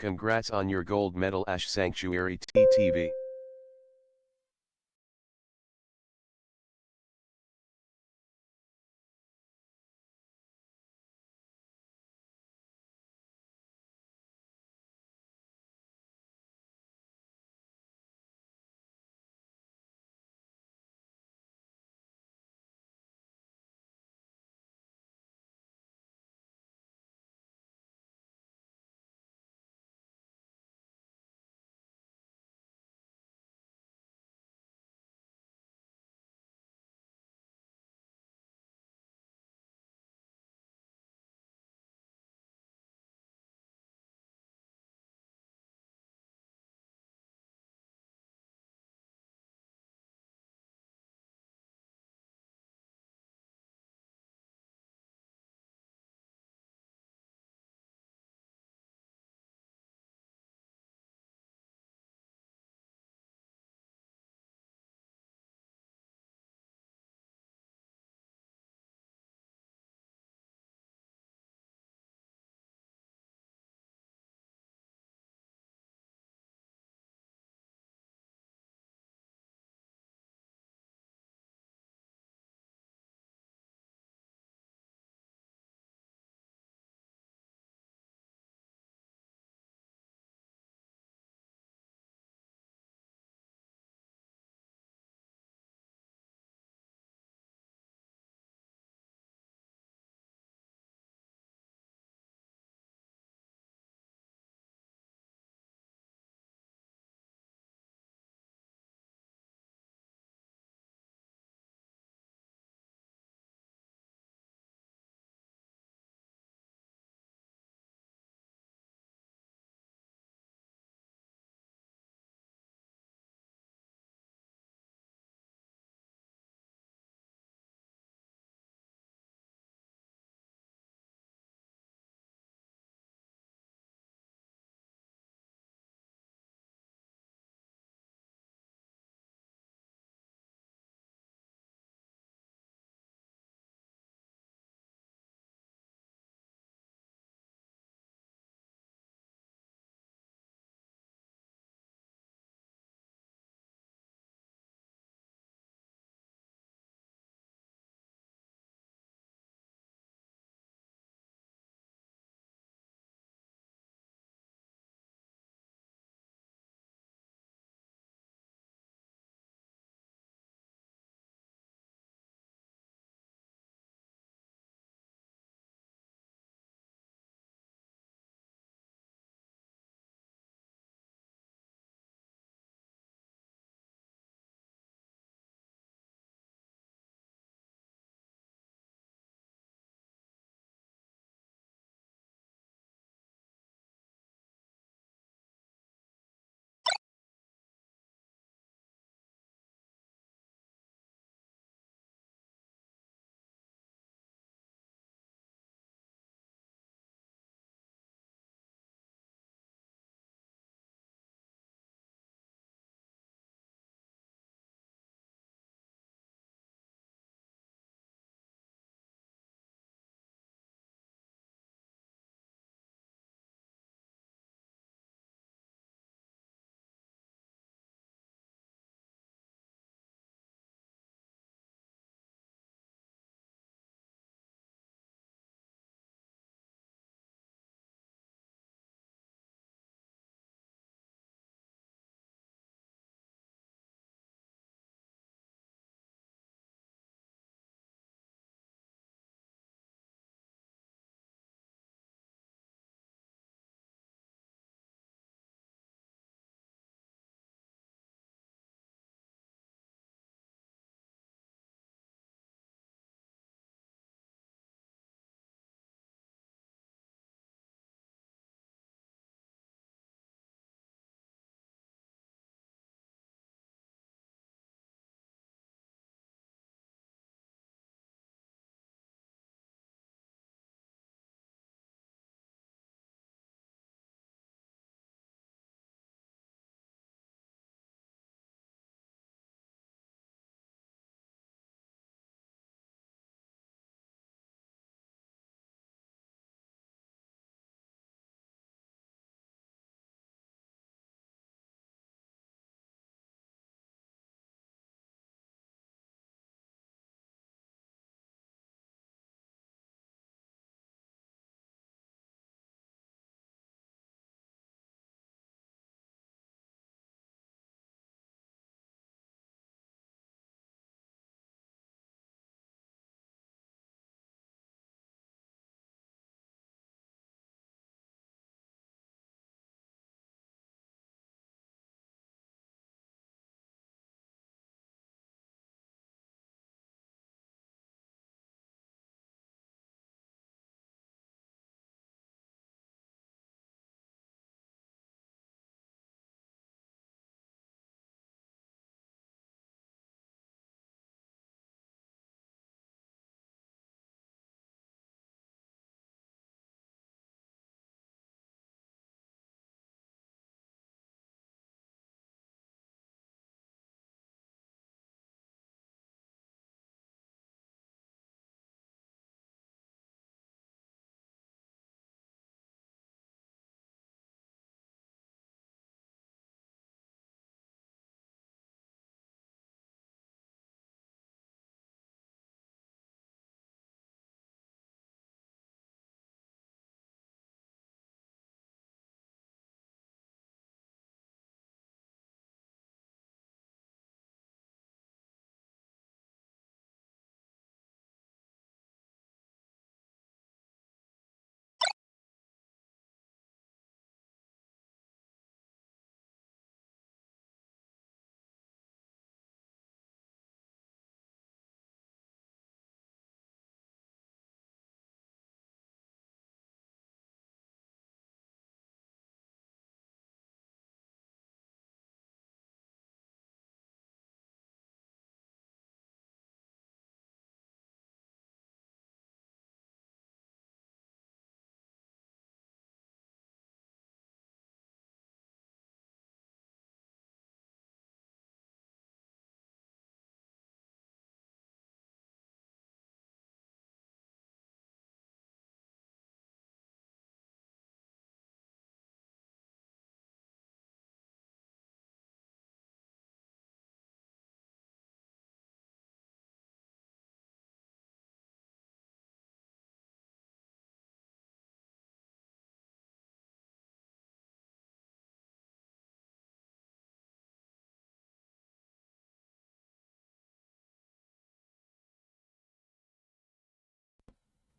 Congrats on your gold medal Ash Sanctuary TTV.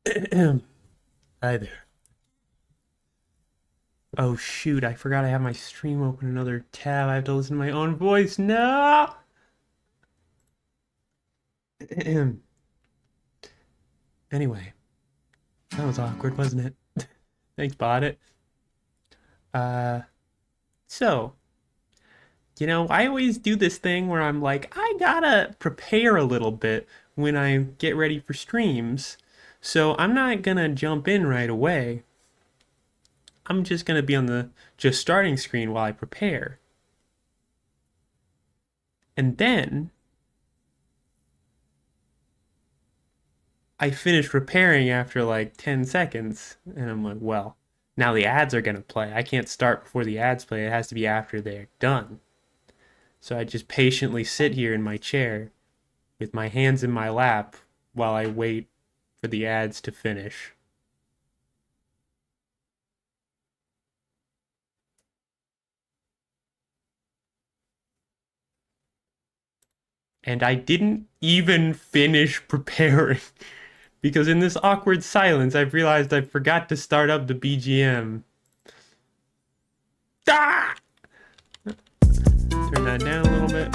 Hi there. Oh shoot, I forgot I have my stream open another tab. I have to listen to my own voice. No! Anyway, that was awkward, wasn't it? Thanks, bought it. Uh, so, I always do this thing where I'm like, I gotta prepare a little bit when I get ready for streams. So I'm not gonna jump in right away. I'm just gonna be on the just starting screen while I prepare. And then I finished repairing after like 10 seconds. And I'm like, well, now the ads are going to play. I can't start before the ads play. It has to be after they're done. So I just patiently sit here in my chair with my hands in my lap while I wait for the ads to finish. And I didn't even finish preparing because in this awkward silence, I've realized I forgot to start up the BGM. Ah! Turn that down a little bit.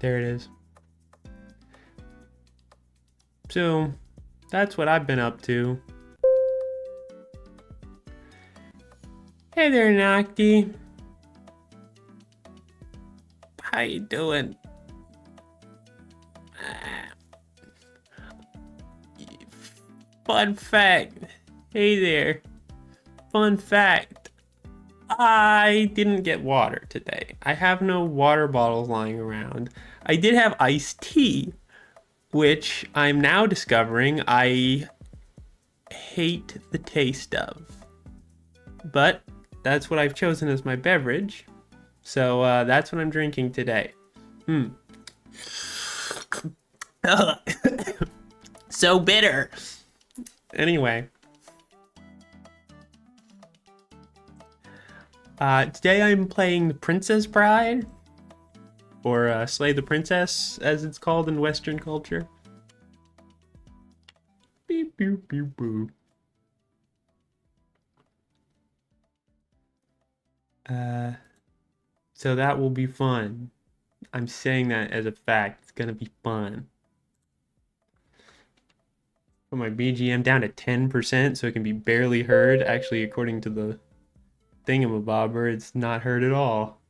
There it is. So that's what I've been up to. Hey there, Nocty. How you doing? Fun fact. Hey there. Fun fact. I didn't get water today. I have no water bottles lying around. I did have iced tea, which I'm now discovering I hate the taste of. But that's what I've chosen as my beverage. So that's what I'm drinking today. So bitter. Anyway, today I'm playing the Princess Bride, or Slay the Princess, as it's called in Western culture. Beep, beep, beep, boop. So that will be fun. I'm saying that as a fact. It's gonna be fun. Put my BGM down to 10% so it can be barely heard. Actually, according to the thingamabobber, it's not heard at all.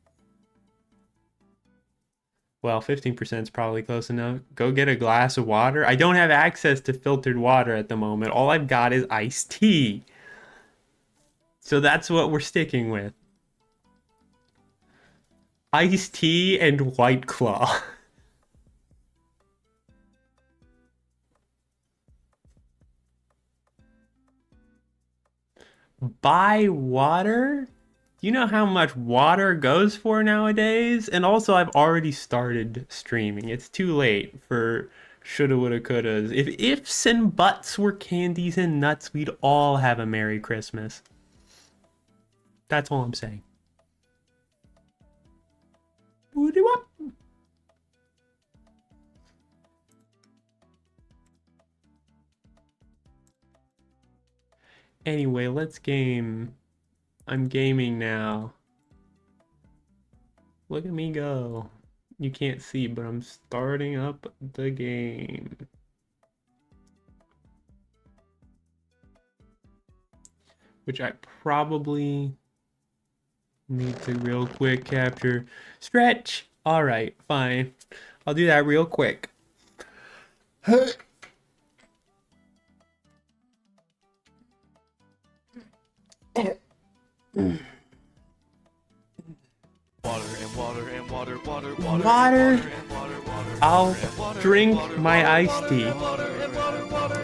Well, 15% is probably close enough. Go get a glass of water. I don't have access to filtered water at the moment. All I've got is iced tea. So that's what we're sticking with. Iced tea and White Claw. Buy water? You know how much water goes for nowadays? And also, I've already started streaming. It's too late for shoulda, woulda, couldas. If ifs and buts were candies and nuts, we'd all have a Merry Christmas. That's all I'm saying. Anyway, let's game. I'm gaming now. Look at me go. You can't see, but I'm starting up the game. Which I probably need to real quick capture. Stretch! Alright, fine. I'll do that real quick. Water. I'll drink my iced tea.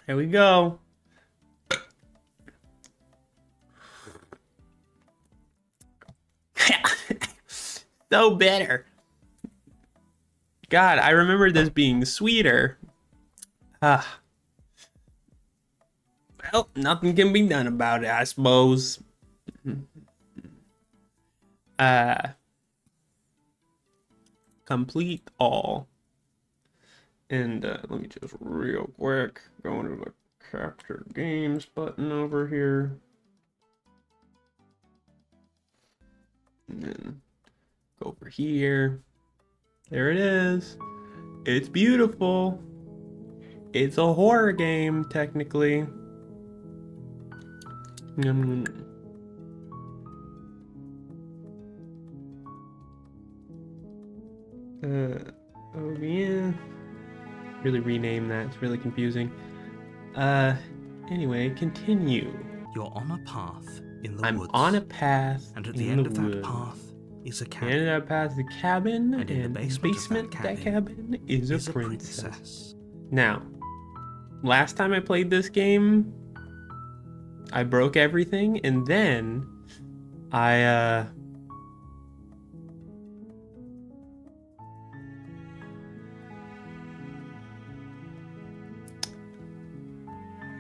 Here we go. So bitter. God, I remember this being sweeter. Ah. Well, nothing can be done about it, I suppose. Complete all. And let me just real quick go into the capture games button over here. And then go over here. There it is. It's beautiful. It's a horror game, technically. Oh yeah. Really rename that. It's really confusing. Anyway, continue. You're on a path in the I'm woods. on a path and at in the end the of that woods. path is a The cabin. end of that path is a cabin, And in the basement of that cabin is is a a princess. princess. Now, last time I played this game, I broke everything, and then I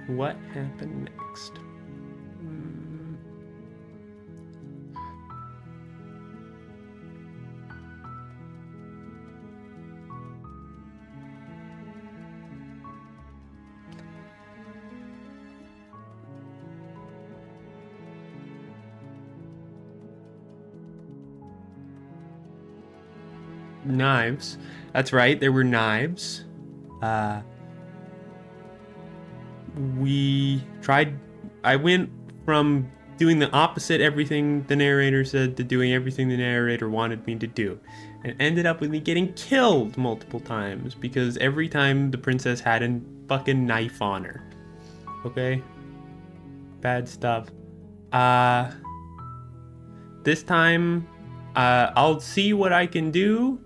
what happened next? Knives. That's right, there were knives. I went from doing the opposite everything the narrator said to doing everything the narrator wanted me to do. And it ended up with me getting killed multiple times because every time the princess had a fucking knife on her. Okay? Bad stuff. This time, I'll see what I can do.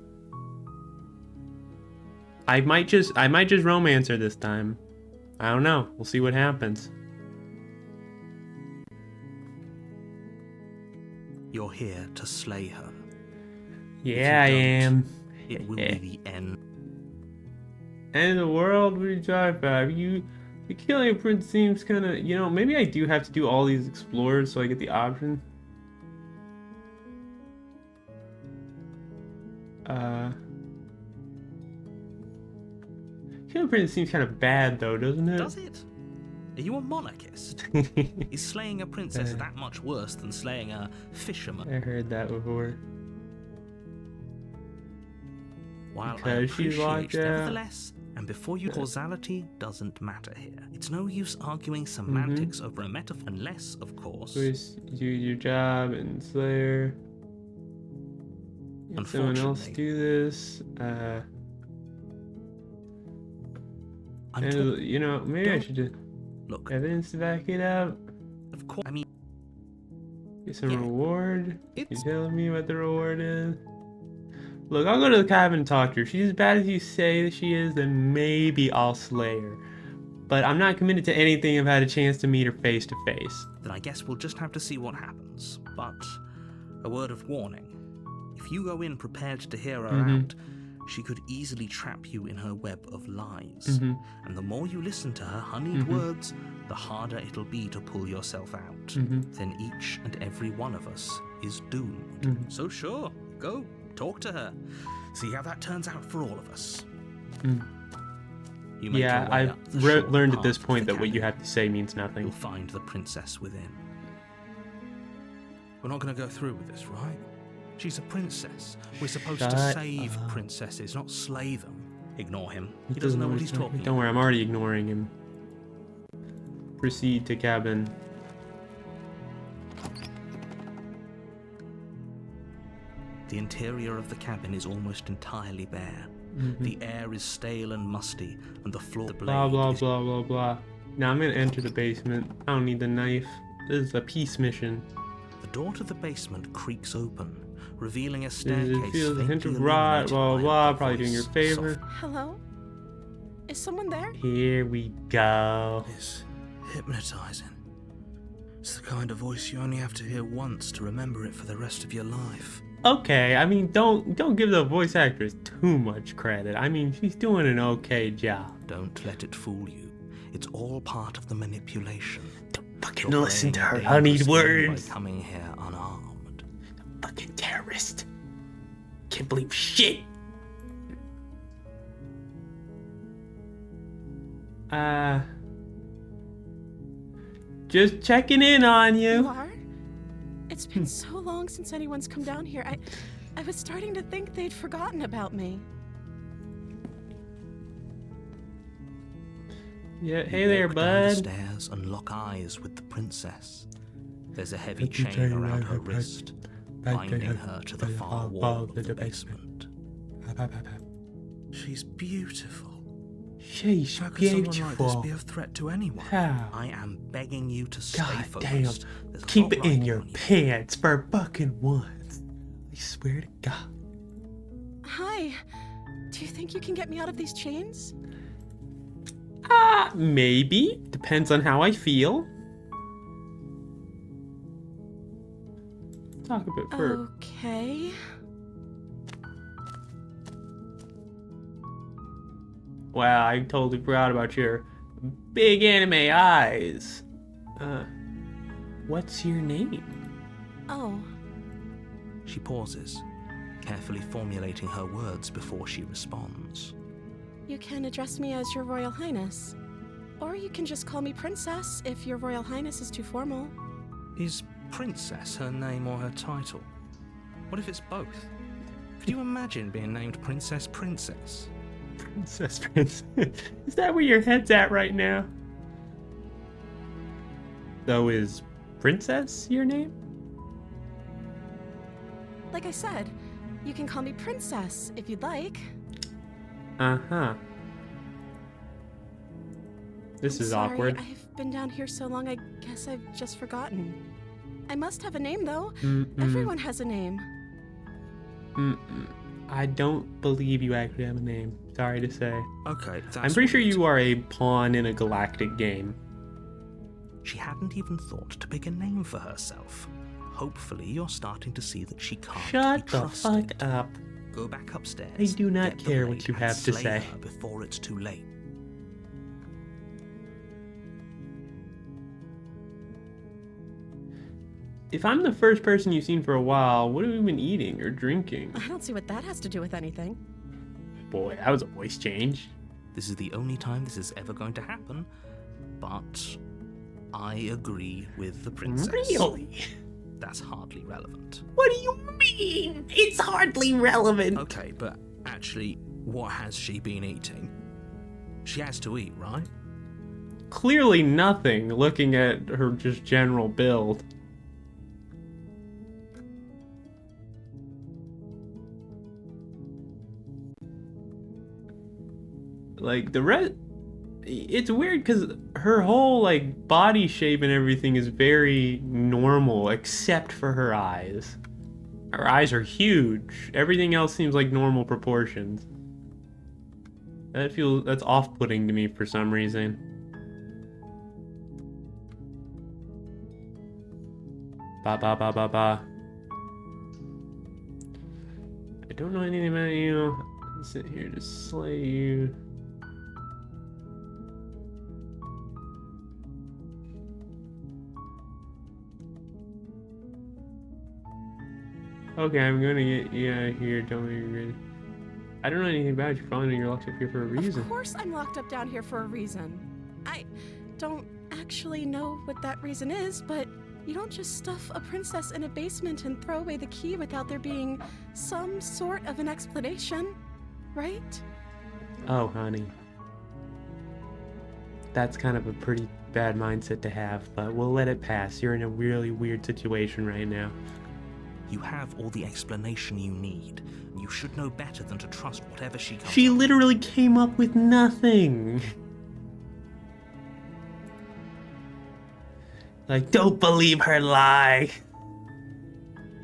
I might just romance her this time. I don't know. We'll see what happens. You're here to slay her. Yeah, I am. It will be the end. End of the world? What are you talking about? The killing a prince seems kind of, maybe I do have to do all these explorers so I get the option. Killing a prince seems kind of bad though, doesn't it? Does it? Are you a monarchist? Is slaying a princess that much worse than slaying a fisherman? I heard that before. While Because I she's like appreciate, that. nevertheless, and before you, causality doesn't matter here. It's no use arguing semantics over a metaphor, unless, of course, Just do your job and Slayer. Let someone else Unfortunately, do this. I'm And, maybe I should just look, evidence to back it up. of course, I mean, Get some Yeah. reward. You it's telling me what the reward is? Look, I'll go to the cabin and talk to her. If she's as bad as you say that she is, then maybe I'll slay her. But I'm not committed to anything. I've had a chance to meet her face to face. then I guess we'll just have to see what happens. But a word of warning. If you go in prepared to hear her out, she could easily trap you in her web of lies. And the more you listen to her honeyed words, the harder it'll be to pull yourself out. Then each and every one of us is doomed. So sure, go, talk to her. See how that turns out for all of us. You make Yeah, your way I've up the short learned at path this to point the that what you cabin. have to say means nothing. You'll find the princess within. We're not going to go through with this, right? She's a princess. We're supposed to Shut save up. princesses, not slay them. Ignore him. He He doesn't know what what he's talking Don't worry, I'm already ignoring him. Proceed to cabin. The interior of the cabin is almost entirely bare. The air is stale and musty, and the floor the blade Blah, blah, is blah, blah, blah. Now I'm gonna enter the basement. I don't need the knife. This is a peace mission. The door to the basement creaks open, revealing a It staircase feels a hint faintly of rot, illuminated blah, blah, by a blah. Probably doing your voice, favor. Hello? Is someone there? Here we go. It's hypnotizing. It's the kind of voice you only have to hear once to remember it for the rest of your life. Okay, I mean, don't give the voice actress too much credit. I mean, she's doing an okay job. Don't let it fool you. It's all part of the manipulation. Fucking You're listen to playing her a honeyed dangerous game words. by coming here unarmed. fucking terrorist. Can't believe shit. Just checking in on You you. are? It's been so long since anyone's come down here. I was starting to think they'd forgotten about me. Yeah, hey You there, walk down the bud. stairs and lock eyes with the princess. There's a heavy chain around her wrist, binding her to the far wall of the basement. She's beautiful. She's How could someone like this beautiful. be a threat to anyone? How? I am begging you to stay God focused. damn. There's a Keep lot it in riding your on you. pants for fucking once. I swear to God. Hi. Do you think you can get me out of these chains? Maybe. Depends on how I feel. Talk a bit further. Okay. Wow, I totally forgot about your big anime eyes. What's your name? Oh, She pauses, carefully formulating her words before she responds. you can address me as Your Royal Highness. Or you can just call me Princess if Your Royal Highness is too formal. Is Princess her name or her title? What if it's both? Could you imagine being named Princess Princess? Princess. Is that where your head's at right now? So is Princess your name? Like I said, you can call me Princess if you'd like. Uh-huh. This I'm is sorry, awkward. I've been down here so long, I guess I've just forgotten. I must have a name, though. Mm-mm. Everyone has a name. Mm-mm. I don't believe you actually have a name. Sorry to say. Okay, that's I'm pretty sure weird. you are a pawn in a galactic game. She hadn't even thought to pick a name for herself. Hopefully, you're starting to see that she can't Shut be the trusted. fuck up. Go back upstairs. I do not get the care what blade, you and have to slay say. her before it's too late. If I'm the first person you've seen for a while, what have we been eating or drinking? I don't see what that has to do with anything. Boy, that was a voice change. This is the only time this is ever going to happen, but I agree with the princess. Really? That's hardly relevant. What do you mean? It's hardly relevant. Okay, but actually, what has she been eating? She has to eat, right? Clearly nothing, looking at her just general build. Like, the rest... It's weird because her whole, like, body shape and everything is very normal, except for her eyes. Her eyes are huge. Everything else seems like normal proportions. That's off-putting to me for some reason. Ba ba ba ba ba. I don't know anything about you. I'll sit here to slay you. Okay, I'm gonna get you out of here. Tell me you're ready. I don't know anything about you. Probably know you're locked up here for a reason. Of course I'm locked up down here for a reason. I don't actually know what that reason is, but you don't just stuff a princess in a basement and throw away the key without there being some sort of an explanation, right? Oh, honey. That's kind of a pretty bad mindset to have, but we'll let it pass. You're in a really weird situation right now. You have all the explanation you need. You should know better than to trust whatever she comes She up with. literally came up with nothing. Like, don't believe her lie.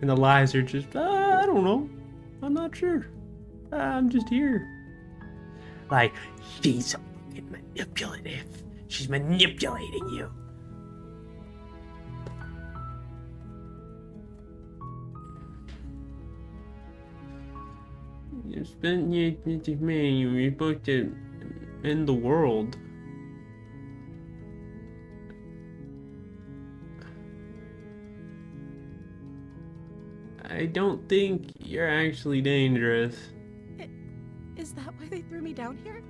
And the lies are just, I don't know. I'm not sure. I'm just here. Like, she's so fucking manipulative. She's manipulating you. You spent your man, you're supposed to end the world. I I don't think you're actually dangerous. Is that why they threw me down here?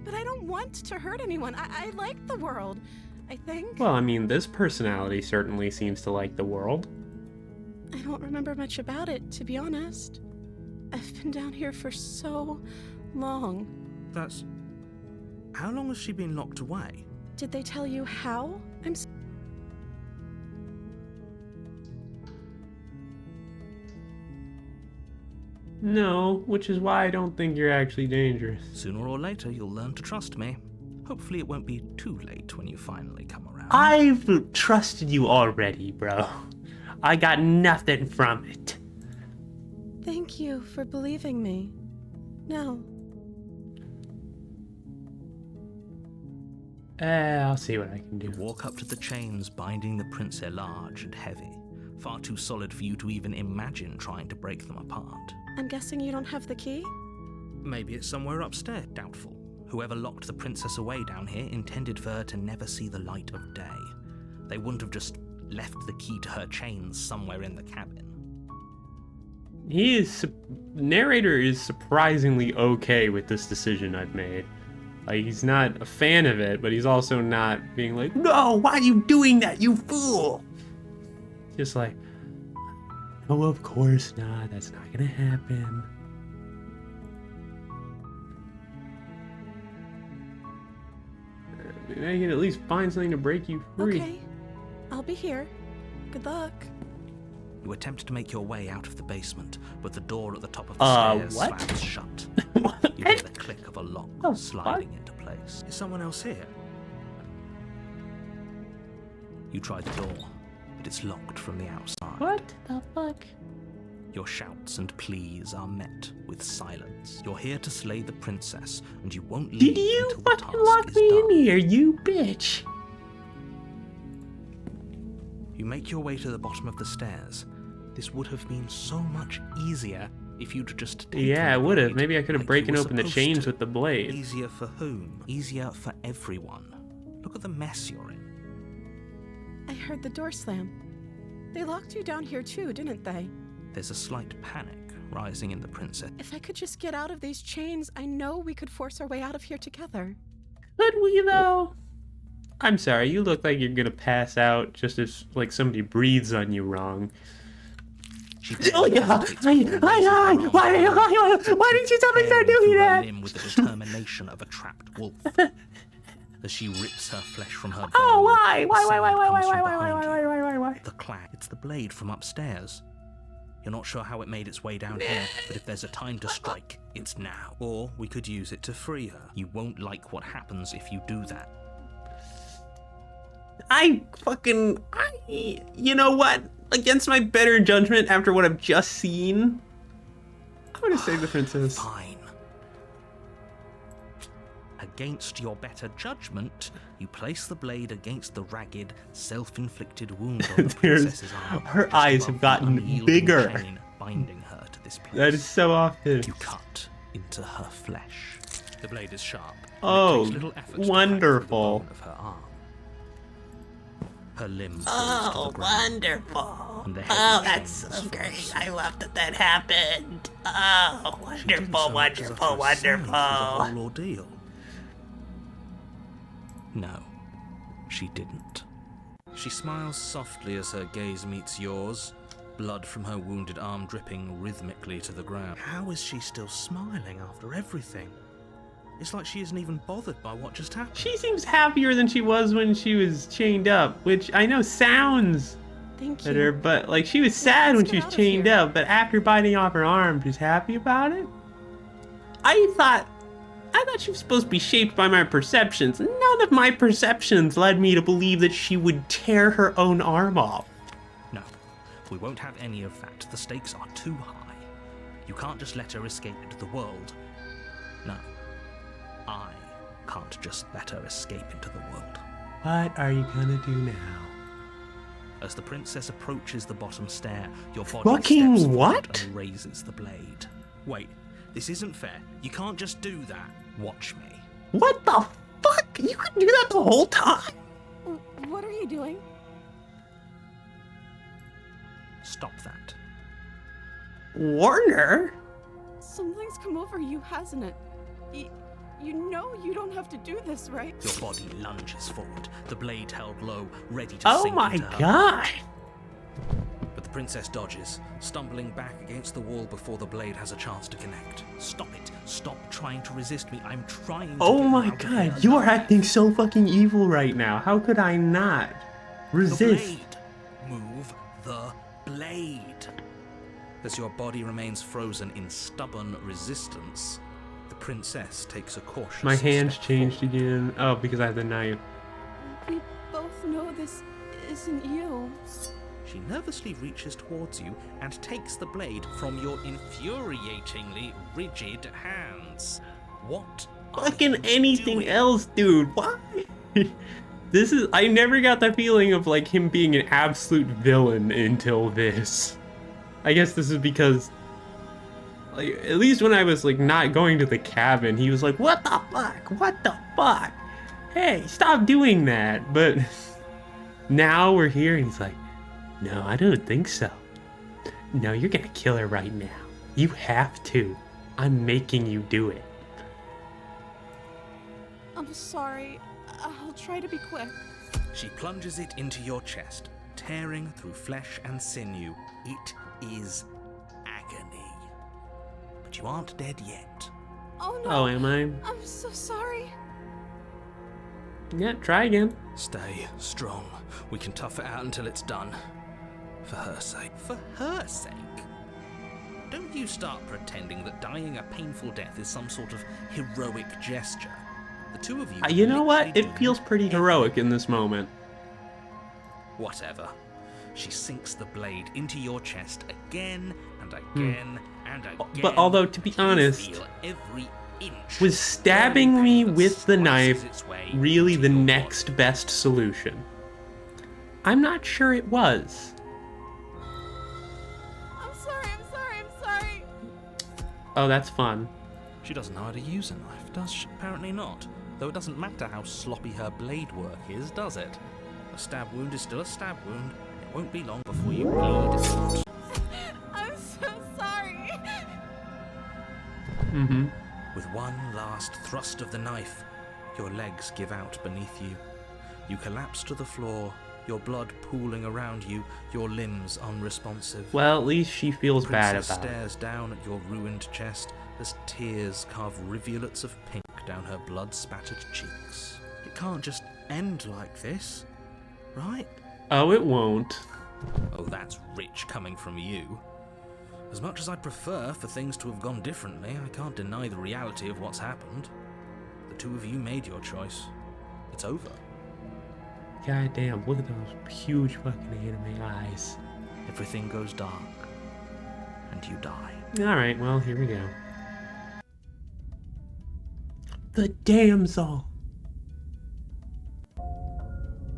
But I don't want to hurt anyone. I like the world, I think. Well, I mean, this personality certainly seems to like the world. I don't remember much about it, to be honest. I've been down here for so long. That's... How long has she been locked away? Did they tell you how? No, which is why I don't think you're actually dangerous. Sooner or later, you'll learn to trust me. Hopefully it won't be too late when you finally come around. I've trusted you already, bro. I got nothing from it. Thank you for believing me. No. I'll see what I can do. You walk up to the chains binding the prince are large and heavy, far too solid for you to even imagine trying to break them apart. I'm guessing you don't have the key? Maybe it's somewhere upstairs. Doubtful. Whoever locked the princess away down here intended for her to never see the light of day. They wouldn't have just left the key to her chains somewhere in the cabin. Narrator is surprisingly okay with this decision I've made. Like, he's not a fan of it, but he's also not being like, no, why are you doing that, you fool? Just like, oh, of course not, that's not gonna happen. Maybe I can at least find something to break you free. Okay. I'll be here. Good luck. You attempt to make your way out of the basement, but the door at the top of the stairs what? slams shut. What? You hear the click of a lock Oh, sliding into place. Is someone else here? You try the door, but it's locked from the outside. What the fuck? Your shouts and pleas are met with silence. You're here to slay the princess, and you won't leave Did you until the fucking task lock is me done. in here, you bitch? You make your way to the bottom of the stairs. This would have been so much easier if you'd just taken Yeah, I the would have. blade Maybe I could have like broken you were open the supposed chains to. with the blade. Easier for whom? Easier for everyone. Look at the mess you're in. I heard the door slam. They locked you down here too, didn't they? There's a slight panic rising in the princess. If I could just get out of these chains, I know we could force our way out of here together. Could we though? I'm sorry, you look like you're gonna pass out just as like somebody breathes on you wrong. Oh yeah! Why didn't you tell me to start doing that? With the determination of a trapped wolf. As she rips her flesh from her bones. Oh, why? the Why? sound comes from behind you. The clack. It's the blade from upstairs. You're not sure how it made its way down here, but if there's a time to strike, it's now. Or we could use it to free her. You won't like what happens if you do that. You know what? Against my better judgment after what I've just seen, I'm gonna save the princess. Fine. Against your better judgment, you place the blade against the ragged, self-inflicted wound on the princess's arm. Her just eyes above have gotten the unyielding bigger. chain binding her to this place. That is so often. You cut into her flesh. The blade is sharp. and Oh, it takes little effort to crack through the wonderful. bone of her arm. Her limb falls to Oh, the ground. wonderful. And the Oh, heavy that's chains so fall great. asleep. I love that happened. Oh, She didn't wonderful, so much as utter wonderful, a sound through the wonderful. whole ordeal. No, she didn't. She smiles softly as her gaze meets yours, blood from her wounded arm dripping rhythmically to the ground. How is she still smiling after everything? It's like she isn't even bothered by what just happened. She seems happier than she was when she was chained up, which I know sounds Thank you. better, but like she was sad when let's she get was out of chained here. up, but after biting off her arm, she's happy about it? I thought she was supposed to be shaped by my perceptions. None of my perceptions led me to believe that she would tear her own arm off. No, we won't have any of that. The stakes are too high. You can't just let her escape into the world. No, I can't just let her escape into the world. What are you gonna do now? As the princess approaches the bottom stair, your body Fucking steps forward what? and raises the blade. Wait, this isn't fair. You can't just do that. Watch me. What the fuck? You could do that the whole time? What are you doing? Stop that. Warner? Something's come over you, hasn't it? You know you don't have to do this, right? Your body lunges forward, the blade held low, ready to Oh sink my into her. god! But the princess dodges, stumbling back against the wall before the blade has a chance to connect. Stop it. Stop trying to resist me. I'm trying to Oh get my you out of here god, you are alive. acting so fucking evil right now. How could I not The resist? blade. Move the blade. As your body remains frozen in stubborn resistance, the princess takes a cautious My hands step changed forward. again. Oh, because I have the knife. We both know this isn't you. She nervously reaches towards you and takes the blade from your infuriatingly rigid hands. What are Fucking you anything doing? else, dude. Why? This is. I never got the feeling of like him being an absolute villain until this. I guess this is because, like, at least when I was like not going to the cabin, he was like, "What the fuck? What the fuck? Hey, stop doing that!" But now we're here, and he's like, "No, I don't think so. No, you're gonna kill her right now. You have to. I'm making you do it." I'm sorry. I'll try to be quick. She plunges it into your chest, tearing through flesh and sinew. It is agony. But you aren't dead yet. Oh no. Oh, am I? I'm so sorry. Yeah, try again. Stay strong. We can tough it out until it's done. For her sake. For her sake? Don't you start pretending that dying a painful death is some sort of heroic gesture. The two of you. You know what? literally It do feels pretty heroic in this moment. Whatever. She sinks the blade into your chest again and again and again. But although, to be You honest, feel every inch was stabbing me that with the slices knife its way really into the your next body. best solution? I'm not sure it was. I'm sorry. I'm sorry. Oh, that's fun. She doesn't know how to use a knife, does she? Apparently not. Though it doesn't matter how sloppy her blade work is, does it? A stab wound is still a stab wound. It won't be long before you bleed out. I'm so sorry. Mm-hmm. With one last thrust of the knife, your legs give out beneath you. You collapse to the floor, your blood pooling around you, your limbs unresponsive. Well, at least she feels bad Princess about it. stares down at your ruined chest as tears carve rivulets of pink down her blood-spattered cheeks. It can't just end like this, right? Oh, it won't. Oh, that's rich coming from you. As much as I'd prefer for things to have gone differently, I can't deny the reality of what's happened. The two of you made your choice. It's over. God damn, look at those huge fucking anime eyes. Everything goes dark, and you die. Alright, well, here we go. The damsel!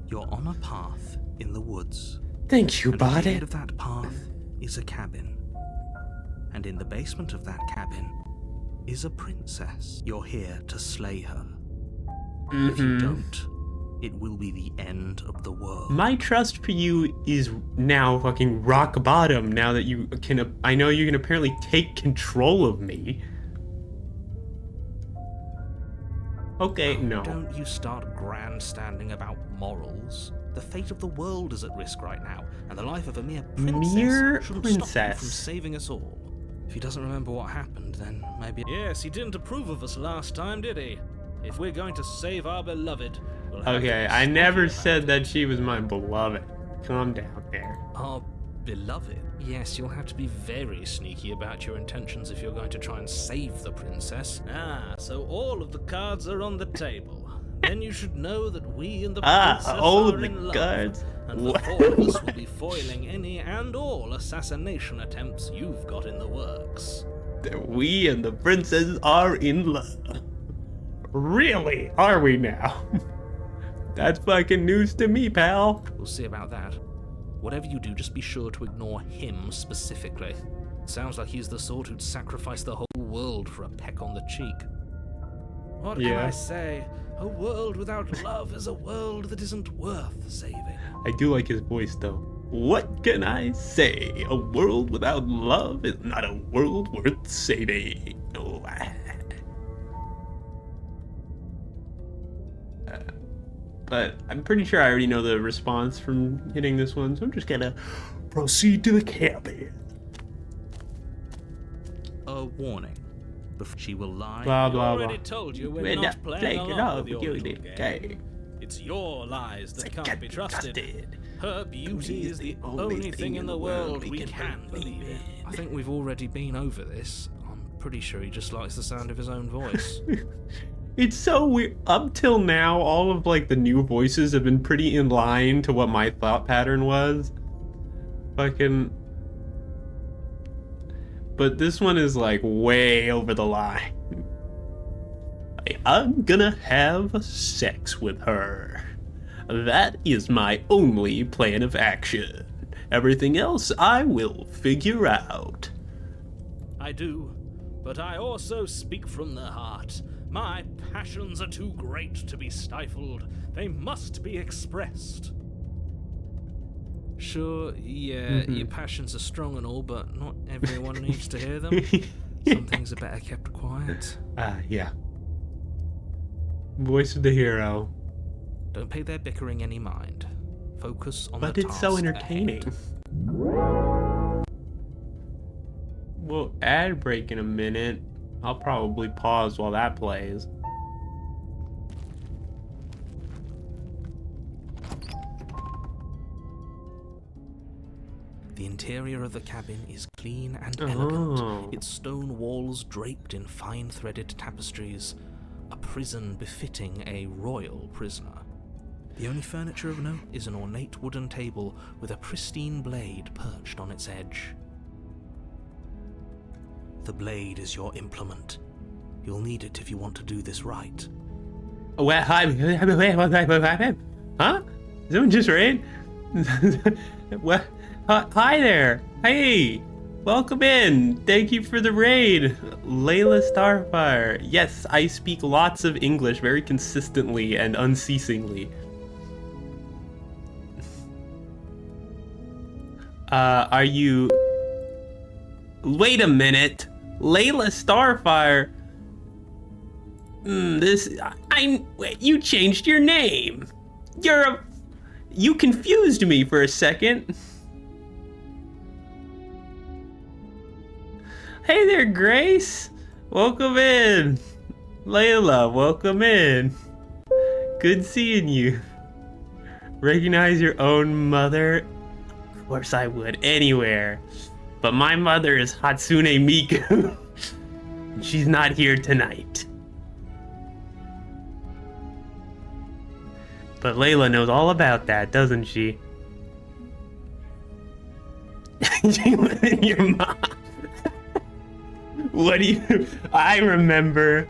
You're on a path in the woods. Thank you, And at the end body. of that path is a cabin. And in the basement of that cabin is a princess. You're here to slay her. If you don't, it will be the end of the world. My trust for you is now fucking rock bottom now that you can. I know you can apparently take control of me. Okay, no. Don't you start grandstanding about morals. The fate of the world is at risk right now, and the life of a mere princess Mere shouldn't stop you princess. from saving us all. If he doesn't remember what happened, then maybe... Yes, he didn't approve of us last time, did he? If we're going to save our beloved, we'll have to Okay, be I never sneaky about said it. that she was my beloved. Calm down there. Our beloved? Yes, you'll have to be very sneaky about your intentions if you're going to try and save the princess. Ah, so all of the cards are on the table. Then you should know that we and the princess all are the in love. cards. And the What? four of us will be foiling any and all assassination attempts you've got in the works. We and the princess are in love. Really? Are we now? That's fucking news to me, pal. We'll see about that. Whatever you do, just be sure to ignore him specifically. Sounds like he's the sort who'd sacrifice the whole world for a peck on the cheek. What can Yeah. I say? A world without love is a world that isn't worth saving. I do like his voice, though. What can I say? A world without love is not a world worth saving. Oh, but I'm pretty sure I already know the response from hitting this one, so I'm just gonna proceed to the cabin. A warning. Before she will lie. Blah, We blah, already blah. told you we're not playing along with your little game. It's your lies that can't be trusted. Her beauty is the only thing in the world we can believe in. I think we've already been over this. I'm pretty sure he just likes the sound of his own voice. It's so weird. Up till now, all of like the new voices have been pretty in line to what my thought pattern was. Fucking. But this one is like way over the line. I'm gonna have sex with her. That is my only plan of action. Everything else I will figure out. I do, but I also speak from the heart. My passions are too great to be stifled. They must be expressed. Sure, yeah, your passions are strong and all, but not everyone needs to hear them. Some things are better kept quiet. Yeah. Voice of the hero. Don't pay their bickering any mind. Focus on But the it's so task entertaining. ahead. Well, ad break in a minute. I'll probably pause while that plays. The interior of the cabin is clean and elegant, Oh. its stone walls draped in fine-threaded tapestries, a prison befitting a royal prisoner. The only furniture of note is an ornate wooden table with a pristine blade perched on its edge. The blade is your implement. You'll need it if you want to do this right. What? Hi. Huh? Someone just ran? What? Hi there. Hey. Welcome in. Thank you for the raid. Layla Starfire. Yes, I speak lots of English very consistently and unceasingly. Are you... Wait a minute. Layla Starfire. Wait, you changed your name. You confused me for a second. Hey there, Grace. Welcome in. Layla, welcome in. Good seeing you. Recognize your own mother? Of course I would, anywhere. But my mother is Hatsune Miku. She's not here tonight. But Layla knows all about that, doesn't she? She was in your mom. What do you... I remember.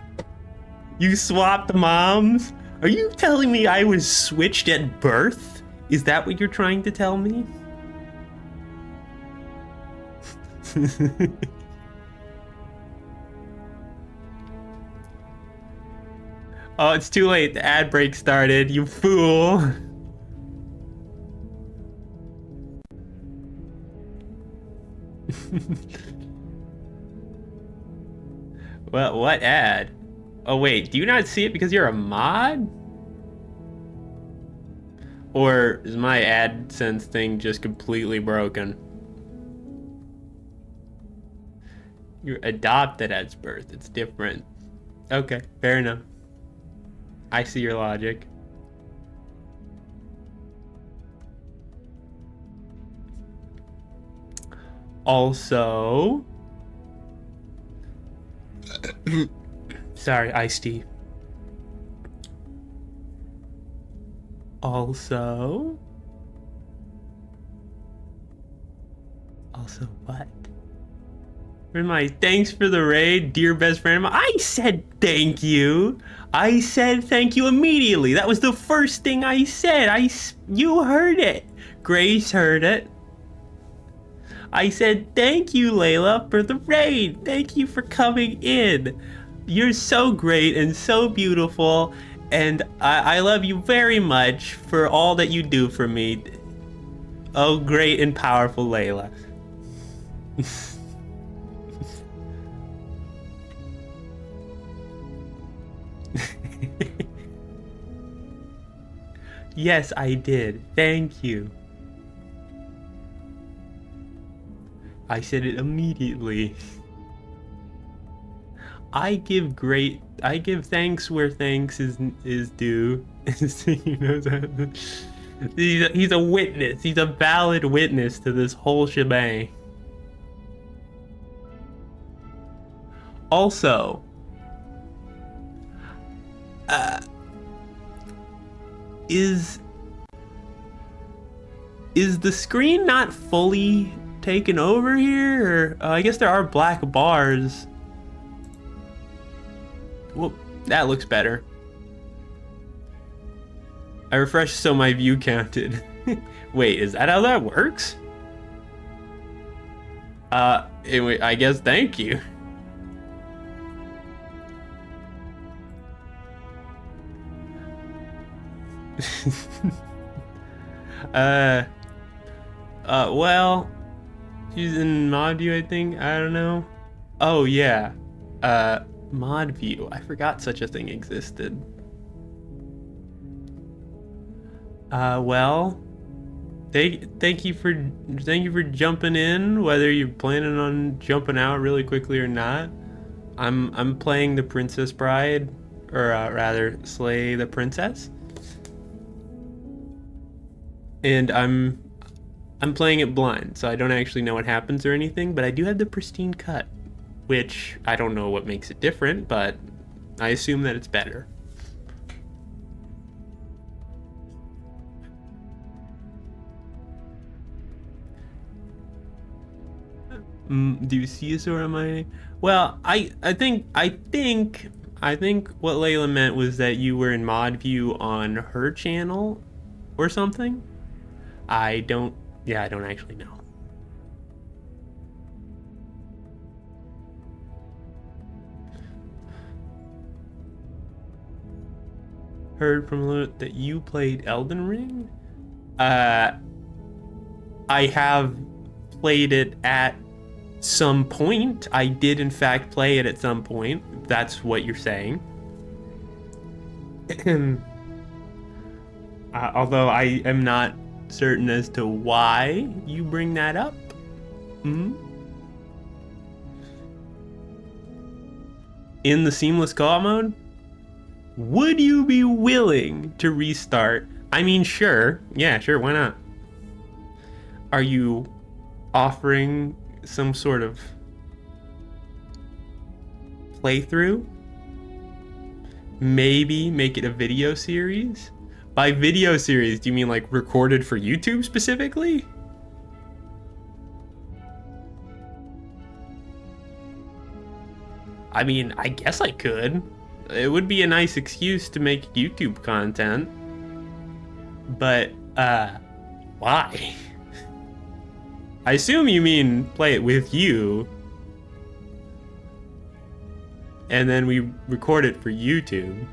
You swapped moms? Are you telling me I was switched at birth? Is that what you're trying to tell me? Oh, it's too late. The ad break started, you fool. Well, what ad? Oh wait, do you not see it because you're a mod? Or is my AdSense thing just completely broken? You're adopted at birth, it's different. Okay, fair enough. I see your logic. Also... Sorry, iced tea. Also what? Where's my thanks for the raid, dear best friend? I said thank you. I said thank you immediately. That was the first thing I said. You heard it. Grace heard it. I said thank you, Layla, for the raid. Thank you for coming in. You're so great and so beautiful, and I love you very much for all that you do for me. Oh, great and powerful Layla. Yes, I did. Thank you. I said it immediately. I give thanks where thanks is due. You know that? He's a witness. He's a valid witness to this whole shebang. Also, is the screen not fully taken over here? Or, I guess there are black bars. Well, that looks better. I refreshed so my view counted. Wait, is that how that works? Anyway, I guess thank you. Well, she's in mod view, I think. I don't know. Oh, yeah. Mod view. I forgot such a thing existed. Well, thank you for jumping in, whether you're planning on jumping out really quickly or not. I'm playing the Princess Bride, or rather, Slay the Princess. And I'm playing it blind, so I don't actually know what happens or anything, but I do have the pristine cut, which I don't know what makes it different, but I assume that it's better. Do you see a sort of my? Well, I think what Layla meant was that you were in mod view on her channel or something. I don't actually know. Heard from that you played Elden Ring? I have played it at some point. I did in fact play it at some point. If that's what you're saying. Although I am not certain as to why you bring that up. In the seamless co-op mode, would you be willing to restart? I mean, sure. Yeah, sure. Why not? Are you offering some sort of playthrough? Maybe make it a video series? By video series, do you mean like recorded for YouTube specifically? I mean, I guess I could. It would be a nice excuse to make YouTube content. But, why? I assume you mean play it with you. And then we record it for YouTube.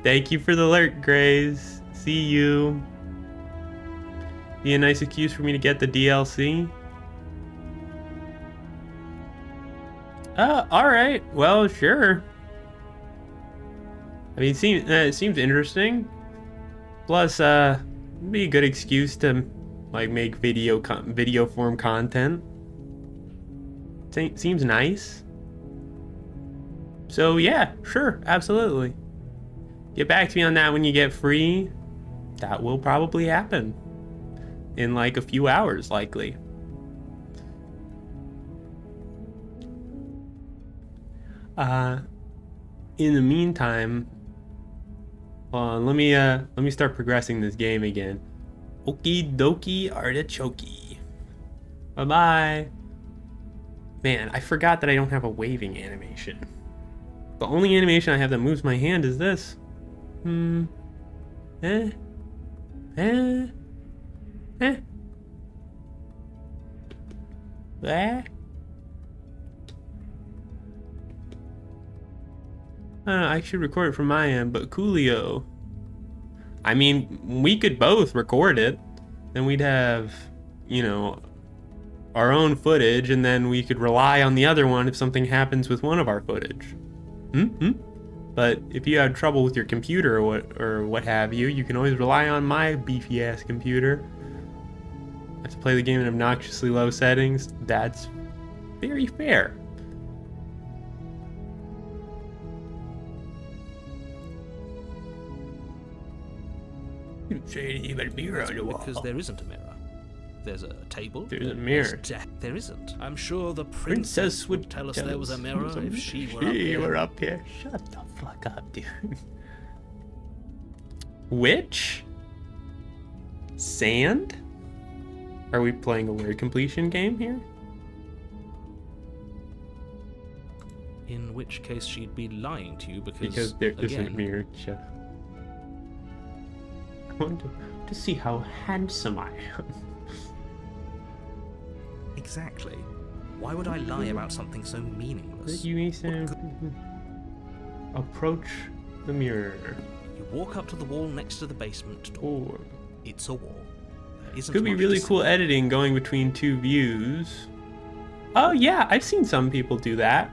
Thank you for the alert, Grays. See you. Be a nice excuse for me to get the DLC. Alright. Well, sure. I mean, it seems interesting. Plus, it'd be a good excuse to, like, make video form content. Seems nice. So, yeah, sure, absolutely. Get back to me on that when you get free. That will probably happen. In, like, a few hours, likely. In the meantime, let me start progressing this game again. Okie dokie artichoke. Bye bye. Man, I forgot that I don't have a waving animation. The only animation I have that moves my hand is this. I should record it from my end, but Coolio. I mean, we could both record it. Then we'd have, you know, our own footage, and then we could rely on the other one if something happens with one of our footage. But if you have trouble with your computer or what have you, you can always rely on my beefy ass computer. I have to play the game in obnoxiously low settings. That's very fair. You didn't say anything about a mirror on the wall. Because there isn't a mirror. There's a table. There's a mirror. There isn't. I'm sure the princess would tell us there was a mirror if she were up here. Shut the fuck up, dude. Which? Sand? Are we playing a word completion game here? In which case she'd be lying to you Because there isn't a again, mirror. Shut up. I want to see how handsome I am. Exactly. Why would I lie about something so meaningless? You need to approach the mirror. You walk up to the wall next to the basement door. Or It's a wall. There isn't could be much really to cool see. editing going between two views. Oh yeah, I've seen some people do that.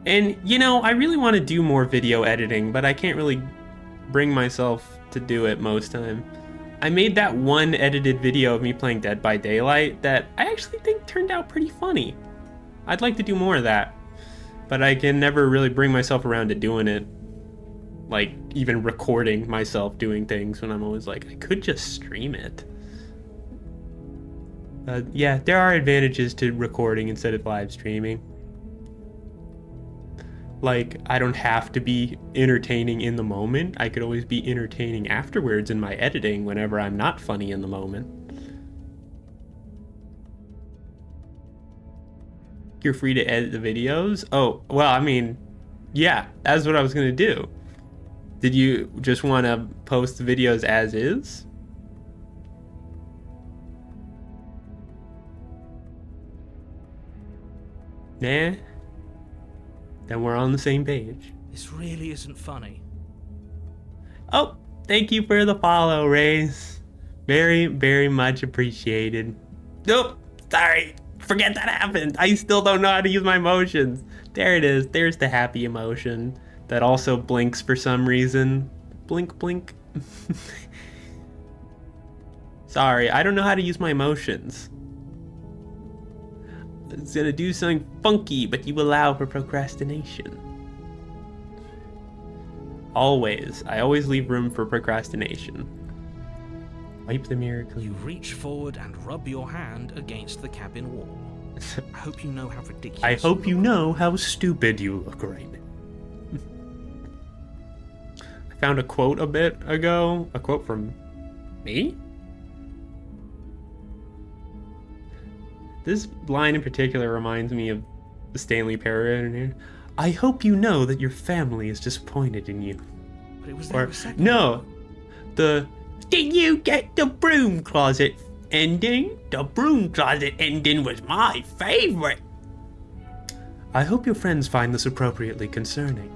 And you know, I really want to do more video editing, but I can't really bring myself to do it most time. I made that one edited video of me playing Dead by Daylight that I actually think turned out pretty funny. I'd like to do more of that, but I can never really bring myself around to doing it. Like, even recording myself doing things when I'm always like, I could just stream it. Yeah, there are advantages to recording instead of live streaming. Like, I don't have to be entertaining in the moment. I could always be entertaining afterwards in my editing whenever I'm not funny in the moment. You're free to edit the videos? Oh, well, I mean, yeah, that's what I was gonna do. Did you just want to post the videos as is? Nah? Then we're on the same page. This really isn't funny. Oh, thank you for the follow, Raze. Very, very much appreciated. Nope, sorry. Forget that happened. I still don't know how to use my emotions. There it is. There's the happy emotion that also blinks for some reason. Blink, blink. Sorry, I don't know how to use my emotions. It's gonna do something funky, but you allow for procrastination. Always. I always leave room for procrastination. Wipe the mirror clean. You reach forward and rub your hand against the cabin wall. I hope you know how ridiculous. I hope you know how stupid you look right now. I found a quote a bit ago. A quote from me? This line in particular reminds me of the Stanley Parrott in here. I hope you know that your family is disappointed in you. But it was there Or, a second no, ago. the did you get the broom closet ending? The broom closet ending was my favorite. I hope your friends find this appropriately concerning.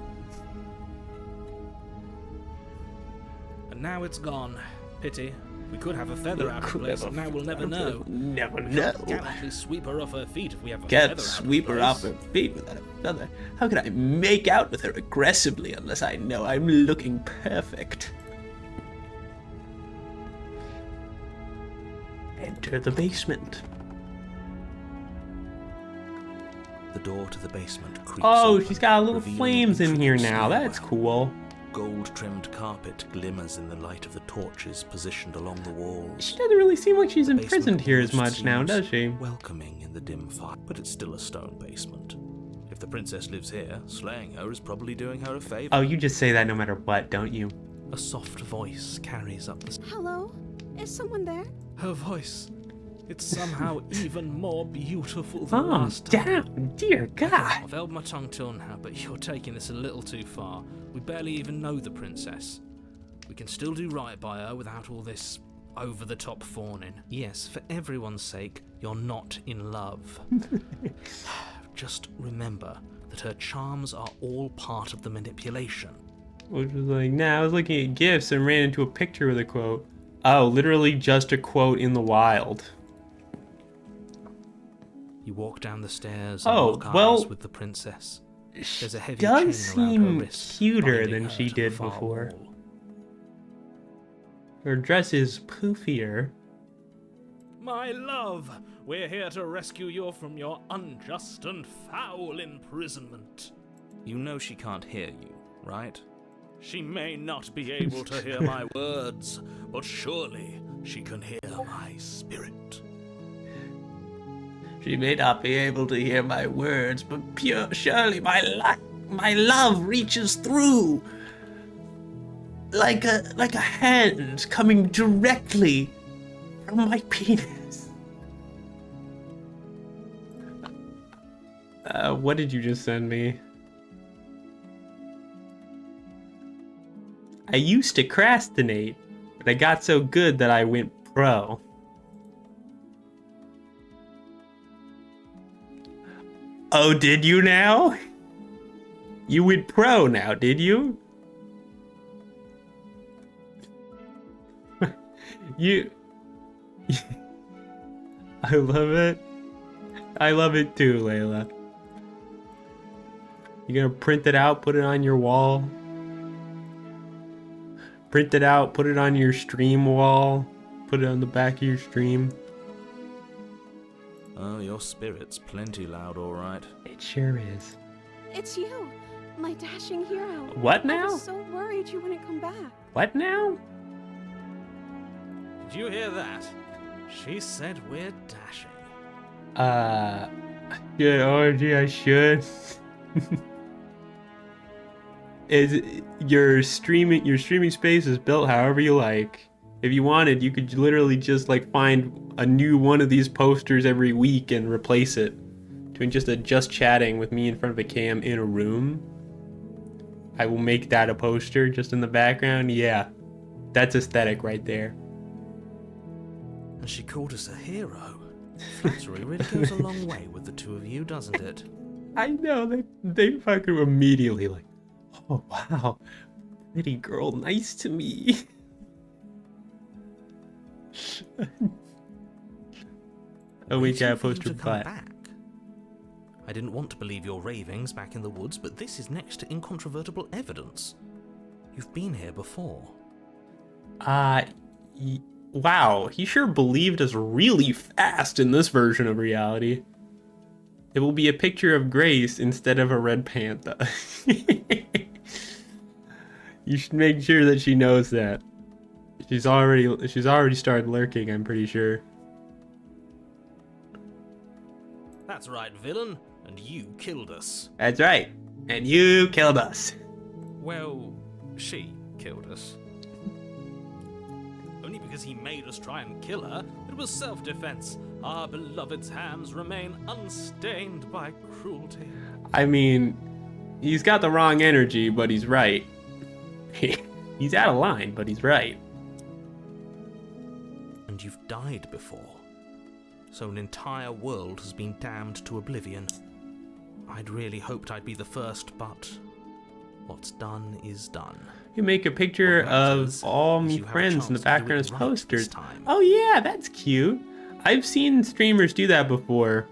And now it's gone. Pity. We could have a feather out of place, and now we'll never know. Never We know. can't gallantly sweep her off her feet if we have a Can't feather sweep out her of off place. her feet without a feather. How can I make out with her aggressively unless I know I'm looking perfect? Enter the basement. The door to the basement creaks Oh, open, she's got little revealing flames in here intricate now. That's stairwell. cool. Gold-trimmed carpet glimmers in the light of the torches positioned along the walls. She doesn't really seem like she's The imprisoned basement here as almost much now, seems does she? welcoming in the dim fire, but it's still a stone basement. If the princess lives here, slaying her is probably doing her a favor. Oh, you just say that no matter what, don't you? A soft voice carries up the... Hello? Is someone there? Her voice. It's somehow even more beautiful than Calm last time. down, dear God. I've held my tongue till now, but you're taking this a little too far. We barely even know the princess. We can still do right by her without all this over-the-top fawning. Yes, for everyone's sake, you're not in love. Just remember that her charms are all part of the manipulation. Which was like, nah, I was looking at GIFs and ran into a picture with a quote. Oh, literally just a quote in the wild. You walk down the stairs Oh, and lock well, eyes with the princess. There's a heavy does chain around her seem wrist, cuter binding than her she to the did far before. wall. Her dress is poofier. My love, we're here to rescue you from your unjust and foul imprisonment. You know she can't hear you, right? She may not be able to hear my words, but surely she can hear my spirit. She may not be able to hear my words, but surely my love reaches through. Like a hand coming directly from my penis. What did you just send me? I used to crastinate, but I got so good that I went pro. Oh, did you now? You went pro now, did you? You... I love it. I love it too, Layla. You gonna print it out, put it on your wall? Print it out, put it on your stream wall. Put it on the back of your stream. Oh, your spirit's plenty loud, all right. It sure is. It's you, my dashing hero. What I now? was so worried you wouldn't come back. What now? Did you hear that? She said we're dashing. Good orgy, I should. Is your streaming space is built however you like. If you wanted, you could literally just like find a new one of these posters every week and replace it. Doing just a just chatting with me in front of a cam in a room. I will make that a poster just in the background. Yeah, that's aesthetic right there. And she called us a hero. Flattery really goes a long way with the two of you, doesn't it? I know, they fucking immediately like, oh wow, pretty girl, nice to me. Oh, we got a poster come butt. back. I didn't want to believe your ravings back in the woods, but this is next to incontrovertible evidence. You've been here before. Wow, he sure believed us really fast in this version of reality. It will be a picture of Grace instead of a red panda. You should make sure that she knows that. She's already started lurking, I'm pretty sure. That's right, villain. And you killed us. That's right. And you killed us. Well, she killed us. Only because he made us try and kill her. It was self-defense. Our beloved's hands remain unstained by cruelty. I mean, he's got the wrong energy, but he's right. He's out of line, but he's right. And you've died before. So an entire world has been damned to oblivion. I'd really hoped I'd be the first, but what's done is done. You make a picture of all me friends in the background as posters. Oh yeah, that's cute. I've seen streamers do that before.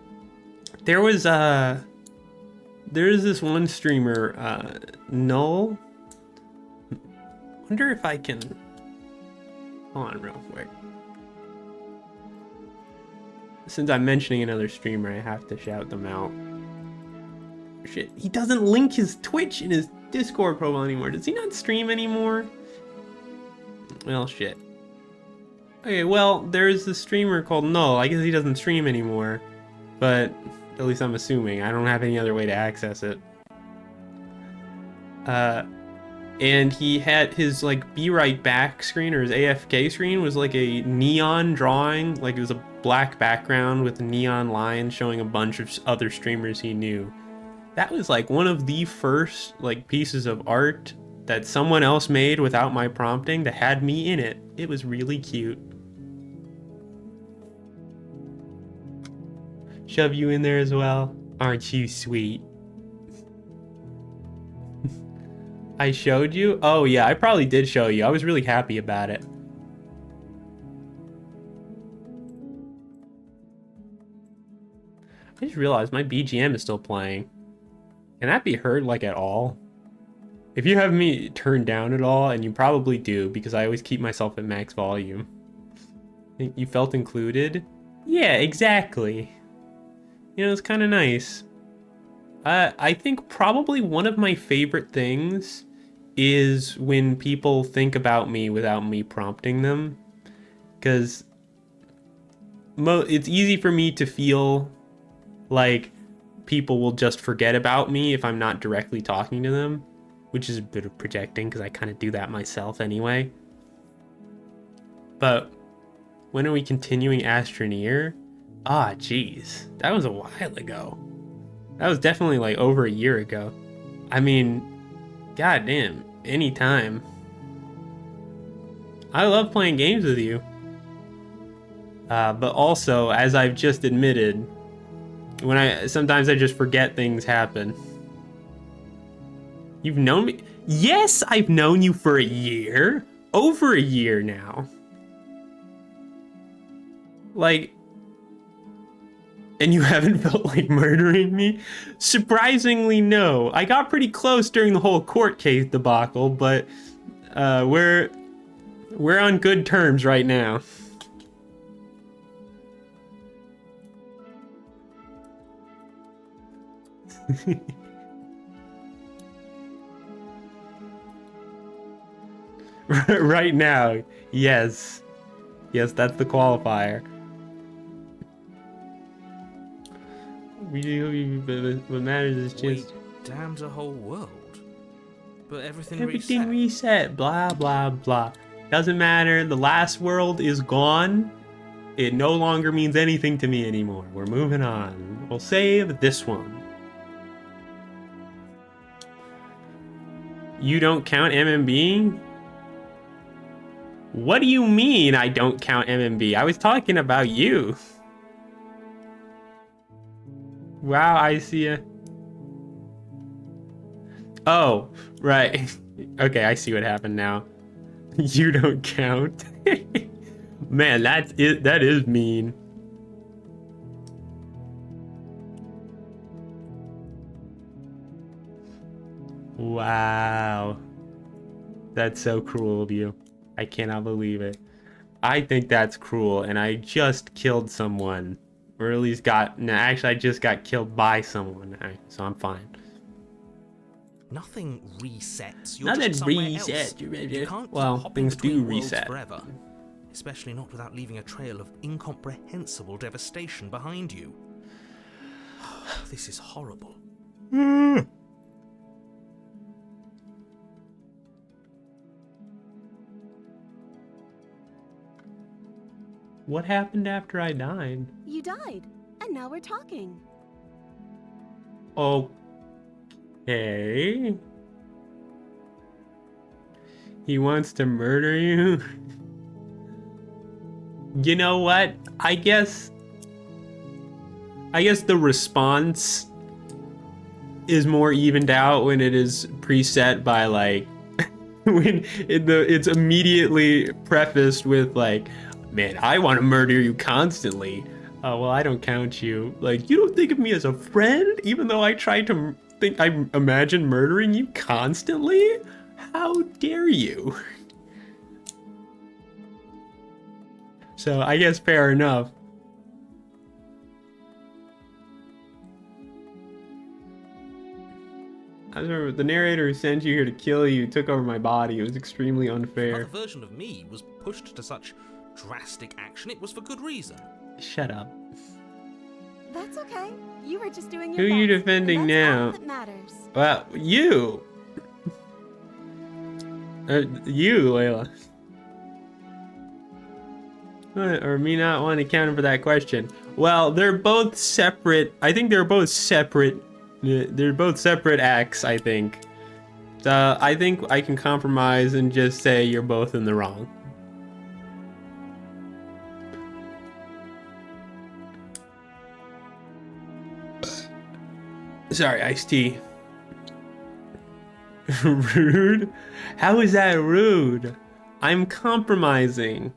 There's this one streamer, Null. Wonder if I can. Hold on, real quick. Since I'm mentioning another streamer, I have to shout them out. Shit, he doesn't link his Twitch in his Discord profile anymore. Does he not stream anymore? Well, shit. Okay, well, there's this streamer called Null. I guess he doesn't stream anymore. But, at least I'm assuming. I don't have any other way to access it. And he had his, like, Be Right Back screen, or his AFK screen, was like a neon drawing. Like, it was a black background with neon lines showing a bunch of other streamers he knew. That was, like, one of the first, like, pieces of art that someone else made without my prompting that had me in it. It was really cute. Shove you in there as well. Aren't you sweet? I showed you? Oh yeah, I probably did show you. I was really happy about it. I just realized my BGM is still playing. Can that be heard like at all? If you have me turned down at all, and you probably do because I always keep myself at max volume. You felt included? Yeah, exactly. You know, it's kind of nice. I think probably one of my favorite things is when people think about me without me prompting them. Because it's easy for me to feel like people will just forget about me if I'm not directly talking to them, which is a bit of projecting because I kind of do that myself anyway. But when are we continuing Astroneer? Ah, geez, that was a while ago. That was definitely like over a year ago. I mean, goddamn, anytime. I love playing games with you. But also, as I've just admitted, sometimes I just forget things happen. You've known me? Yes, I've known you for a year. Over a year now. Like, and you haven't felt like murdering me? Surprisingly, no. I got pretty close during the whole court case debacle, but we're on good terms right now. Right now, yes. Yes, that's the qualifier. What matters is just... We damned a whole world. But everything reset. Blah, blah, blah. Doesn't matter. The last world is gone. It no longer means anything to me anymore. We're moving on. We'll save this one. You don't count MMB? What do you mean I don't count MMB? I was talking about you. Wow, I see ya. Oh, right. Okay, I see what happened now. You don't count. Man, that is mean. Wow. That's so cruel of you. I cannot believe it. I think that's cruel, and I just killed someone. Or at least actually I just got killed by someone. So I'm fine. Nothing resets. You're Nothing just somewhere resets. else. You can't Well, hop things in between do worlds reset. forever. Especially not without leaving a trail of incomprehensible devastation behind you. This is horrible. What happened after I died? You died, and now we're talking. Okay. He wants to murder you? You know what? I guess the response is more evened out when it is preset by like when it's immediately prefaced with like, man, I want to murder you constantly. Oh, well, I don't count you. Like, you don't think of me as a friend, even though I try to imagine murdering you constantly? How dare you? So, I guess fair enough. I remember the narrator who sent you here to kill you took over my body. It was extremely unfair. Another version of me was pushed to such drastic action. It was for good reason. Shut up. That's okay. You were just doing your Who are you best, defending and that's now? all that matters. Well, you. You, Layla. Or me not wanting to counter for that question. Well, they're both separate. I think they're both separate. They're both separate acts, I think. I think I can compromise and just say you're both in the wrong. Sorry, iced tea. Rude? How is that rude? I'm compromising.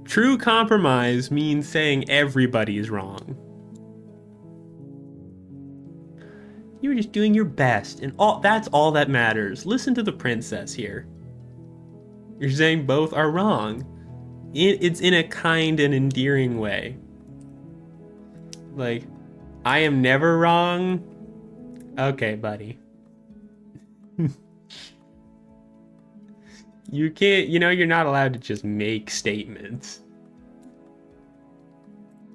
True compromise means saying everybody's wrong. You were just doing your best, and that's all that matters. Listen to the princess here. You're saying both are wrong. It's in a kind and endearing way. Like, I am never wrong. Okay, buddy. You can't, you're not allowed to just make statements.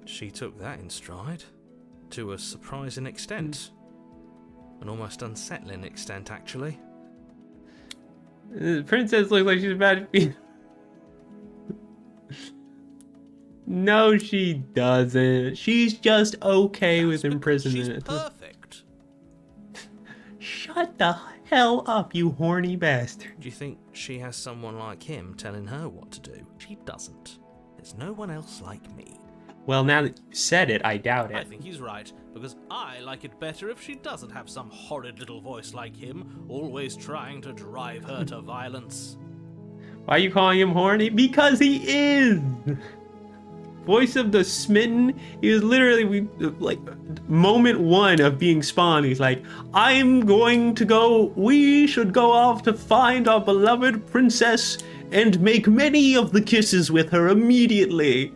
She took that in stride. To a surprising extent. An almost unsettling extent, actually. The princess looks like she's about to be... No, she doesn't. She's just okay with imprisonment. She's perfect. Shut the hell up, you horny bastard. Do you think she has someone like him telling her what to do? She doesn't. There's no one else like me. Well, now that you said it, I doubt it. I think he's right, because I like it better if she doesn't have some horrid little voice like him, always trying to drive her to violence. Why are you calling him horny? Because he is! Voice of the smitten. He was literally, like, moment one of being spawned. He's like, we should go off to find our beloved princess and make many of the kisses with her immediately.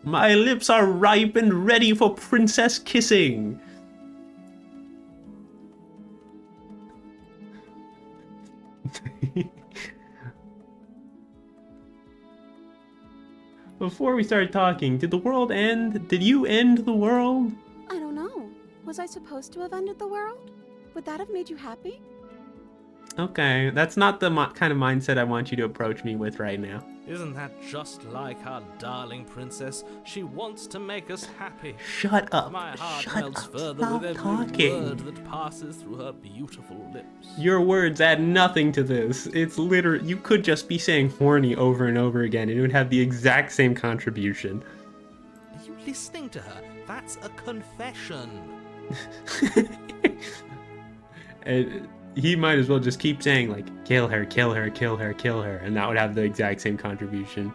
My lips are ripe and ready for princess kissing. Before we started talking, did the world end? Did you end the world? I don't know. Was I supposed to have ended the world? Would that have made you happy? Okay, that's not the kind of mindset I want you to approach me with right now. Isn't that just like our darling princess? She wants to make us happy. Shut up. My heart Shut melts up. further Stop with every talking. word that passes through her beautiful lips. Your words add nothing to this. It's literally, you could just be saying horny over and over again and it would have the exact same contribution. Are you listening to her? That's a confession. And he might as well just keep saying, like, kill her, kill her, kill her, kill her, and that would have the exact same contribution.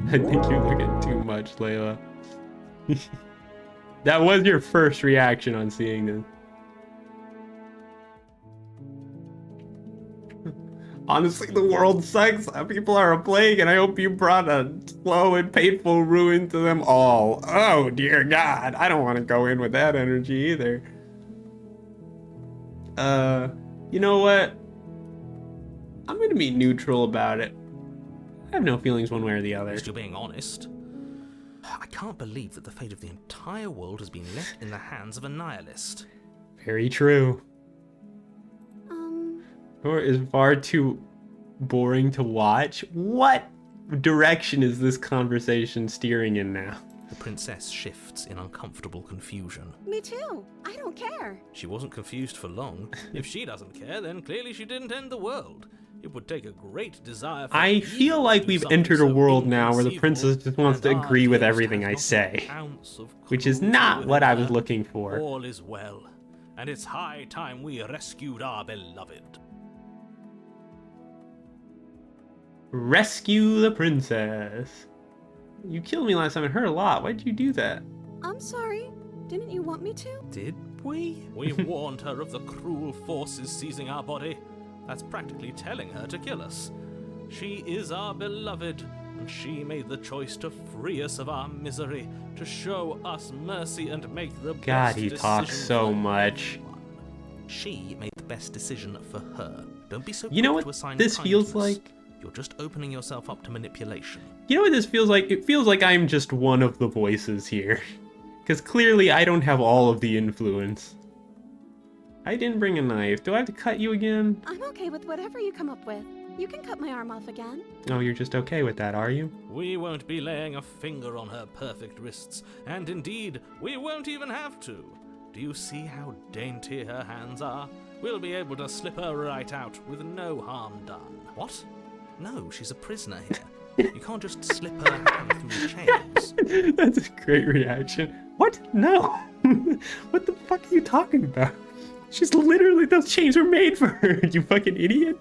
I think you're looking too much, Layla. That was your first reaction on seeing this. Honestly, the world sucks. People are a plague, and I hope you brought a slow and painful ruin to them all. Oh, dear God. I don't want to go in with that energy either. You know what? I'm gonna be neutral about it. I have no feelings one way or the At other. least you're being honest. I can't believe that the fate of the entire world has been left in the hands of a nihilist. Very true. Or is far too boring to watch. What direction is this conversation steering in now? The princess shifts in uncomfortable confusion. Me too. I don't care. She wasn't confused for long. If she doesn't care, then clearly she didn't end the world. It would take a great desire for I evil feel to like do we've something entered a so world now where the inconceivable, princess just wants to and our agree with dearest everything has I not say, an ounce of which is cruelty not within what I was her. looking for. All is well, and it's high time we rescued our beloved. Rescue the princess. You killed me last time. It hurt a lot. Why'd you do that? I'm sorry. Didn't you want me to? Did we? We warned her of the cruel forces seizing our body. That's practically telling her to kill us. She is our beloved, and she made the choice to free us of our misery, to show us mercy and make the God, best he talks decision so for much. everyone. She made the best decision for her. Don't be so You know quick to what assign this feels kindness. like? You're just opening yourself up to manipulation. You know what this feels like? It feels like I'm just one of the voices here. Because clearly I don't have all of the influence. I didn't bring a knife. Do I have to cut you again? I'm okay with whatever you come up with. You can cut my arm off again. Oh, you're just okay with that, are you? We won't be laying a finger on her perfect wrists, and indeed, we won't even have to. Do you see how dainty her hands are? We'll be able to slip her right out with no harm done. What? No, she's a prisoner here. You can't just slip her hand through the chains. That's a great reaction. What? No. What the fuck are you talking about? She's literally, those chains were made for her, you fucking idiot.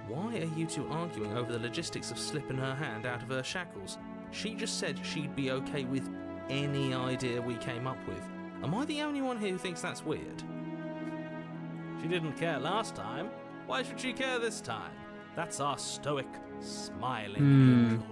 Why are you two arguing over the logistics of slipping her hand out of her shackles? She just said she'd be okay with any idea we came up with. Am I the only one here who thinks that's weird? She didn't care last time. Why should she care this time? That's our stoic, smiling angel.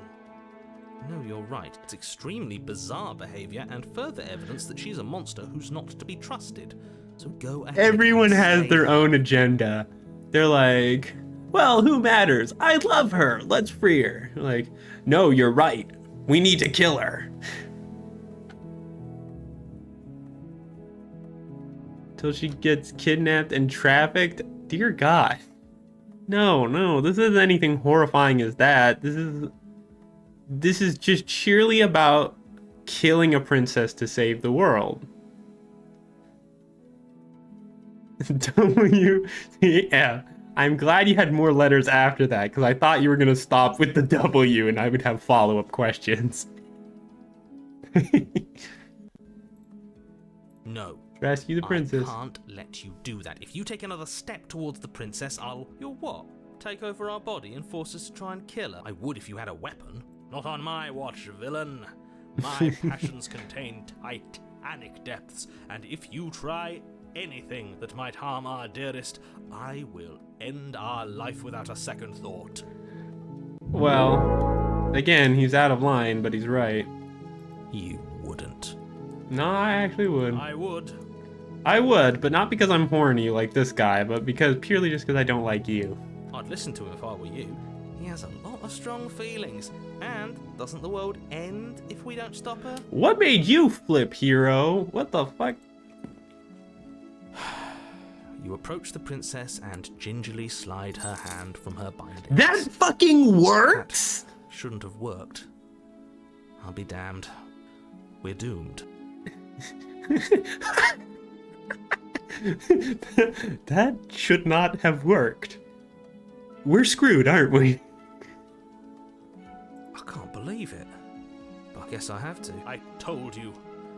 No, you're right. It's extremely bizarre behavior and further evidence that she's a monster who's not to be trusted. So go ahead. Everyone and has say their her. own agenda. They're like, well, who matters? I love her. Let's free her. Like, no, you're right. We need to kill her. Till she gets kidnapped and trafficked? Dear God. No, this isn't anything horrifying as that. This is just sheerly about killing a princess to save the world. Yeah. I'm glad you had more letters after that, because I thought you were going to stop with the W and I would have follow-up questions. No. Rescue the princess. I can't let you do that. If you take another step towards the princess, You'll what? Take over our body and force us to try and kill her? I would if you had a weapon. Not on my watch, villain. My passions contain titanic depths, and if you try anything that might harm our dearest, I will end our life without a second thought. Well, again, he's out of line, but he's right. You wouldn't. No, I actually would. I would. I would, but not because I'm horny like this guy, but purely just because I don't like you. I'd listen to him if I were you. He has a lot of strong feelings. And doesn't the world end if we don't stop her? What made you flip, hero? What the fuck? You approach the princess and gingerly slide her hand from her bindings. That fucking works? That shouldn't have worked. I'll be damned. We're doomed. That should not have worked. We're screwed, aren't we? I can't believe it. But I guess I have to. I told you.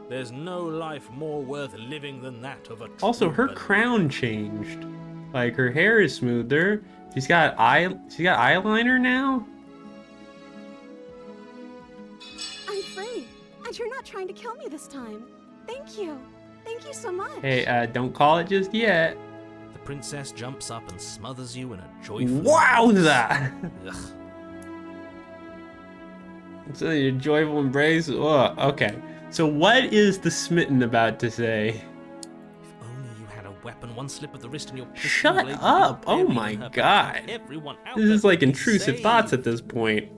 There's no life more worth living than that of a true Also, her believer. crown changed. Like, her hair is smoother. She's got eyeliner now. I'm free, and you're not trying to kill me this time. Thank you. Thank you so much. Hey, don't call it just yet. The princess jumps up and smothers you in a joyful... Wowza! Ugh. So your joyful embrace. Oh, okay. So what is the smitten about to say? If only you had a weapon, one slip of the wrist and your pistol Shut blade would be up! Oh buried in my her back. God! Everyone out This is there like would be intrusive saved. thoughts at this point.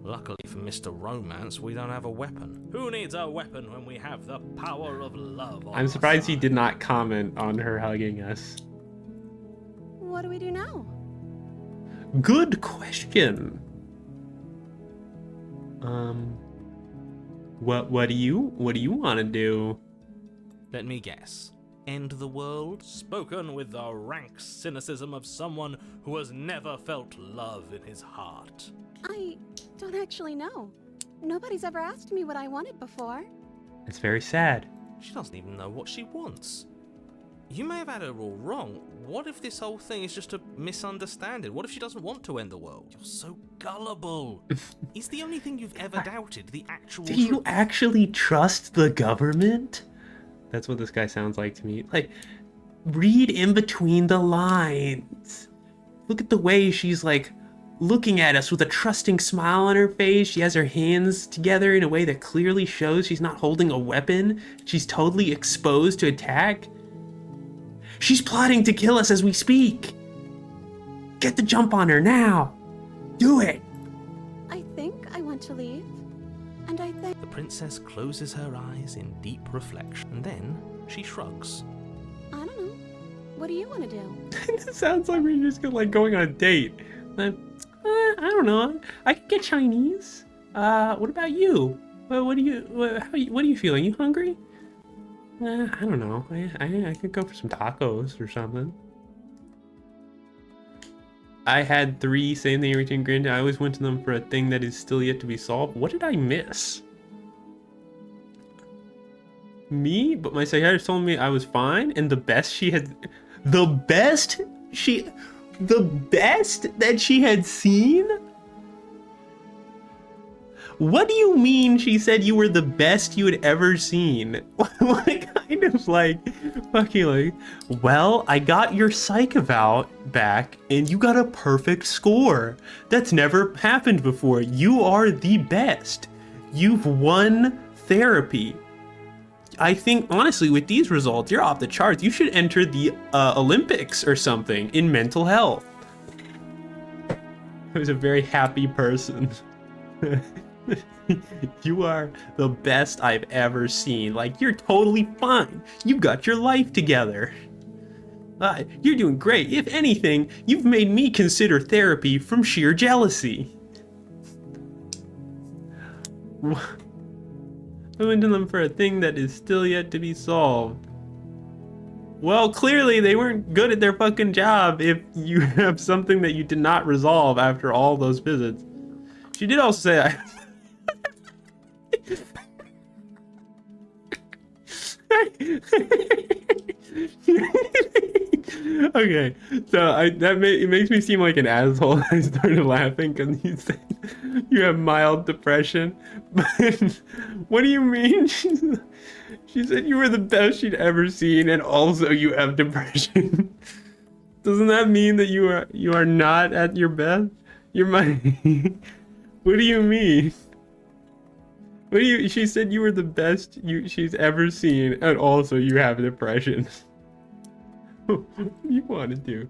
Luckily for Mr. Romance, we don't have a weapon. Who needs a weapon when we have the power of love on I'm our surprised he side? did not comment on her hugging us. What do we do now? Good question. What do you want to do? Let me guess. End the world? Spoken with the rank cynicism of someone who has never felt love in his heart. I don't actually know. Nobody's ever asked me what I wanted before. It's very sad. She doesn't even know what she wants. You may have had her all wrong. What if this whole thing is just a misunderstanding? What if she doesn't want to end the world? You're so gullible. Is the only thing you've ever doubted the actual Do you truth? actually trust the government? That's what this guy sounds like to me. Like, read in between the lines. Look at the way she's like looking at us with a trusting smile on her face. She has her hands together in a way that clearly shows she's not holding a weapon. She's totally exposed to attack. She's plotting to kill us as we speak. Get the jump on her now. Do it. I think I want to leave. And I think... The princess closes her eyes in deep reflection, and then she shrugs. I don't know. What do you want to do? It sounds like we're just going on a date. I don't know. I could get Chinese. What about you? What are you feeling? You hungry? I don't know. I could go for some tacos or something. I had 3 same thing every time granted. I always went to them for a thing that is still yet to be solved. What did I miss? Me? But my psychiatrist told me I was fine, and the best that she had seen? What do you mean she said you were the best you had ever seen? What kind of like, fucking like, well, I got your psych eval back and you got a perfect score. That's never happened before. You are the best. You've won therapy. I think, honestly, with these results, you're off the charts. You should enter the Olympics or something in mental health. I was a very happy person. You are the best I've ever seen. Like, you're totally fine. You've got your life together. You're doing great. If anything, you've made me consider therapy from sheer jealousy. I went to them for a thing that is still yet to be solved. Well, clearly they weren't good at their fucking job if you have something that you did not resolve after all those visits. She did also say okay, so it makes me seem like an asshole. I started laughing because you said you have mild depression. But what do you mean? She said you were the best she'd ever seen, and also you have depression. Doesn't that mean that you are not at your best? You're my. What do you mean? What do you? She said you were the best she's ever seen, and also you have depression. What do you want to do?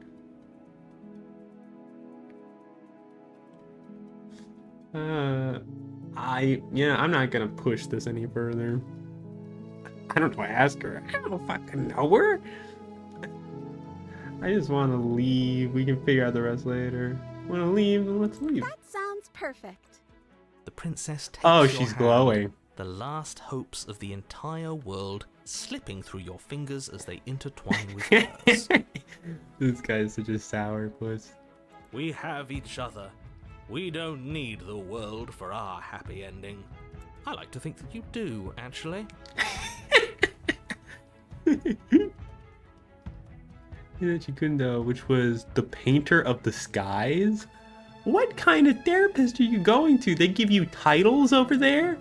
I'm not gonna push this any further. I don't know. Ask her. I don't fucking know her. I just want to leave. We can figure out the rest later. Want to leave? Then let's leave. That sounds perfect. The princess takes Oh, your she's hand, glowing. the last hopes of the entire world slipping through your fingers as they intertwine with hers. This guy's such a sour puss. We have each other. We don't need the world for our happy ending. I like to think that you do, actually. Chikundo, which was the painter of the skies? What kind of therapist are you going to? They give you titles over there?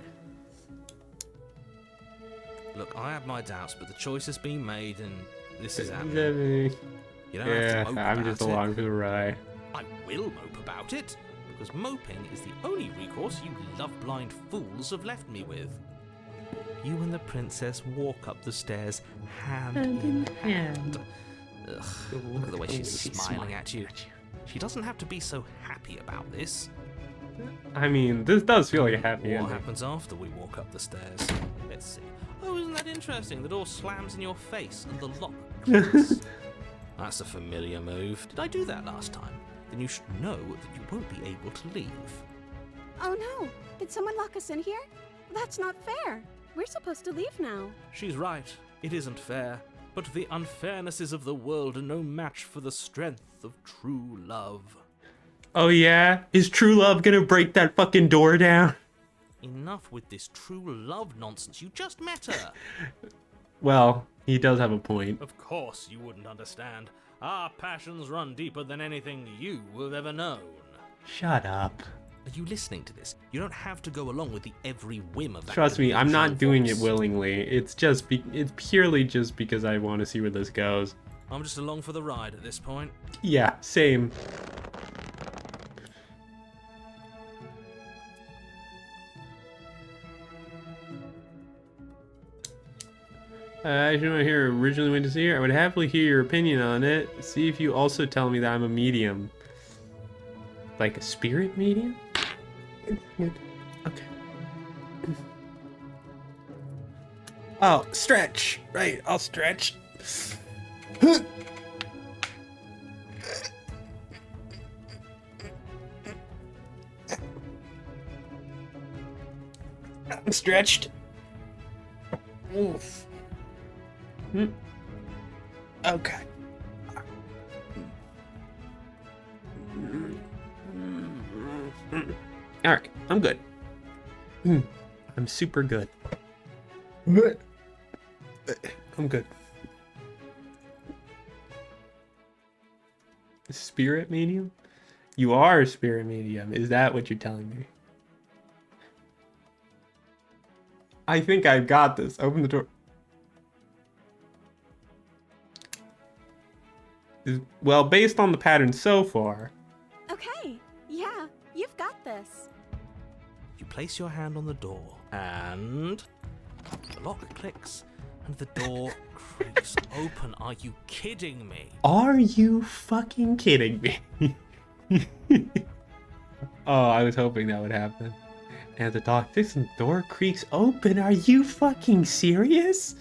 Look, I have my doubts, but the choice has been made, and this is happening. You don't have to mope I'm about just it. along for the ride. I will mope about it, because moping is the only recourse you love-blind fools have left me with. You and the princess walk up the stairs hand in hand. Ugh, look at the way she's smiling at you. She doesn't have to be so happy about this. I mean, this does feel like a happy What ending. happens after we walk up the stairs? Let's see. Oh, isn't that interesting? The door slams in your face and the lock clicks. That's a familiar move. Did I do that last time? Then you should know that you won't be able to leave. Oh no! Did someone lock us in here? That's not fair. We're supposed to leave now. She's right. It isn't fair. But the unfairnesses of the world are no match for the strength of true love. Oh yeah? Is true love gonna break that fucking door down? Enough with this true love nonsense. You just met her. Well, he does have a point. Of course you wouldn't understand. Our passions run deeper than anything you have ever known. Shut up. Are you listening to this? You don't have to go along with the every whim of that. Trust me, I'm not delusional doing it voice. willingly. It's purely just because I want to see where this goes. I'm just along for the ride at this point. Yeah, same. I just want to hear originally went to see her. I would happily hear your opinion on it. See if you also tell me that I'm a medium. Like a spirit medium? Okay. Oh, stretch. Right, I'll stretch. I'm stretched. Oof. Okay. All right, I'm good. I'm super good. I'm good. Spirit medium? You are a spirit medium. Is that what you're telling me? I think I've got this. Open the door. Well, based on the pattern so far. Okay, yeah, you've got this. You place your hand on the door, and the lock clicks, and the door creaks open. Are you kidding me? Are you fucking kidding me? Oh, I was hoping that would happen. And the door creaks open. Are you fucking serious?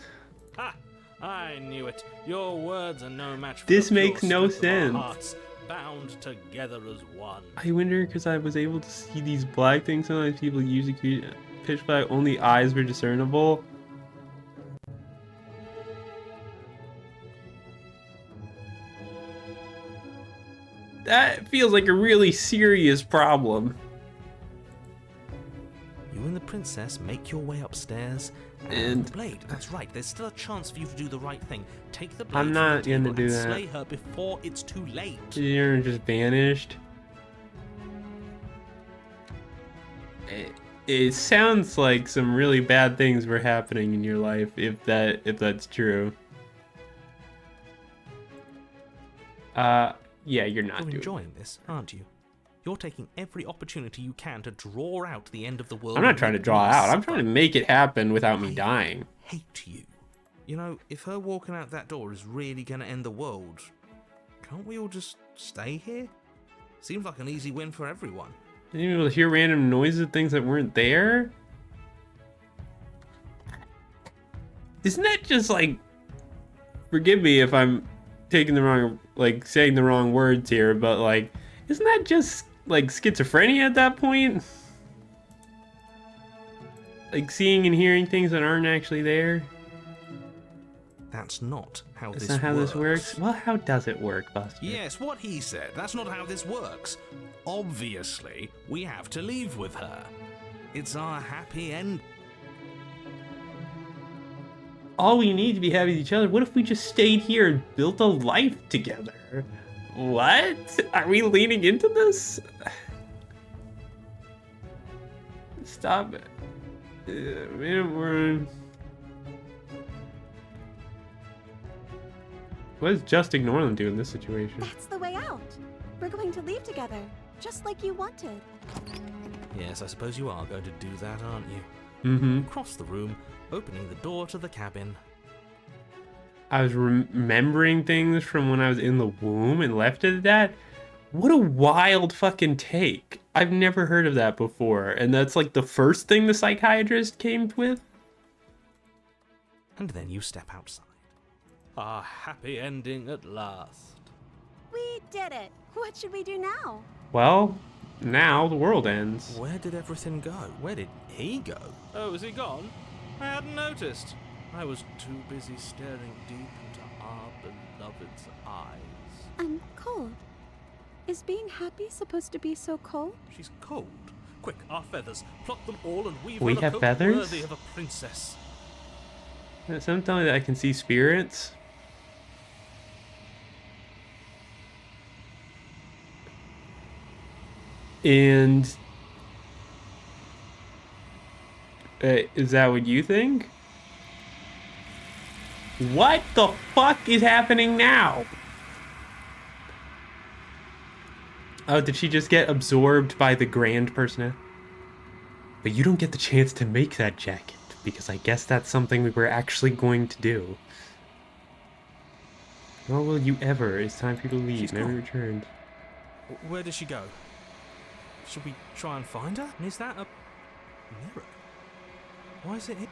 Ha! I knew it. Your words are no match for This the pure makes no strength of our sense. hearts, bound together as one. I wonder because I was able to see these black things. Sometimes people use a pitch black. Only eyes were discernible. That feels like a really serious problem. You and the princess make your way upstairs, And the blade. That's right. There's still a chance for you to do the right thing. Take the blade I'm from not the gonna table do and that. slay her before it's too late. you're just banished. It sounds like some really bad things were happening in your life, if that's true. Yeah, you're not You're doing. enjoying this, aren't you? You're taking every opportunity you can to draw out the end of the world. I'm not and trying to make draw me out. I'm suffer. trying to make it happen without me I dying. hate you. You know, if her walking out that door is really going to end the world, can't we all just stay here? Seems like an easy win for everyone. And you able to hear random noises, things that weren't there. Isn't that just like? Forgive me if I'm taking the wrong, like saying the wrong words here, but like, isn't that just like schizophrenia at that point? Like seeing and hearing things that aren't actually there. That's not how That's this not how works. this works. Well, how does it work, Buster? Yes, what he said. That's not how this works. Obviously, we have to leave with her. It's our happy end. All we need to be happy with each other. What if we just stayed here and built a life together? What? Are we leaning into this? Stop it. What does just ignore them do in this situation? That's the way out. We're going to leave together, just like you wanted. Yes, I suppose you are going to do that, aren't you? Mm-hmm. Across the room, opening the door to the cabin. I was remembering things from when I was in the womb and left it at that. What a wild fucking take. I've never heard of that before. And that's like the first thing the psychiatrist came with? And then you step outside. A happy ending at last. We did it. What should we do now? Well, now the world ends. Where did everything go? Where did he go? Oh, is he gone? I hadn't noticed. I was too busy staring deep into our beloved's eyes. Cold. Is being happy supposed to be so cold? She's cold. Quick, our feathers. Pluck them all and weave We her a have coat feathers? worthy of a princess. Some tell me that I can see spirits. And is that what you think? What the fuck is happening now? Oh, did she just get absorbed by the grand person? But you don't get the chance to make that jacket, because I guess that's something we were actually going to do. Nor will you ever. It's time for you to leave. She's Never gone. returned. Where did she go? Should we try and find her? And is that a mirror? Why is it here?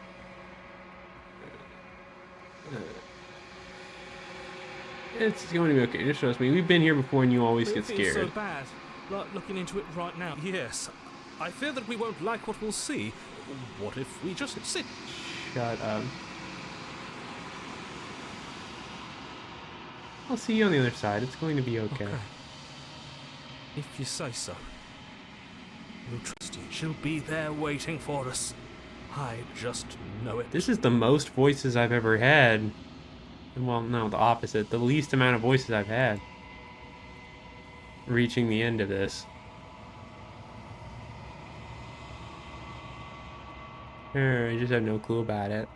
It's going to be okay. Just trust me. We've been here before and you always It get feels scared. so bad. Like looking into it right now. Yes. I fear that we won't like what we'll see. What if we just sit? Shut up. I'll see you on the other side. It's going to be okay. If you say so. We'll trust you. She'll be there waiting for us. I just know it. This is the most voices I've ever had. Well, no, the opposite. The least amount of voices I've had. Reaching the end of this. I just have no clue about it.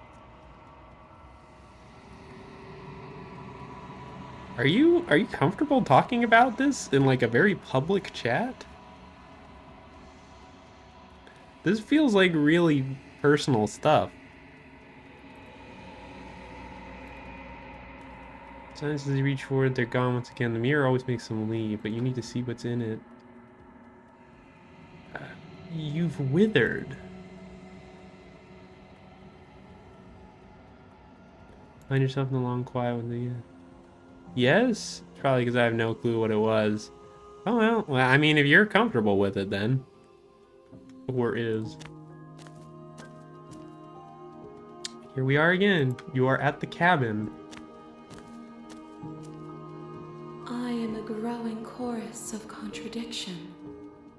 Are you comfortable talking about this in like a very public chat? This feels like really personal stuff. Sometimes as they reach forward, they're gone once again. The mirror always makes them leave, but you need to see what's in it. You've withered. Find yourself in the long quiet with the... Yes? Probably because I have no clue what it was. Oh, well, I mean, if you're comfortable with it, then. Or is. Here we are again. You are at the cabin. I am a growing chorus of contradiction.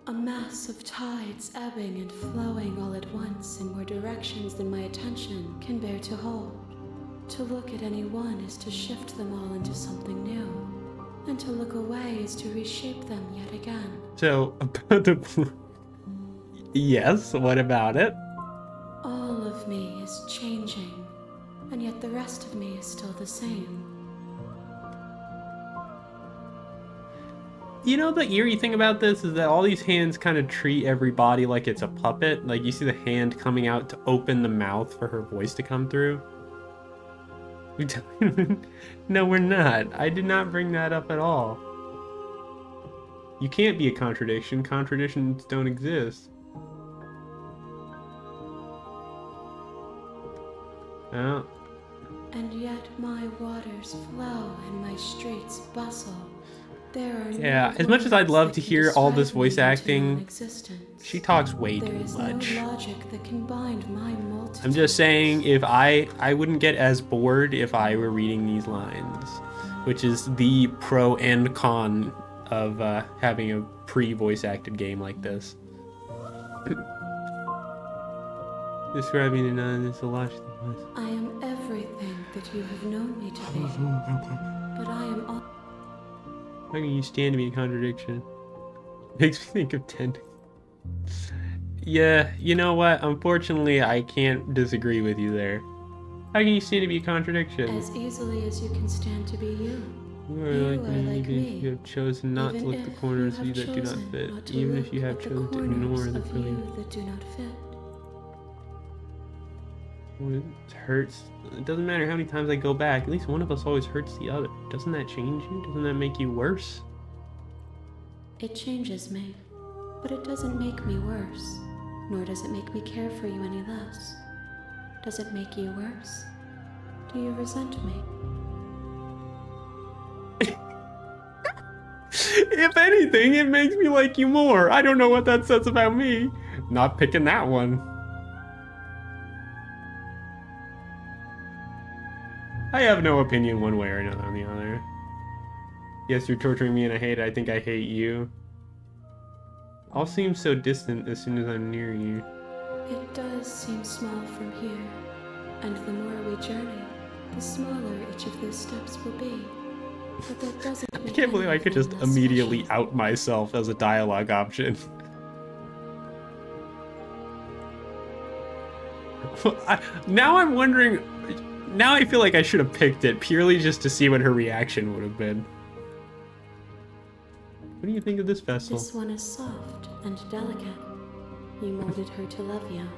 A mass of tides ebbing and flowing all at once in more directions than my attention can bear to hold. To look at any one is to shift them all into something new, and to look away is to reshape them yet again. So, about the... Yes, what about it? All of me is changing, and yet the rest of me is still the same. You know, the eerie thing about this is that all these hands kind of treat everybody like it's a puppet. Like, you see the hand coming out to open the mouth for her voice to come through. No, we're not. I did not bring that up at all. You can't be a contradiction. Contradictions don't exist. Oh. And yet my waters flow and my streets bustle. There are Yeah, no as much as I'd words love that to can hear all this describe me voice into acting, non-existence. she talks way There too is much. no logic that can bind my multitude. I'm just saying, if I wouldn't get as bored if I were reading these lines, which is the pro and con of having a pre-voice acted game like this. Describing it as a lot. I am everything that you have known me to be, but I am all. How can you stand to be a contradiction? Makes me think of 10. Yeah, you know what? Unfortunately, I can't disagree with you there. How can you stand to be a contradiction? As easily as you can stand to be you. You are like me, even if you have chosen not to look the corners of you that do not fit, even if you have chosen to ignore the brilliant. that do not fit. It hurts. It doesn't matter how many times I go back. At least one of us always hurts the other. Doesn't that change you? Doesn't that make you worse? It changes me, but it doesn't make me worse, nor does it make me care for you any less. Does it make you worse? Do you resent me? If anything, it makes me like you more. I don't know what that says about me. Not picking that one. I have no opinion one way or another on the other. Yes, you're torturing me and I hate it. I think I hate you. All seems so distant as soon as I'm near you. It does seem small from here, and the more we journey, the smaller each of those steps will be. But that doesn't I make can't believe I could just anything less immediately special. out myself as a dialogue option. Now I'm wondering... Now I feel like I should have picked it purely just to see what her reaction would have been. What do you think of this vessel? This one is soft and delicate. You molded her to love you,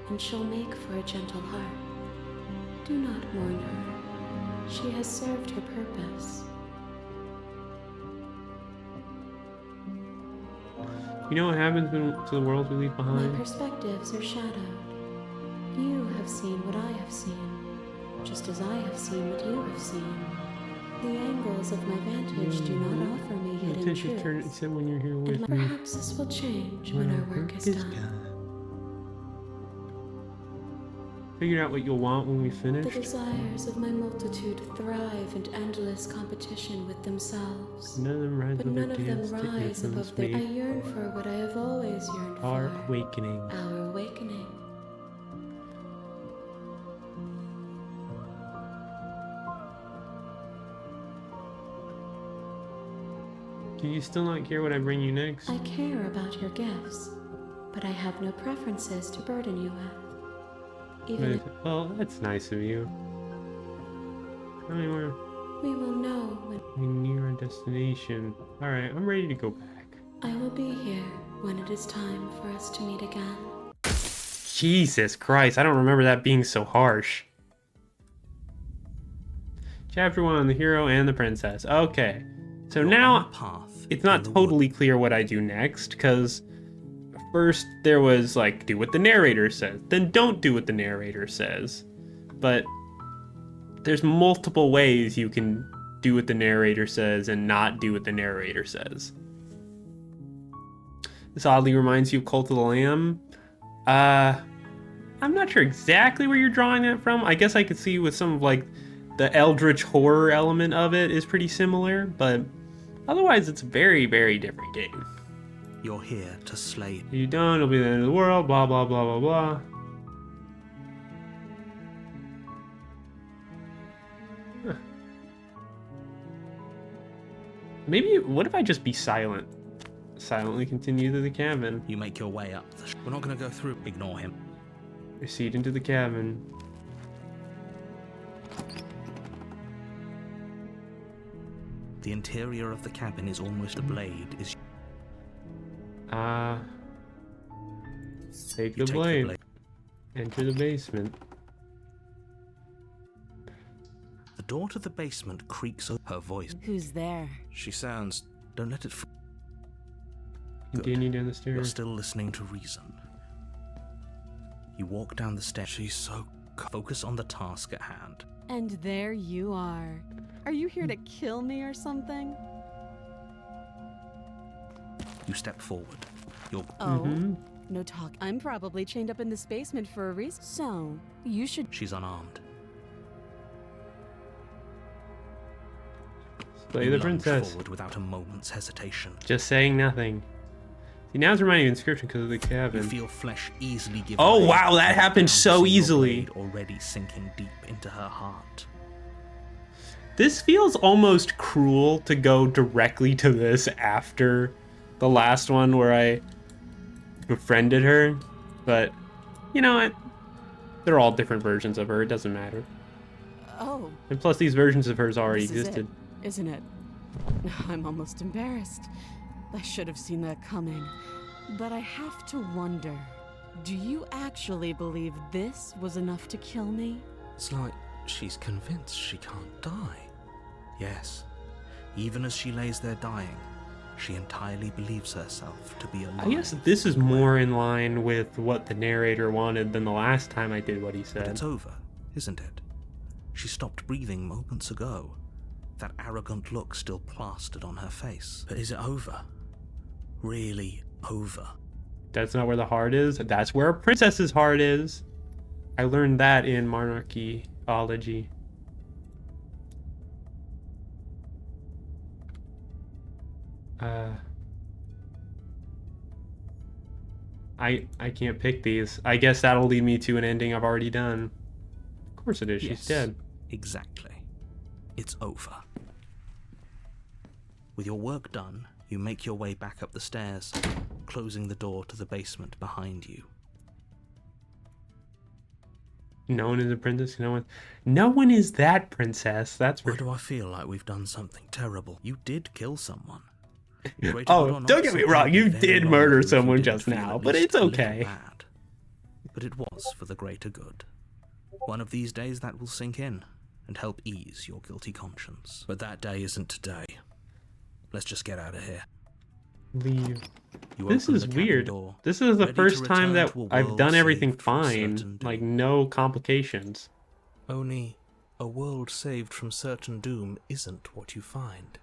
and she'll make for a gentle heart. Do not mourn her. She has served her purpose. You know what happens to the world we leave My behind? perspectives are shadowed. You have seen what I have seen, just as I have seen what you have seen. The angles of my vantage do not offer me hidden Attention turn truths. except when you're here with And me. perhaps this will change when our work is done. Figure out what you'll want when we The finish. desires of my multitude thrive in endless competition with themselves. None of them rise But above none their of them dance rise techniques above their... I made. yearn for what I have always yearned Our for. awakening. Our awakening. Do you still not care what I bring you next? I care about your gifts, but I have no preferences to burden you with. Even if Well, that's nice of you. I mean, we will know when we're near our destination. Alright, I'm ready to go back. I will be here when it is time for us to meet again. Jesus Christ, I don't remember that being so harsh. Chapter 1, the hero and the princess. Okay, so You're now on a path it's not in the totally clear what I do next, because first there was like, do what the narrator says, then don't do what the narrator says. But there's multiple ways you can do what the narrator says and not do what the narrator says. This oddly reminds you of Cult of the Lamb. I'm not sure exactly where you're drawing that from. I guess I could see with some of like the eldritch horror element of it is pretty similar, but otherwise it's a very, very different game. You're here to slay. If you don't, it'll be the end of the world, blah, blah, blah, blah, blah. Huh. Maybe, what if I just be silent? Silently continue to the cabin. You make your way up. We're not going to go through. Ignore him. Proceed into the cabin. The interior of the cabin is almost a blade. Take You the blade. Enter the basement. The door to the basement creaks over her voice. Who's there? She sounds. Don't let it. Continue down the You're stairs. still listening to reason. You walk down the stairs. She's so. Focus on the task at hand. And there you are. Are you here to kill me or something? You step forward. You're. Oh, no talk. I'm probably chained up in this basement for a reason. So, you should. She's unarmed. Play You the lunge princess. forward without a moment's hesitation. Just saying nothing. See, now it's reminding me of the inscription because of the You cabin. feel flesh easily give Oh, way. wow, that You look happened down to so see your easily. blade already sinking deep into her heart. This feels almost cruel to go directly to this after the last one where I befriended her, but you know what? They're all different versions of her. It doesn't matter. Oh, And plus, these versions of hers already this is existed. it, isn't it? I'm almost embarrassed. I should have seen that coming. But I have to wonder, do you actually believe this was enough to kill me? It's like she's convinced she can't die. Yes, even as she lays there dying, she entirely believes herself to be alive. I guess this is more in line with what the narrator wanted than the last time I did what he But said. it's over, isn't it? She stopped breathing moments ago. That arrogant look still plastered on her face. But is it over? Really over? That's not where the heart is. That's where a princess's heart is. I learned that in monarchyology. I can't pick these. I guess that'll lead me to an ending I've already done. Of course it is. She's Yes, dead. Exactly. It's over. With your work done, you make your way back up the stairs, closing the door to the basement behind you. No one is a princess. No one is that princess. That's for Why do I feel like we've done something terrible? You did kill someone. Oh, don't get me wrong, you did murder someone just now, but it's okay. Bad. But it was for the greater good. One of these days that will sink in and help ease your guilty conscience. But that day isn't today. Let's just get out of here. Leave. You This open is the cabin weird. door, This is the ready to first time return that to a I've world done everything saved from fine. certain Like, doom. no complications. Only a world saved from certain doom isn't what you find.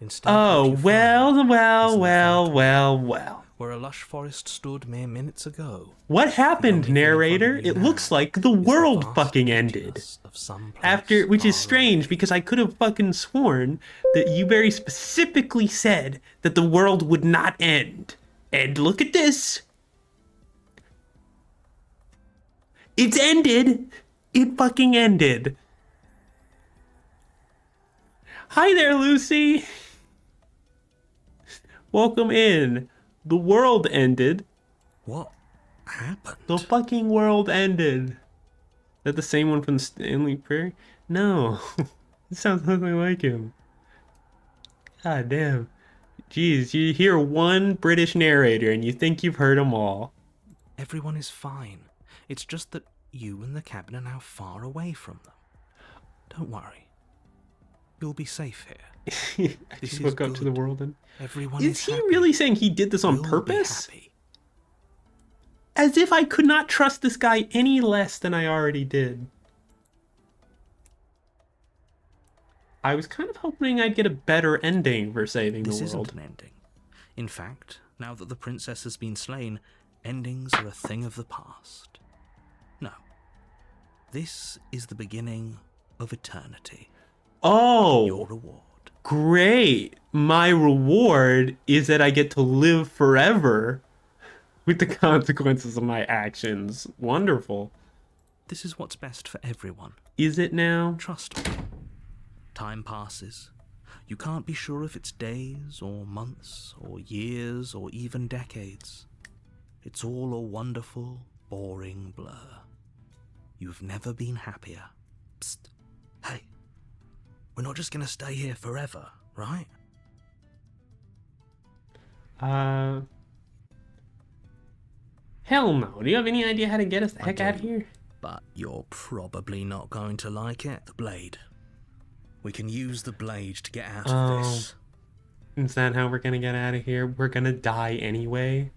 Instead, Oh, what you well, find well, is well, nothing. well, well. Where a lush forest stood mere minutes ago. What happened, only thing in narrator? front of you It now looks like the is the world vast fucking ended. emptiness of some place After, which is far strange away. because I could have fucking sworn that you very specifically said that the world would not end. And look at this. It's ended. It fucking ended. Hi there, Lucy. Welcome in. The world ended. What happened? The fucking world ended. Is that the same one from the Stanley Prairie? No. It sounds nothing like him. God damn. Jeez, you hear one British narrator and you think you've heard them all. Everyone is fine. It's just that you and the cabin are now far away from them. Don't worry. You'll be safe here. I This just is woke up to the good. world and... Everyone Is he happy. really saying he did this on You'll be purpose? happy. As if I could not trust this guy any less than I already did. I was kind of hoping I'd get a better ending for saving This the isn't world. an ending. In fact, now that the princess has been slain, endings are a thing of the past. No. This is the beginning of eternity. Oh, Your reward. great. My reward is that I get to live forever with the consequences of my actions. Wonderful. This is what's best for everyone. Is it now? Trust me. Time passes. You can't be sure if it's days or months or years or even decades. It's all a wonderful, boring blur. You've never been happier. Psst. Hey, we're not just gonna stay here forever, right? Hell no. Do you have any idea how to get us the I heck out of do. here? But you're probably not going to like it. The blade. We can use the blade to get out of this. Is that how we're gonna get out of here? We're gonna die anyway.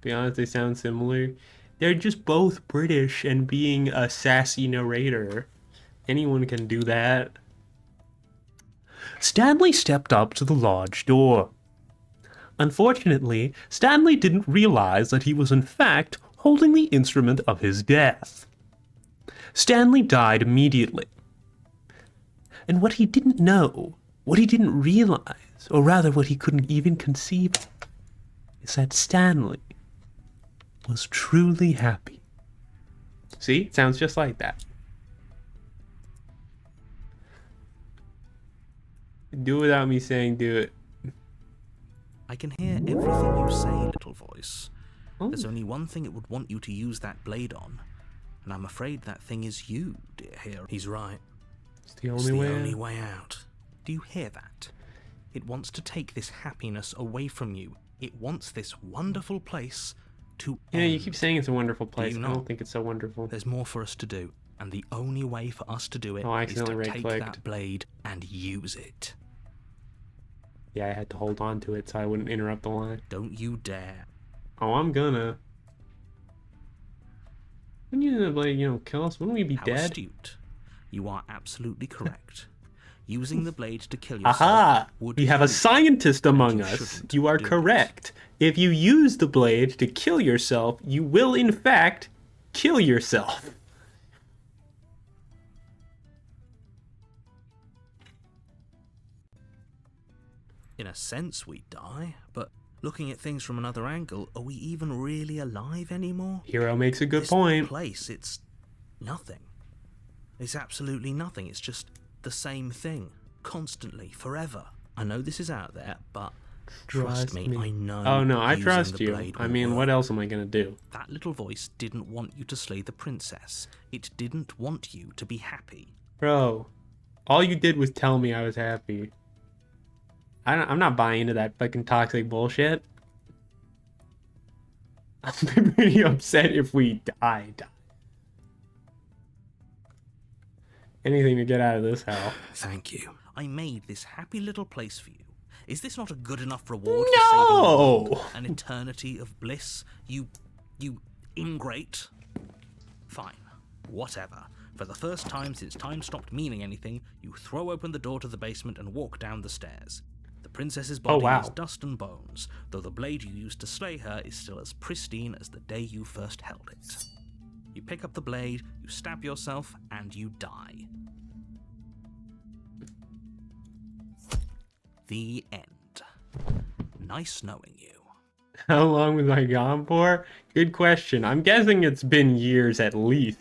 Be honest, they sound similar. They're just both British, and being a sassy narrator, anyone can do that. Stanley stepped up to the lodge door. Unfortunately, Stanley didn't realize that he was in fact holding the instrument of his death. Stanley died immediately. And what he didn't know, what he didn't realize, or rather what he couldn't even conceive of, is that Stanley was truly happy. See? It sounds just like that. Do it without me saying do it. I can hear everything you say, little voice. Oh. There's only one thing it would want you to use that blade on, and I'm afraid that thing is you, dear hero. He's right. It's the It's only the way. only way out. Do you hear that? It wants to take this happiness away from you. It wants this wonderful place to Yeah, end. you keep saying it's a wonderful place. you I not? don't think it's so wonderful. There's more for us to do, and the only way for us to do it Oh, I is to accidentally take right-clicked. that blade and use it. Yeah, I had to hold on to it so I wouldn't interrupt the line. Don't you dare. Oh, I'm gonna. Wouldn't you, like, kill us? Wouldn't we be How dead? astute. You are absolutely correct. Using the blade to kill yourself Aha! would We have a kill you. scientist among you us. shouldn't You are do it. correct. If you use the blade to kill yourself, you will in fact kill yourself. In a sense, we die, but looking at things from another angle, are we even really alive anymore? Hero makes a good This point. place, it's nothing. It's absolutely nothing. It's just the same thing, constantly, forever. I know this is out there, but trust me, I know. Oh no, I using trust the you. blade I will mean, work. what else am I gonna do? That little voice didn't want you to slay the princess. It didn't want you to be happy. Bro, all you did was tell me I was happy. I'm not buying into that fucking toxic bullshit. I'll be pretty upset if we die. Anything to get out of this hell. Thank you. I made this happy little place for you. Is this not a good enough reward No! for saving the world? An eternity of bliss? You ingrate? Fine. Whatever. For the first time since time stopped meaning anything, you throw open the door to the basement and walk down the stairs. The princess's body wow. is dust and bones, though the blade you used to slay her is still as pristine as the day you first held it. You pick up the blade, you stab yourself, and you die. The end. Nice knowing you. How long was I gone for? Good question. I'm guessing it's been years at least.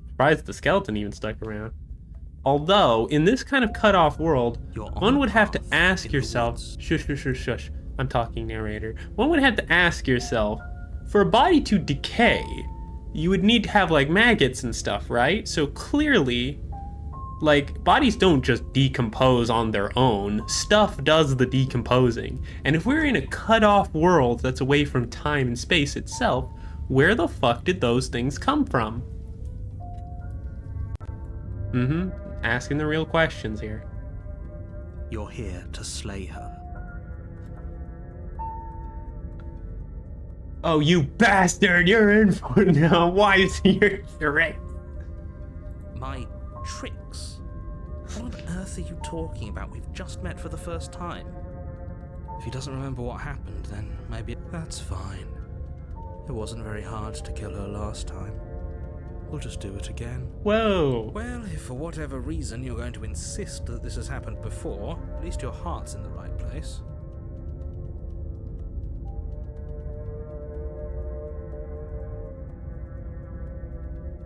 Surprised the skeleton even stuck around. Although, in this kind of cut-off world, You're on one a would have to path ask in the yourself, woods. shush, shush, shush, shush, I'm talking narrator. One would have to ask yourself, for a body to decay, you would need to have like maggots and stuff, right? So clearly, like, bodies don't just decompose on their own. Stuff does the decomposing. And if we're in a cut-off world that's away from time and space itself, where the fuck did those things come from? Asking the real questions here. You're here to slay her. Oh, you bastard! You're in for it now. Why is he your threat? My tricks? What on earth are you talking about? We've just met for the first time. If he doesn't remember what happened, then maybe that's fine. It wasn't very hard to kill her last time. We'll just do it again. Whoa. Well, if for whatever reason you're going to insist that this has happened before, at least your heart's in the right place.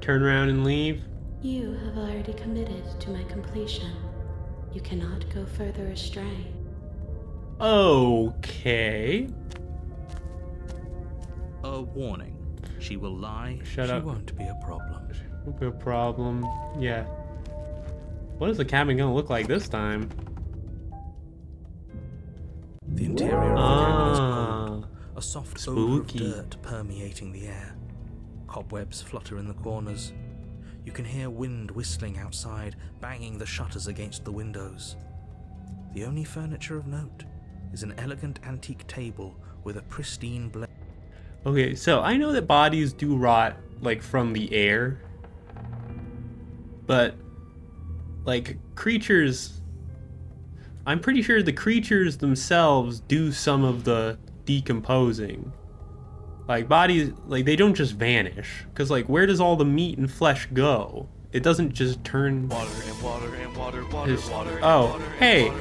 Turn around and leave. You have already committed to my completion. You cannot go further astray. Okay. A warning. She will lie. Shut up. She won't be a problem. No problem. Yeah. What is the cabin gonna look like this time? The interior of the cabin is cold. Ah. A soft odor of Spooky. dirt permeating the air. Cobwebs flutter in the corners. You can hear wind whistling outside, banging the shutters against the windows. The only furniture of note is an elegant antique table with a pristine blade. Okay, so I know that bodies do rot, like, from the air. But, like, creatures... I'm pretty sure the creatures themselves do some of the decomposing. Like, bodies, like, they don't just vanish. Because, like, where does all the meat and flesh go? It doesn't just turn... Water and water and water, Just- water. oh, hey.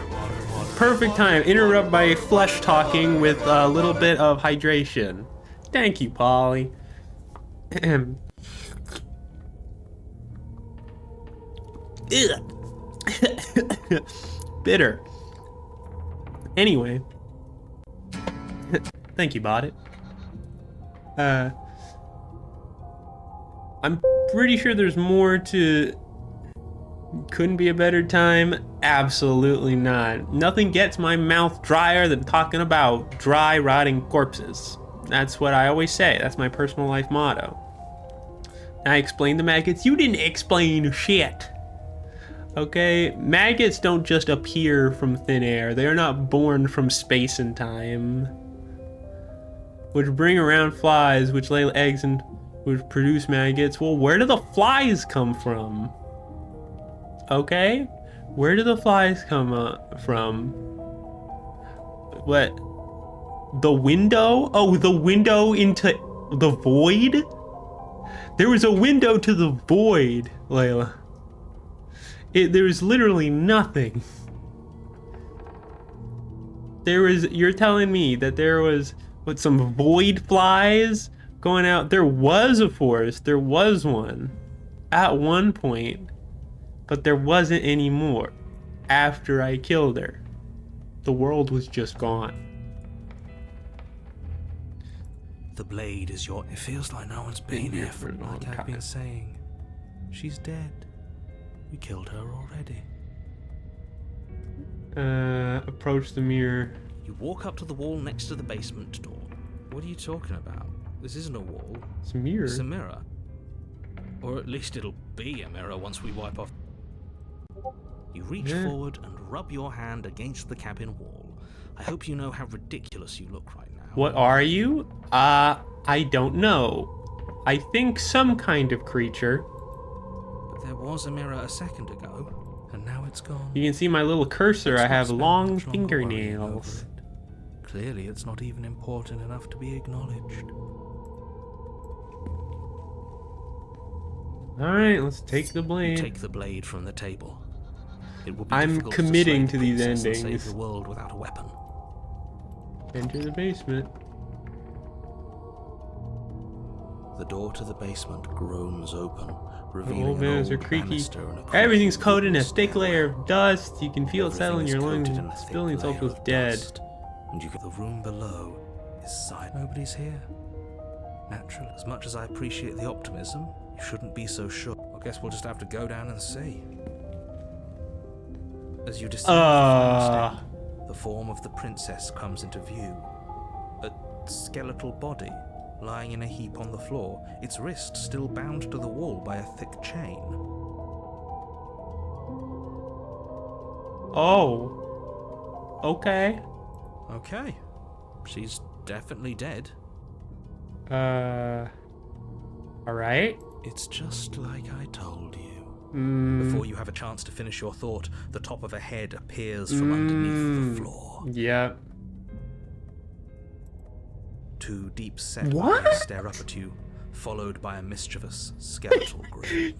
Perfect time. Interrupt by flesh talking with a little bit of hydration. Thank you, Polly. Bitter. Anyway. Thank you, Poppet. I'm pretty sure there's more to... Couldn't be a better time? Absolutely not. Nothing gets my mouth drier than talking about dry, rotting corpses. That's what I always say. That's my personal life motto. I explained the maggots. You didn't explain shit. Okay? Maggots don't just appear from thin air. They are not born from space and time. Which bring around flies, which lay eggs and which produce maggots. Well, where do the flies come from? Okay? Where do the flies come from? What? The window? Oh, the window into the void? There was a window to the void, Layla. There was literally nothing. You're telling me that there was, what, some void flies going out? There was a forest, there was one at one point, but there wasn't anymore after I killed her. The world was just gone. The blade is your... It feels like no one's been here for a long like I've time. been saying. She's dead. We killed her already. Approach the mirror. You walk up to the wall next to the basement door. What are you talking about? This isn't a wall. It's a mirror. It's a mirror. Or at least it'll be a mirror once we wipe off. You reach forward and rub your hand against the cabin wall. I hope you know how ridiculous you look right now. What are you? I don't know. I think some kind of creature. But there was a mirror a second ago, and now it's gone. You can see my little cursor. Let's I not have spend long much longer worrying fingernails. over it. Clearly, it's not even important enough to be acknowledged. Alright, let's take the You blade. take the blade from the table. It will be I'm difficult committing to, slay to these the princess and endings. save the world without a weapon. Enter the basement. The door to the basement groans open, The revealing old an vents are old creaky. banister and a Everything's creaking coated in a wooden thick layer stairwell. of dust. You can feel it Everything settling in is your lungs. coated in a thick Spilling itself layer with of dead. dust, and you get the room below is silent. Nobody's here. Naturally, as much as I appreciate the optimism, you shouldn't be so sure. I guess we'll just have to go down and see. As you descend the final step, the form of the princess comes into view. A skeletal body lying in a heap on the floor, its wrist still bound to the wall by a thick chain. Oh. Okay. Okay. She's definitely dead. Alright. It's just like I told you. Mm, Before you have a chance to finish your thought, the top of a head appears from underneath the floor. Yep. Two deep-set What? eyes stare up at you, followed by a mischievous skeletal grin.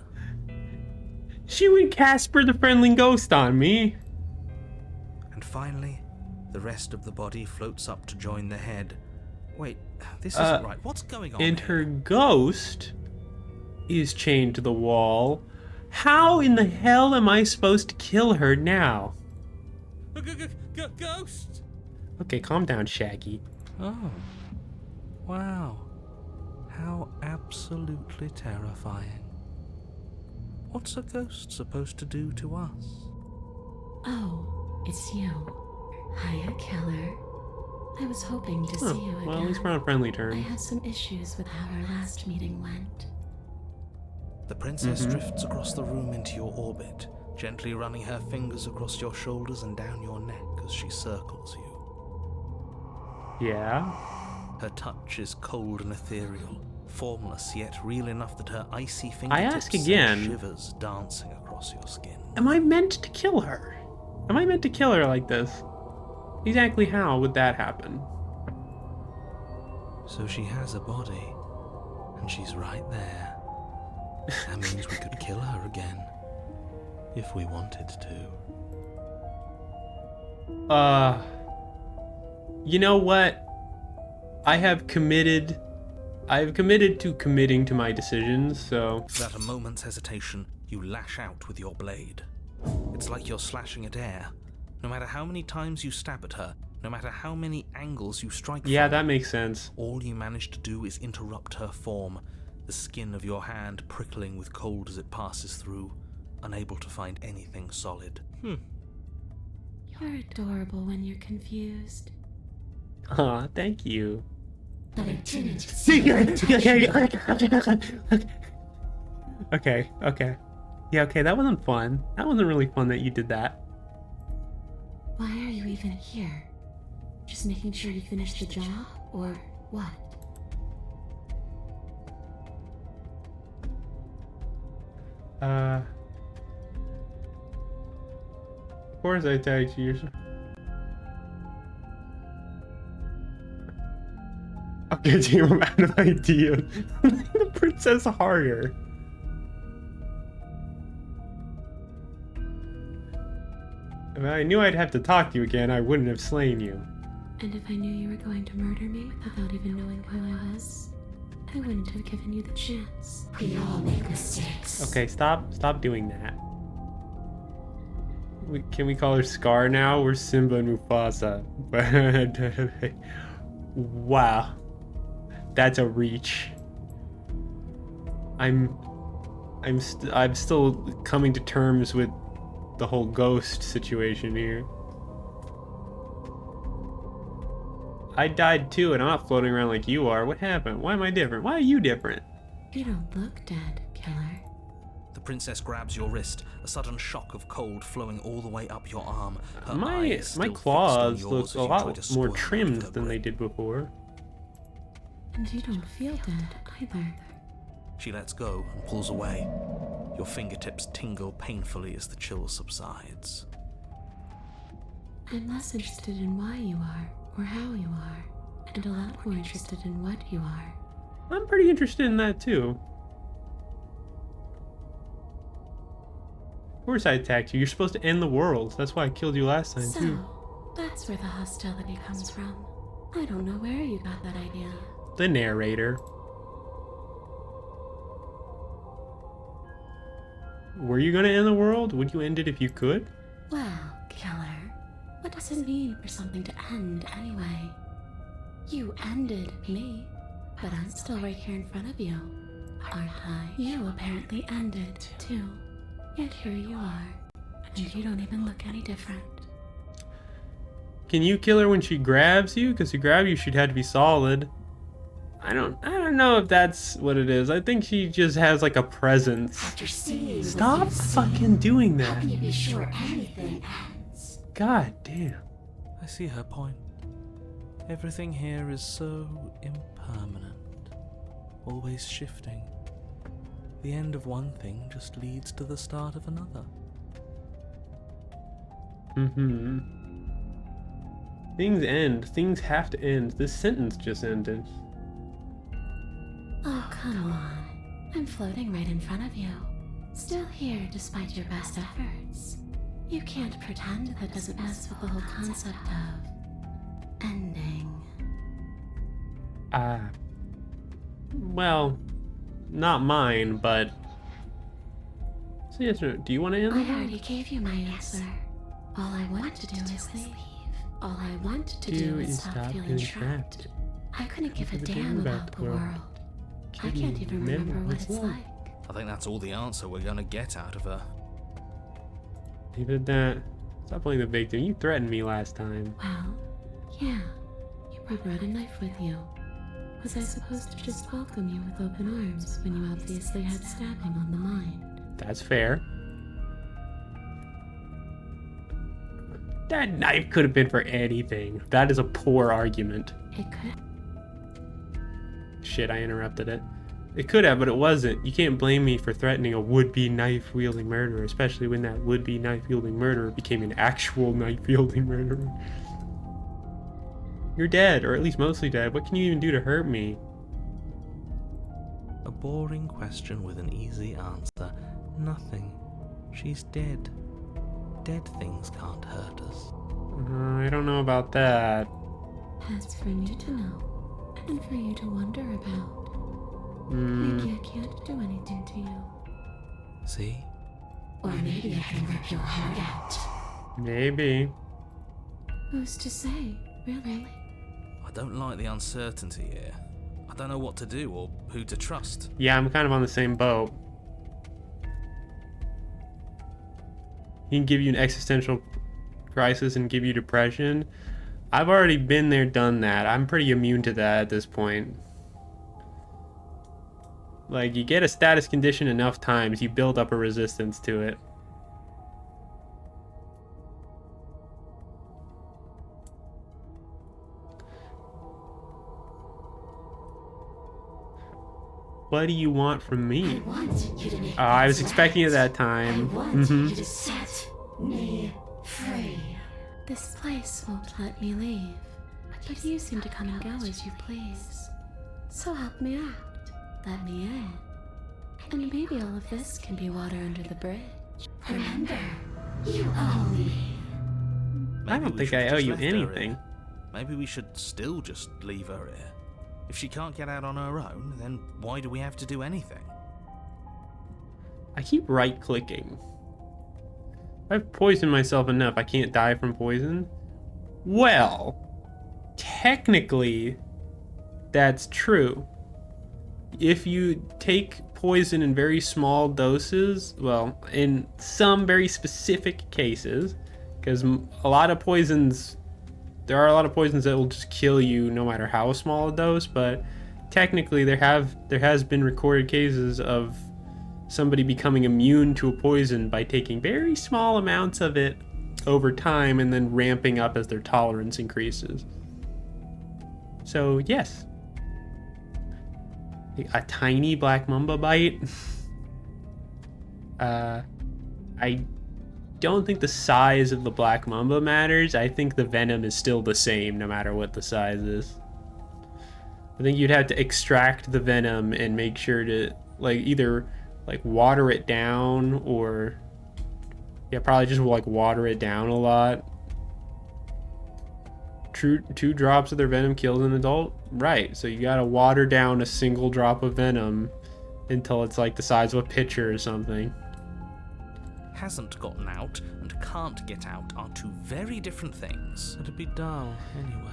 She went Casper the Friendly Ghost on me. And finally, the rest of the body floats up to join the head. Wait, this isn't right. What's going on And here? her ghost is chained to the wall. How in the hell am I supposed to kill her now? Ghost! Okay, calm down, Shaggy. Oh. Wow. How absolutely terrifying. What's a ghost supposed to do to us? Oh, it's you. Hiya, Keller. I was hoping to see you again. Well, at least we're on friendly I terms. had some issues with how our last meeting went. The princess drifts across the room into your orbit, gently running her fingers across your shoulders and down your neck as she circles you. Yeah. Her touch is cold and ethereal, formless yet real enough that her icy I fingertips ask send again. shivers dancing across your skin. Am I meant to kill her? Am I meant to kill her like this? Exactly how would that happen? So she has a body, and she's right there. That means we could kill her again, if we wanted to. You know what? I've committed to committing to my decisions, so... Without a moment's hesitation, you lash out with your blade. It's like you're slashing at air. No matter how many times you stab at her, no matter how many angles you strike Yeah, from, that makes sense. all you manage to do is interrupt her form, the skin of your hand prickling with cold as it passes through, unable to find anything solid. You're adorable when you're confused. Aw, thank you. But I didn't. Okay. Yeah, okay, that wasn't fun. That wasn't really fun that you did that. Why are you even here? Just making sure you finish the job, or what? Of course I tagged you. Okay, team, I'm out of ideas. The princess harder. If I knew I'd have to talk to you again, I wouldn't have slain you. And if I knew you were going to murder me without even knowing who I was, I wouldn't have given you the chance. We all make mistakes. Okay, stop doing that. Can we call her Scar now? We're Simba and Mufasa. Wow. That's a reach. I'm still coming to terms with the whole ghost situation here. I died too, and I'm not floating around like you are. What happened? Why am I different? Why are you different? You don't look dead, Killer. The princess grabs your wrist, a sudden shock of cold flowing all the way up your arm. Her My eyes still fixed on claws yours look as a you try lot to more squirm out of trimmed her than they grip. did before. And you don't feel dead either. She lets go and pulls away. Your fingertips tingle painfully as the chill subsides. I'm less interested in why you are, or how you are, and a lot more interested in what you are. I'm pretty interested in that too. Of course I attacked you. You're supposed to end the world. That's why I killed you last time too. So, that's where the hostility comes from. I don't know where you got that idea. The narrator. Were you gonna end the world? Would you end it if you could? Well, killer, what does it mean for something to end anyway? You ended me, but I'm still right here in front of you, aren't I? You apparently ended too, yet here you are, and you don't even look any different. Can you kill her when she grabs you? Because to grab you, she'd have to be solid. I don't know if that's what it is. I think she just has like a presence. After seeing Stop fucking doing how that. can you be sure anything ends? God damn. I see her point. Everything here is so impermanent, always shifting. The end of one thing just leads to the start of another. Mm-hmm. Things end. Things have to end. This sentence just ended. Oh, come on. I'm floating right in front of you. Still here despite your best efforts. You can't pretend that doesn't mess with the whole concept of ending. Well, not mine, but... So yes, or no, do you want to end? I already gave you my answer. All I want to do is leave. All I want to do is stop feeling trapped. I couldn't give a damn about the world. I can't even remember what it's like. I think that's all the answer we're gonna get out of her. Leave it at that. Stop playing the victim. You threatened me last time. Well, yeah. You brought a knife with you. Was I supposed to just welcome you with open arms when you obviously had stabbing on the mind? That's fair. That knife could have been for anything. That is a poor argument. It could. Shit, I interrupted it. It could have, but it wasn't. You can't blame me for threatening a would-be knife-wielding murderer, especially when that would-be knife-wielding murderer became an actual knife-wielding murderer. You're dead, or at least mostly dead. What can you even do to hurt me? A boring question with an easy answer. Nothing. She's dead. Dead things can't hurt us. I don't know about that. That's for you to know, and for you to wonder about. Maybe I can't do anything to you. See? Or maybe I can rip your heart out. Maybe. Who's to say, really? I don't like the uncertainty here. I don't know what to do or who to trust. Yeah, I'm kind of on the same boat. He can give you an existential crisis and give you depression. I've already been there, done that. I'm pretty immune to that at this point. Like, you get a status condition enough times, you build up a resistance to it. What do you want from me? I want you to make I was expecting it that time. I want you to set me free. This place won't let me leave, but you seem to come and go as you please. So help me out. Let me in. And maybe all of this can be water under the bridge. Remember, you owe me. I don't think I owe you anything. Maybe we should still just leave her here. If she can't get out on her own, then why do we have to do anything? I keep right-clicking. I've poisoned myself enough. I can't die from poison. Well, technically, that's true. If you take poison in very small doses, well, in some very specific cases, because a lot of poisons, there are a lot of poisons that will just kill you no matter how small a dose, but technically there has been recorded cases of somebody becoming immune to a poison by taking very small amounts of it over time and then ramping up as their tolerance increases. So yes, a tiny black mamba bite. I don't think the size of the black mamba matters. I think the venom is still the same no matter what the size is. I think you'd have to extract the venom and make sure to either water it down, or probably just water it down a lot. Two drops of their venom kills an adult, right? So you gotta water down a single drop of venom until it's like the size of a pitcher or something. hasn't gotten out and can't get out are two very different things. It'd be dull anyway.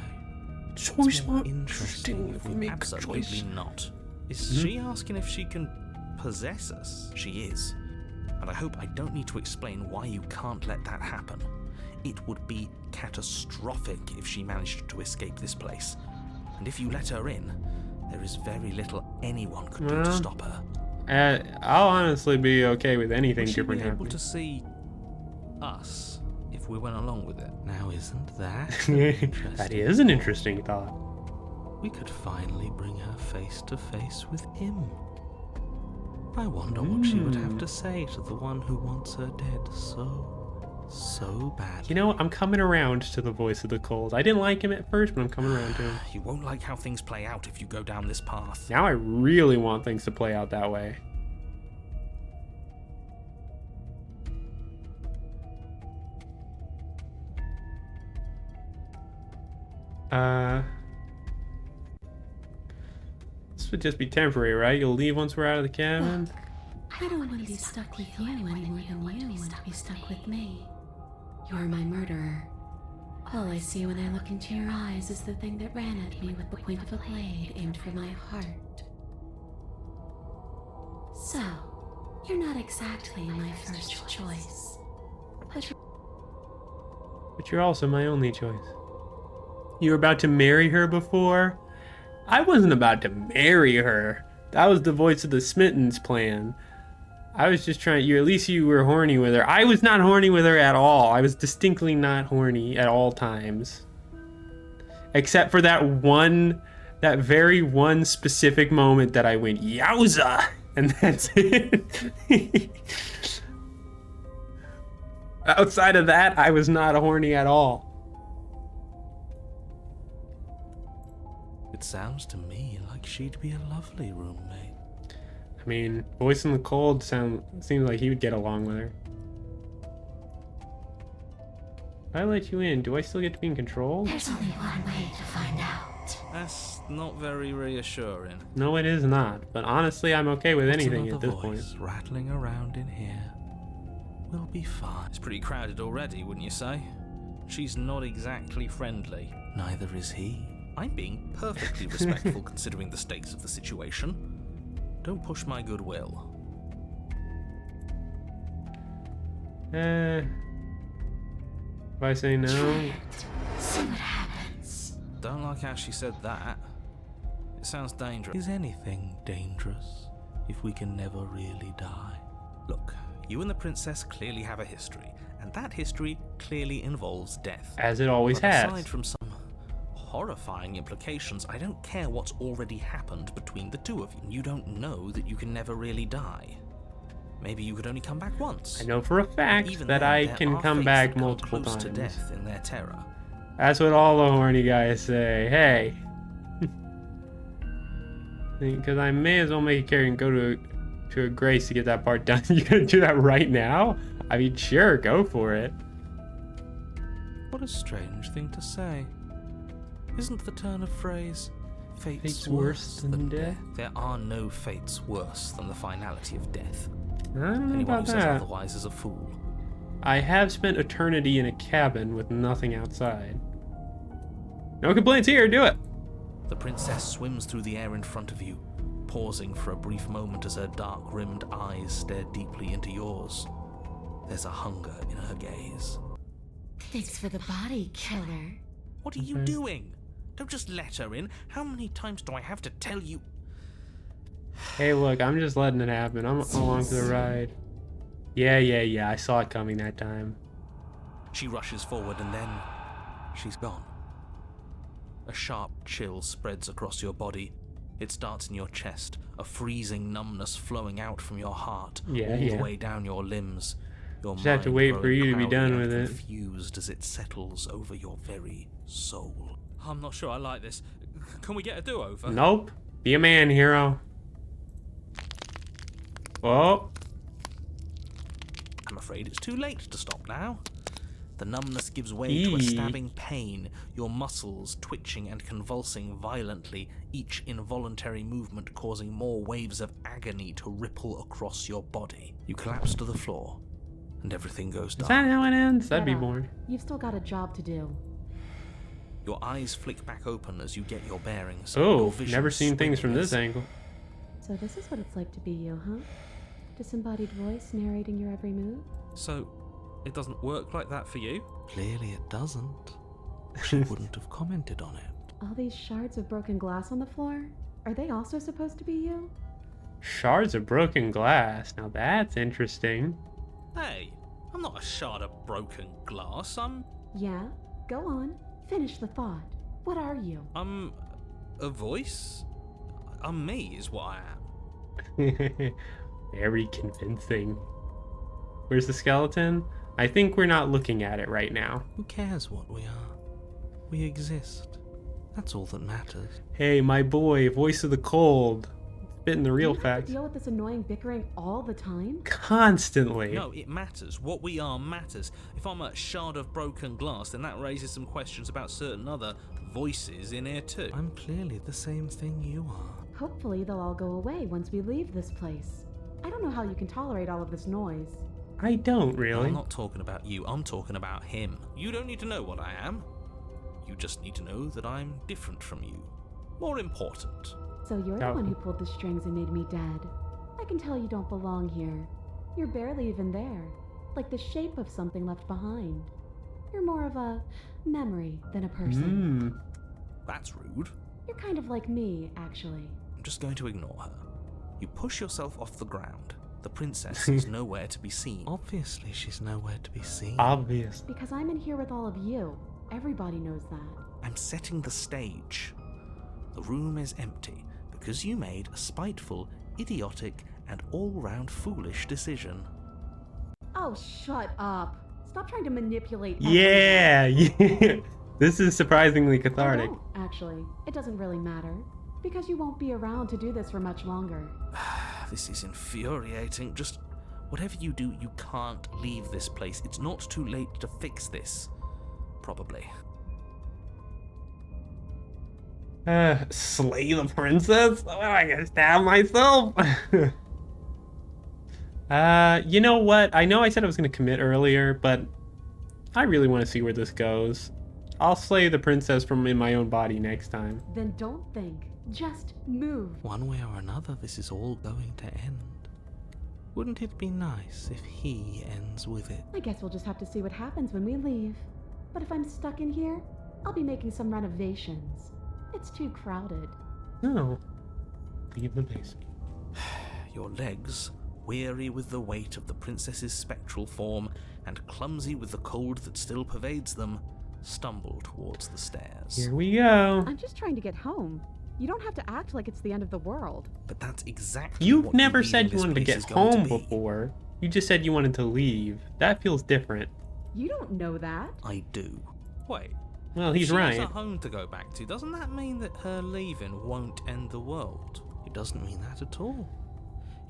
Choice It's more more interesting if we make a Absolutely choice. not. Is she asking if she can possess us? She is. And I hope I don't need to explain why you can't let that happen. It would be catastrophic if she managed to escape this place. And if you let her in, there is very little anyone could do to Well, stop her. I'll honestly be okay with anything Would she different be able happening. to see us if we went along with it? Now, isn't that That interesting? is an interesting thought. We could finally bring her face to face with him. I wonder what she would have to say to the one who wants her dead so bad. You know what? I'm coming around to the voice of the cold. I didn't like him at first, but I'm coming around to him. You won't like how things play out if you go down this path. Now I really want things to play out that way. This would just be temporary, right? You'll leave once we're out of the cabin? I don't want to be stuck with you any more than you want to be stuck with me. You're my murderer. All I see when I look into your eyes is the thing that ran at me with the point of a blade aimed for my heart. So, you're not exactly my first choice. But you're also my only choice. You were about to marry her before? I wasn't about to marry her. That was the voice of the Smittens plan. I was just trying, at least you were horny with her. I was not horny with her at all. I was distinctly not horny at all times. Except for that very one specific moment that I went, yowza! And that's it. Outside of that, I was not horny at all. It sounds to me like she'd be a lovely roommate. I mean, voice in the cold seems like he would get along with her. If I let you in, do I still get to be in control? There's only one way to find out. That's not very reassuring. No, it is not. But honestly, I'm okay with What's anything another at this point. voice rattling around in here? We'll be fine. It's pretty crowded already, wouldn't you say? She's not exactly friendly. Neither is he. I'm being perfectly respectful considering the stakes of the situation. Don't push my goodwill. If I say no, See what happens. Don't like how she said that. It sounds dangerous. Is anything dangerous if we can never really die? Look, you and the princess clearly have a history, and that history clearly involves death. as it always But has. aside from some horrifying implications, I don't care what's already happened between the two of you. You don't know that you can never really die. Maybe you could only come back once. I know for a fact Even that then, I there can are come fates back that come multiple close times. to death in their terror. That's what all the horny guys say. Hey. Because I may as well make a character and go to a grace to get that part done. You gonna do that right now? I mean, sure, go for it. What a strange thing to say. Isn't the turn of phrase fate's Fate's worse than death? There are no fates worse than the finality of death. I don't know Anyone about who says that. otherwise is a fool. I have spent eternity in a cabin with nothing outside. No complaints here, do it. The princess swims through the air in front of you, pausing for a brief moment as her dark-rimmed eyes stare deeply into yours. There's a hunger in her gaze. Thanks for the body, killer. What are you doing? Don't just let her in. How many times do I have to tell you? Hey, look, I'm just letting it happen. I'm along for the ride. Yeah, I saw it coming that time. She rushes forward and then she's gone. A sharp chill spreads across your body. It starts in your chest, a freezing numbness flowing out from your heart, all the way down your limbs. Your Just have to mind wait for growing you to be cloudy done and with it. confused as it settles over your very soul. I'm not sure I like this. Can we get a do-over? Nope. Be a man, hero. Whoa. I'm afraid it's too late to stop now. The numbness gives way to a stabbing pain, your muscles twitching and convulsing violently, each involuntary movement causing more waves of agony to ripple across your body. You collapse to the floor, and everything goes Is dark. that how it ends? That'd be Get up. boring. You've still got a job to do. Your eyes flick back open as you get your bearings. Oh, Your vision never seen things from swimming this as- angle. So this is what it's like to be you, huh? Disembodied voice narrating your every move? So, it doesn't work like that for you? Clearly it doesn't. She wouldn't have commented on it. All these shards of broken glass on the floor? Are they also supposed to be you? Shards of broken glass. Now that's interesting. Hey, I'm not a shard of broken glass. I'm Yeah? Go on. Finish the thought. What are you? a voice? I'm me is what I am. Very convincing. Where's the skeleton? I think we're not looking at it right now. Who cares what we are? We exist. That's all that matters. Hey, my boy, voice of the cold. Spitting the real Do you have facts. to deal with this annoying bickering all the time? Constantly. No, it matters. What we are matters. If I'm a shard of broken glass, then that raises some questions about certain other voices in here too. I'm clearly the same thing you are. Hopefully they'll all go away once we leave this place. I don't know how you can tolerate all of this noise. I don't really. I'm not talking about you, I'm talking about him. You don't need to know what I am. You just need to know that I'm different from you. More important. So you're the Oh. one who pulled the strings and made me dead. I can tell you don't belong here. You're barely even there, like the shape of something left behind. You're more of a memory than a person. That's rude. You're kind of like me, actually. I'm just going to ignore her. You push yourself off the ground. The princess is nowhere to be seen. Obviously, she's nowhere to be seen. Obvious. Because I'm in here with all of you. Everybody knows that. I'm setting the stage. The room is empty because you made a spiteful, idiotic, and all-round foolish decision. Oh, shut up. Stop trying to manipulate Yeah, yeah. This is surprisingly I cathartic. won't, actually. It doesn't really matter. Because you won't be around to do this for much longer. This is infuriating. Just whatever you do, you can't leave this place. It's not too late to fix this. Probably. Slay the princess? Oh, I gotta stab myself. You know what? I know I said I was gonna commit earlier, but I really want to see where this goes. I'll slay the princess from in my own body next time. Then don't think. Just move. One way or another, this is all going to end. Wouldn't it be nice if he ends with it? I guess we'll just have to see what happens when we leave. But if I'm stuck in here, I'll be making some renovations. It's too crowded. No. Leave the basement. Your legs, weary with the weight of the princess's spectral form and clumsy with the cold that still pervades them, stumble towards the stairs. Here we go. I'm just trying to get home. You don't have to act like it's the end of the world. But that's exactly You've what never leaving said you this wanted to place get is going home to be. before. You just said you wanted to leave. That feels different. You don't know that. I do. Wait. Well, he's she right. has a home to go back to. Doesn't that mean that her leaving won't end the world? It doesn't mean that at all.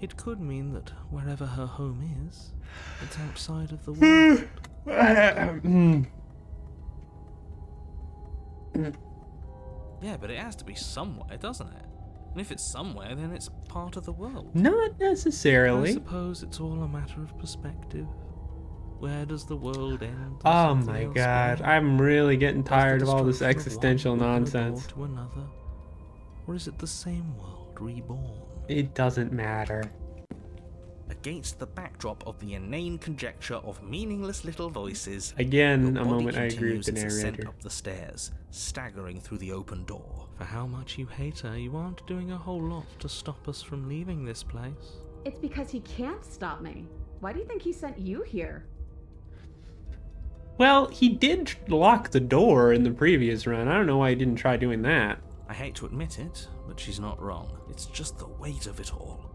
It could mean that wherever her home is, it's outside of the world. Yeah, but it has to be somewhere, doesn't it? And if it's somewhere, then it's part of the world. Not I necessarily. suppose it's all a matter of perspective. Where does the world end? and Oh something my else god, begin? I'm really getting Does the tired of all this destruction of existential one open a nonsense. door to another? Or is it the same world reborn? It doesn't matter. Against the backdrop of the inane conjecture of meaningless little voices, Again, your a body moment I agree with continues the its ascent narrator. up the stairs, staggering through the open door. For how much you hate her, you aren't doing a whole lot to stop us from leaving this place. It's because he can't stop me. Why do you think he sent you here? Well, he did lock the door in the previous run. I don't know why he didn't try doing that. I hate to admit it, but she's not wrong. It's just the weight of it all.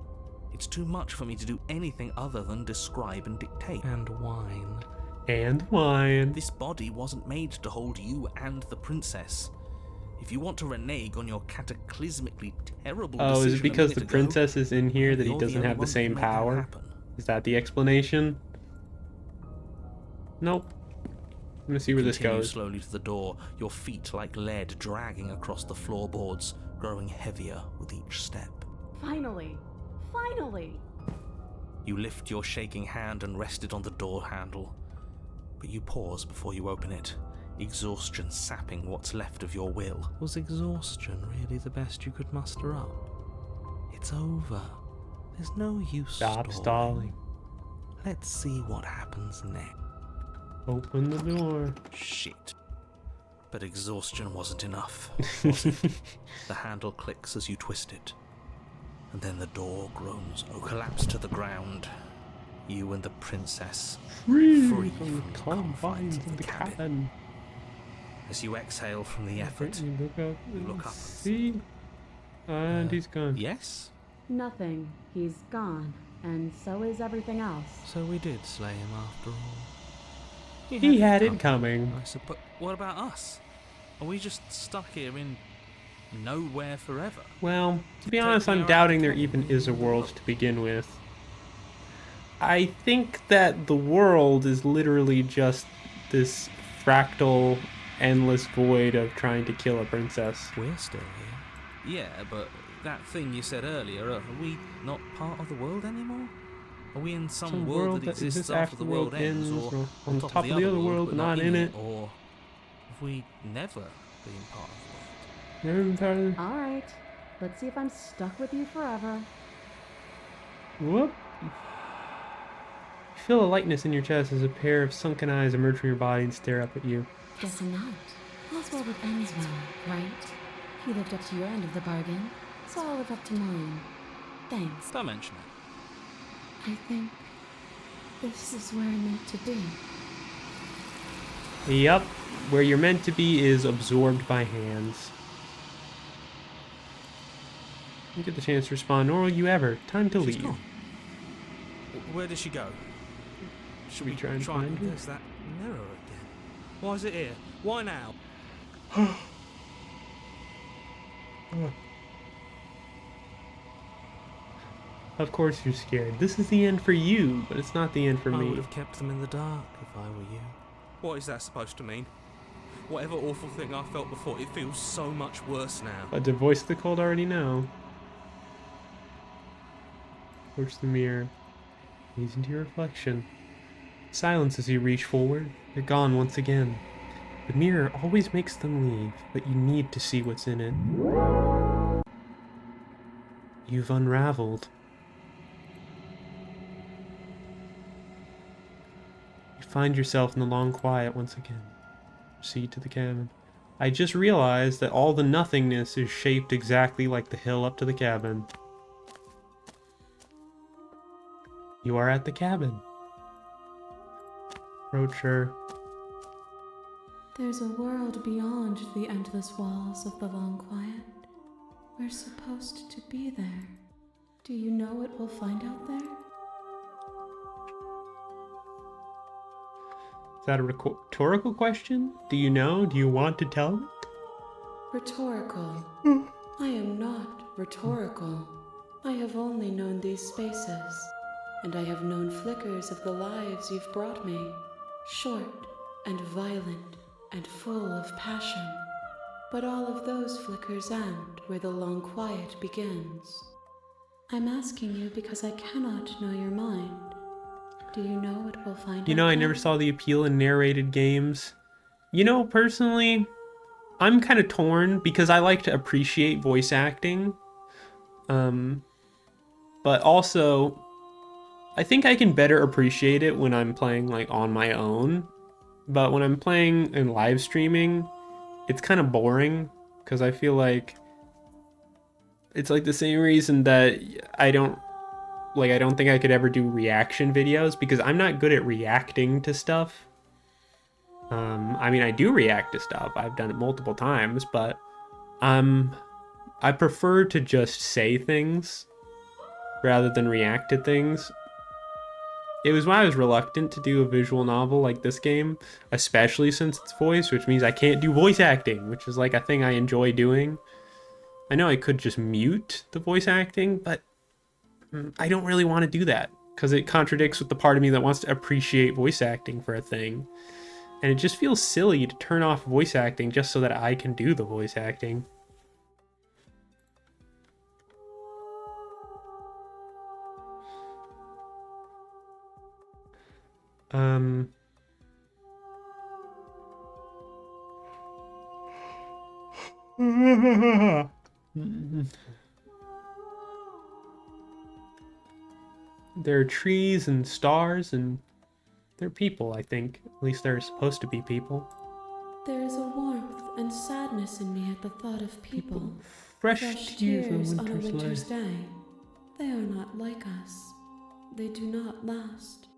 It's too much for me to do anything other than describe and dictate. And whine. And wine. This body wasn't made to hold you and the princess. If you want to renege on your cataclysmically terrible Oh, decision is it because a the minute princess is in here ago, that he you're the doesn't only have the one who same made that power? happen. Is that the explanation? Nope. I'm gonna see where this Continue goes. slowly to the door, your feet like lead dragging across the floorboards, growing heavier with each step. Finally. Finally. You lift your shaking hand and rest it on the door handle, but you pause before you open it, exhaustion sapping what's left of your will. Was exhaustion really the best you could muster up? It's over. There's no use Stop stalling. Let's see what happens next. Open the door. Shit. But exhaustion wasn't enough, was it? The handle clicks as you twist it, and then the door groans or collapse to the ground. You and the princess Free free from from the the confines of the cabin. As you exhale from the effort, You look up. See? And he's gone. yes? Nothing. He's gone. And so is everything else. So we did slay him after all. He had it coming. I suppose. What about us? Are we just stuck here in nowhere forever? Well, to be Take honest, me I'm out doubting of there the even is a world to begin with. I think that the world is literally just this fractal, endless void of trying to kill a princess. We're still here. Yeah, but that thing you said earlier, are we not part of the world anymore? Are we in some world that exists after the world ends, or on top of the other world, but not in it? Or have we never been part of the world? Alright. Let's see if I'm stuck with you forever. Whoop. You feel a lightness in your chest as a pair of sunken eyes emerge from your body and stare up at you. Guessing not. All's well that ends well, right? You lived up to your end of the bargain, so I'll live up to mine. Thanks. Don't mention it. I think this is where I'm meant to be. Yup. Where you're meant to be is absorbed by hands. You get the chance to respond, nor will you ever. Time to She's leave. gone. Where did she go? Should we try and find her? There's that mirror again. Why is it here? Why now? Of course you're scared. This is the end for you, but it's not the end for I me. would have kept them in the dark if I were you. What is that supposed to mean? Whatever awful thing I felt before, it feels so much worse now. But to voice the cold already know. Approach the mirror. Gaze into your reflection. Silence as you reach forward. You're gone once again. The mirror always makes them leave, but you need to see what's in it. You've unraveled. You find yourself in the long quiet once again. Proceed to the cabin. I just realized that all the nothingness is shaped exactly like the hill up to the cabin. You are at the cabin. Approach her. There's a world beyond the endless walls of the long quiet. We're supposed to be there. Do you know what we'll find out there? Is that a rhetorical question? Do you know? Do you want to tell me? Rhetorical. I am not rhetorical. I have only known these spaces, and I have known flickers of the lives you've brought me. Short and violent and full of passion. But all of those flickers end where the long quiet begins. I'm asking you because I cannot know your mind. Do you know what we'll find You know, out I never there? saw the appeal in narrated games. You know, personally, I'm kind of torn because I like to appreciate voice acting. But also, I think I can better appreciate it when I'm playing like on my own. But when I'm playing and live streaming, it's kind of boring because I feel like it's like the same reason that I don't think I could ever do reaction videos because I'm not good at reacting to stuff. I mean, I do react to stuff. I've done it multiple times, but I prefer to just say things rather than react to things. It was why I was reluctant to do a visual novel like this game, especially since it's voice, which means I can't do voice acting, which is like a thing I enjoy doing. I know I could just mute the voice acting, but I don't really want to do that because it contradicts with the part of me that wants to appreciate voice acting for a thing. And it just feels silly to turn off voice acting just so that I can do the voice acting. Um. There are trees and stars and they're people, I think. At least they're supposed to be people. There is a warmth and sadness in me at the thought of people. Fresh tears on on a winter's winter's day. day. They are not like us. They do not last.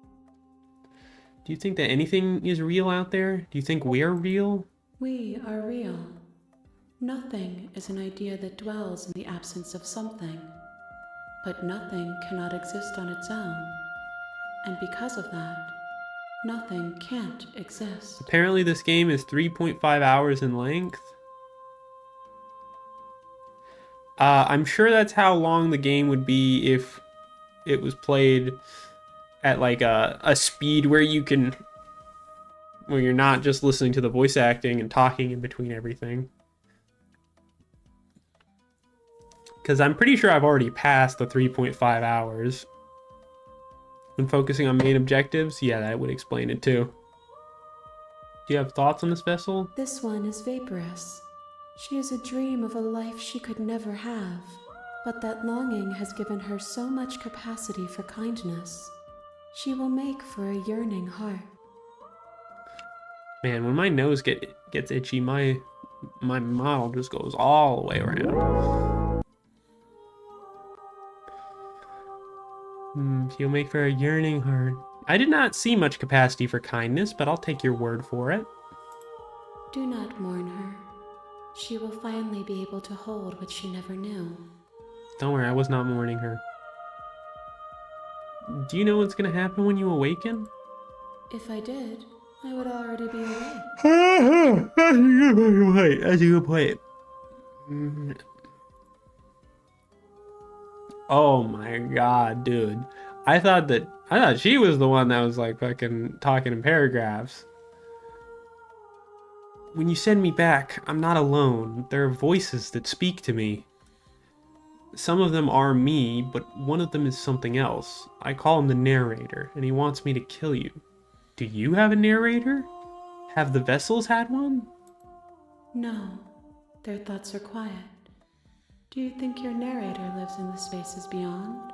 Do you think that anything is real out there? Do you think we're real? We are real. Nothing is an idea that dwells in the absence of something. But nothing cannot exist on its own. And because of that, nothing can't exist. Apparently this game is 3.5 hours in length. I'm sure that's how long the game would be if it was played at like a speed where you're not just listening to the voice acting and talking in between everything. Because I'm pretty sure I've already passed the 3.5 hours. When focusing on main objectives, yeah, that would explain it too. Do you have thoughts on this vessel? This one is vaporous. She is a dream of a life she could never have. But that longing has given her so much capacity for kindness. She will make for a yearning heart. Man, when my nose gets itchy, my model just goes all the way around. She'll make for a yearning heart. I did not see much capacity for kindness, but I'll take your word for it. Do not mourn her. She will finally be able to hold what she never knew. Don't worry, I was not mourning her. Do you know what's gonna happen when you awaken? If I did, I would already be awake. That's a good point. Oh my god, dude. I thought she was the one that was like fucking talking in paragraphs. When you send me back, I'm not alone. There are voices that speak to me. Some of them are me, but one of them is something else. I call him the narrator, and he wants me to kill you. Do you have a narrator? Have the vessels had one? No, their thoughts are quiet. Do you think your narrator lives in the spaces beyond?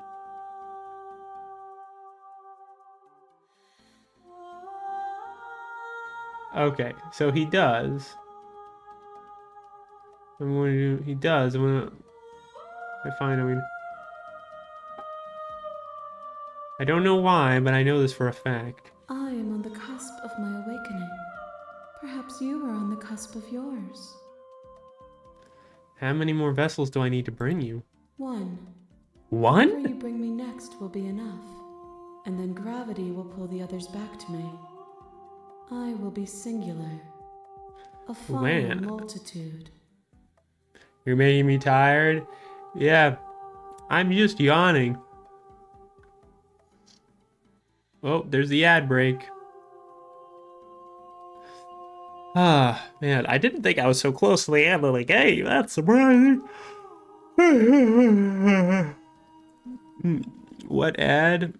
Okay, so he does. He does. I find him. I don't know why, but I know this for a fact. I am on the cusp of my awakening. Perhaps you are on the cusp of yours. How many more vessels do I need to bring you? One. One? Whatever you bring me next will be enough. And then gravity will pull the others back to me. I will be singular. A final multitude. You're making me tired? Yeah, I'm just yawning. Oh, there's the ad break. Ah, man, I didn't think I was so close to the end. Like, hey, that's surprising. What ad?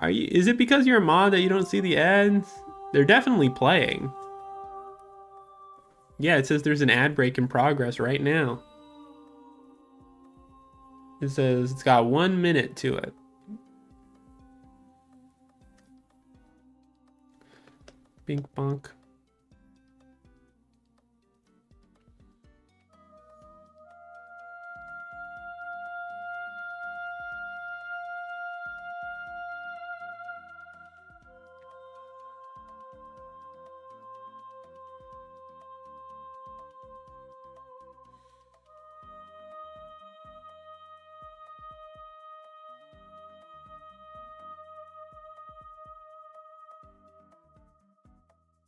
Is it because you're a mod that you don't see the ads? They're definitely playing. Yeah, it says there's an ad break in progress right now. It says it's got 1 minute to it. Bink bonk.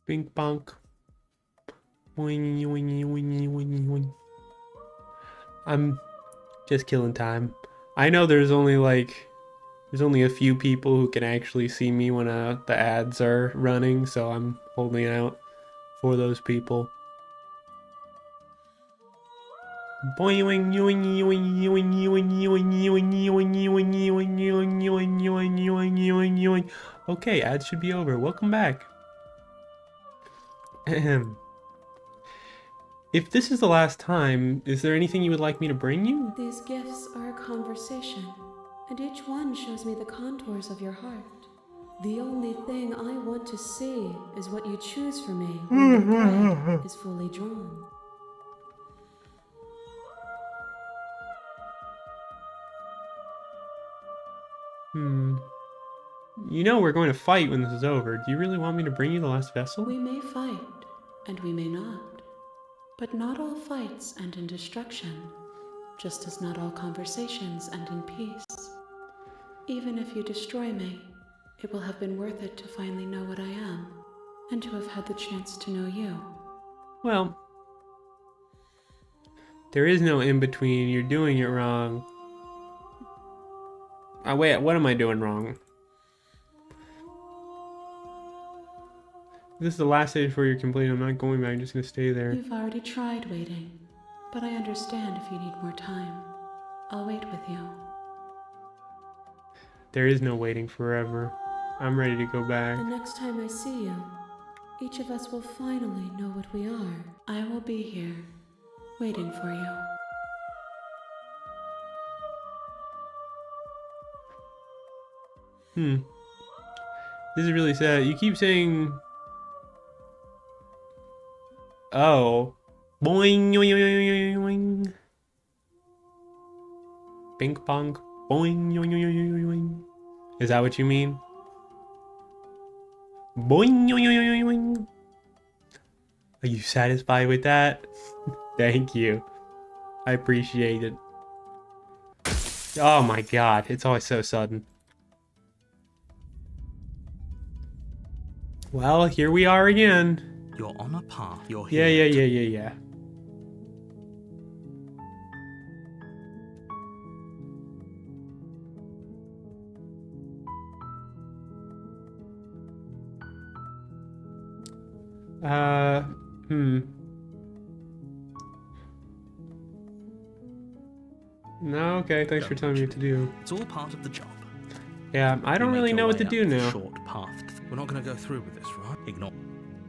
Bink bonk. Boing, boing, boing, boing, boing. I'm just killing time. I know there's only a few people who can actually see me when the ads are running, so I'm holding out for those people. Boing, boing, boing, boing, boing, boing, boing, boing, boing, boing, boing, boing, boing, boing, boing. Okay, ads should be over. Welcome back. Ahem. If this is the last time, is there anything you would like me to bring you? These gifts are a conversation, and each one shows me the contours of your heart. The only thing I want to see is what you choose for me when the thread is fully drawn. You know we're going to fight when this is over. Do you really want me to bring you the last vessel? We may fight, and we may not. But not all fights end in destruction, just as not all conversations end in peace. Even if you destroy me, it will have been worth it to finally know what I am, and to have had the chance to know you. Well, there is no in-between. You're doing it wrong. Oh, wait, what am I doing wrong? This is the last stage before you're complete. I'm not going back. I'm just going to stay there. You've already tried waiting, but I understand if you need more time. I'll wait with you. There is no waiting forever. I'm ready to go back. The next time I see you, each of us will finally know what we are. I will be here, waiting for you. This is really sad. You keep saying... Oh. Boing, yoing, yoing, yoing. Bing bong. Boing, yoing, yoing, yoing. Is that what you mean? Boing, yoing, yoing, yoing. Are you satisfied with that? Thank you. I appreciate it. Oh my god, it's always so sudden. Well, here we are again. You're on a path. You're Yeah, here. yeah. No, okay, thanks for telling me what to do. It's all part of the job. Yeah, I don't You make really your know what way to do up the now. Short path. We're not going to go through with this, right? Ignore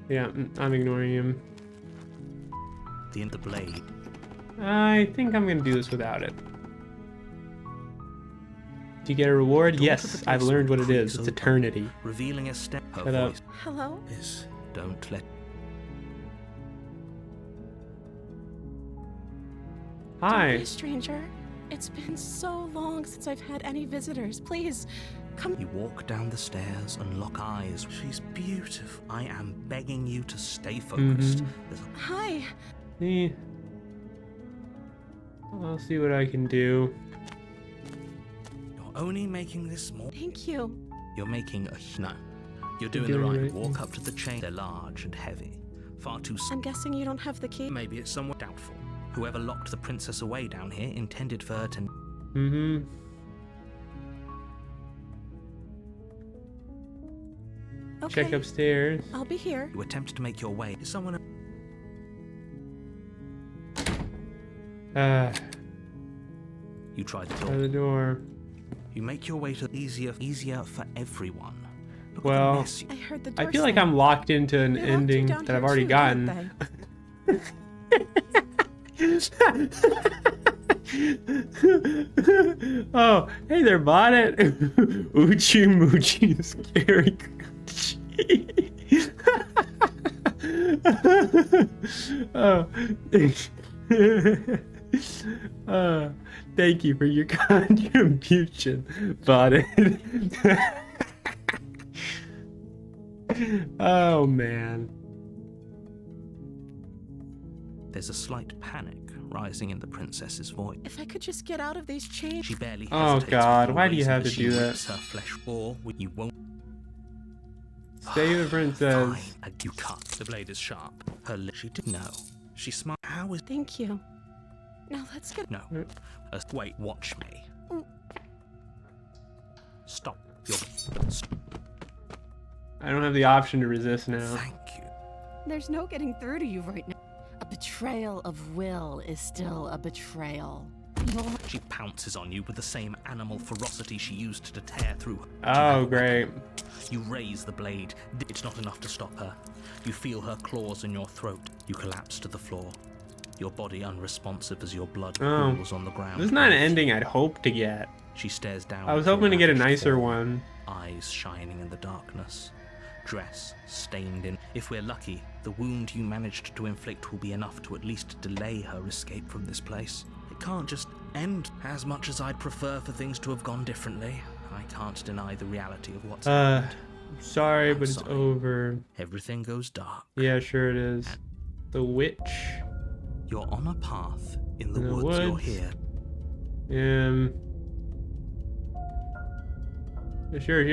Yeah, I'm ignoring him. the end of the blade. I think I'm gonna do this without it. Do you get a reward? Door to Yes, the I've learned what it basement is. It's creaks open, eternity. Revealing a step. Her Shut up. voice Hello? is, don't let... Don't be Hi. a stranger. It's been so long since I've had any visitors. Please, come. You walk down the stairs and lock eyes. She's beautiful. I am begging you to stay focused. There's a Hi. See. I'll see what I can do. You're only making this more. Thank you. You're making a... No. You're doing the right. Walk up to the chain. They're large and heavy. Far too... I'm guessing you don't have the key. Maybe it's somewhat doubtful. Whoever locked the princess away down here intended for her to... Okay. Check upstairs. I'll be here. You attempt to make your way. Is someone... You try the By door. the door. You make your way to easier for everyone. Look at the Well, mess. I heard the door I feel like slam. I'm locked into an They locked you ending down that I've here already too, gotten. didn't Oh, hey there, Bonnet. Oochie moochie scary oh. Thank you for your contribution, Bonnet. Oh, man. There's a slight panic rising in the princess's voice. If I could just get out of these chains. She barely Oh, hesitates God, before why do you raising have as to she do that? rips her flesh, or you won't. Stay the princess. Fine. You cut. The blade is sharp. Her lip. She didn't know. She smiled. How is... Thank you. Now let's get. No. Wait, watch me. Mm. Stop. You're... I don't have the option to resist now. Thank you. There's no getting through to you right now. A betrayal of will is still a betrayal. She pounces on you with the same animal ferocity she used to tear through. Oh, great. You raise the blade. It's not enough to stop her. You feel her claws in your throat. You collapse to the floor, your body unresponsive as your blood pools on the ground. This is not an ending I'd hope to get. She stares down. I was hoping to get a nicer one. Eyes shining in the darkness. Dress stained in. If we're lucky, the wound you managed to inflict will be enough to at least delay her escape from this place. It can't just end. As much as I'd prefer for things to have gone differently, I can't deny the reality of what's happened. Sorry, but it's over. Everything goes dark. Yeah, sure it is. The witch. You're on a path in the woods. You're here. Sure,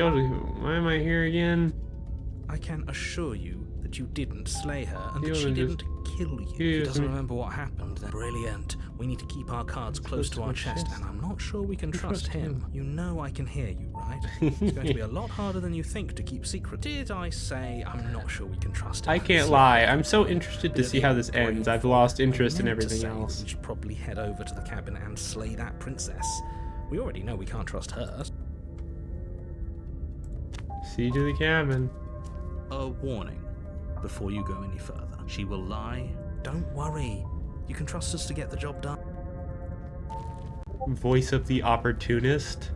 why am I here again? I can assure you that you didn't slay her and that she didn't kill you. She doesn't remember what happened then. Brilliant. We need to keep our cards close to our chest, and I'm not sure we can trust him. You know I can hear you, right? It's going to be a lot harder than you think to keep secret. Did I say I'm not sure we can trust him? I can't lie. I'm so interested to see how this ends. I've lost interest in everything else. We should probably head over to the cabin and slay that princess. We already know we can't trust her. See to the cabin. A warning before you go any further. She will lie. Don't worry. You can trust us to get the job done. Voice of the opportunist.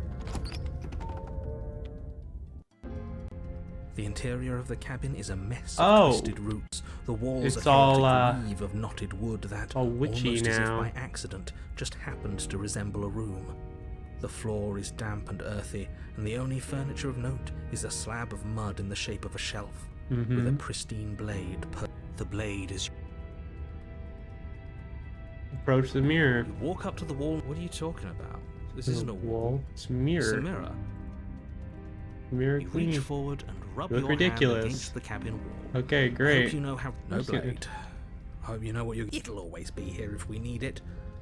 The interior of the cabin is a mess of twisted roots. The walls it's are all a weave of knotted wood that, all witchy almost now. as if by accident, just happens to resemble a room. The floor is damp and earthy, and the only furniture of note is a slab of mud in the shape of a shelf, with a pristine blade. The blade is... Approach the mirror. You walk up to the wall. What are you talking about? This isn't a wall. It's a mirror. It's a mirror. Mirror You clean. reach forward and rub You your look ridiculous. hand against the cabin wall. Okay, I great. hope you know how... No blade. I hope you know what you're... It'll always be here if we need it.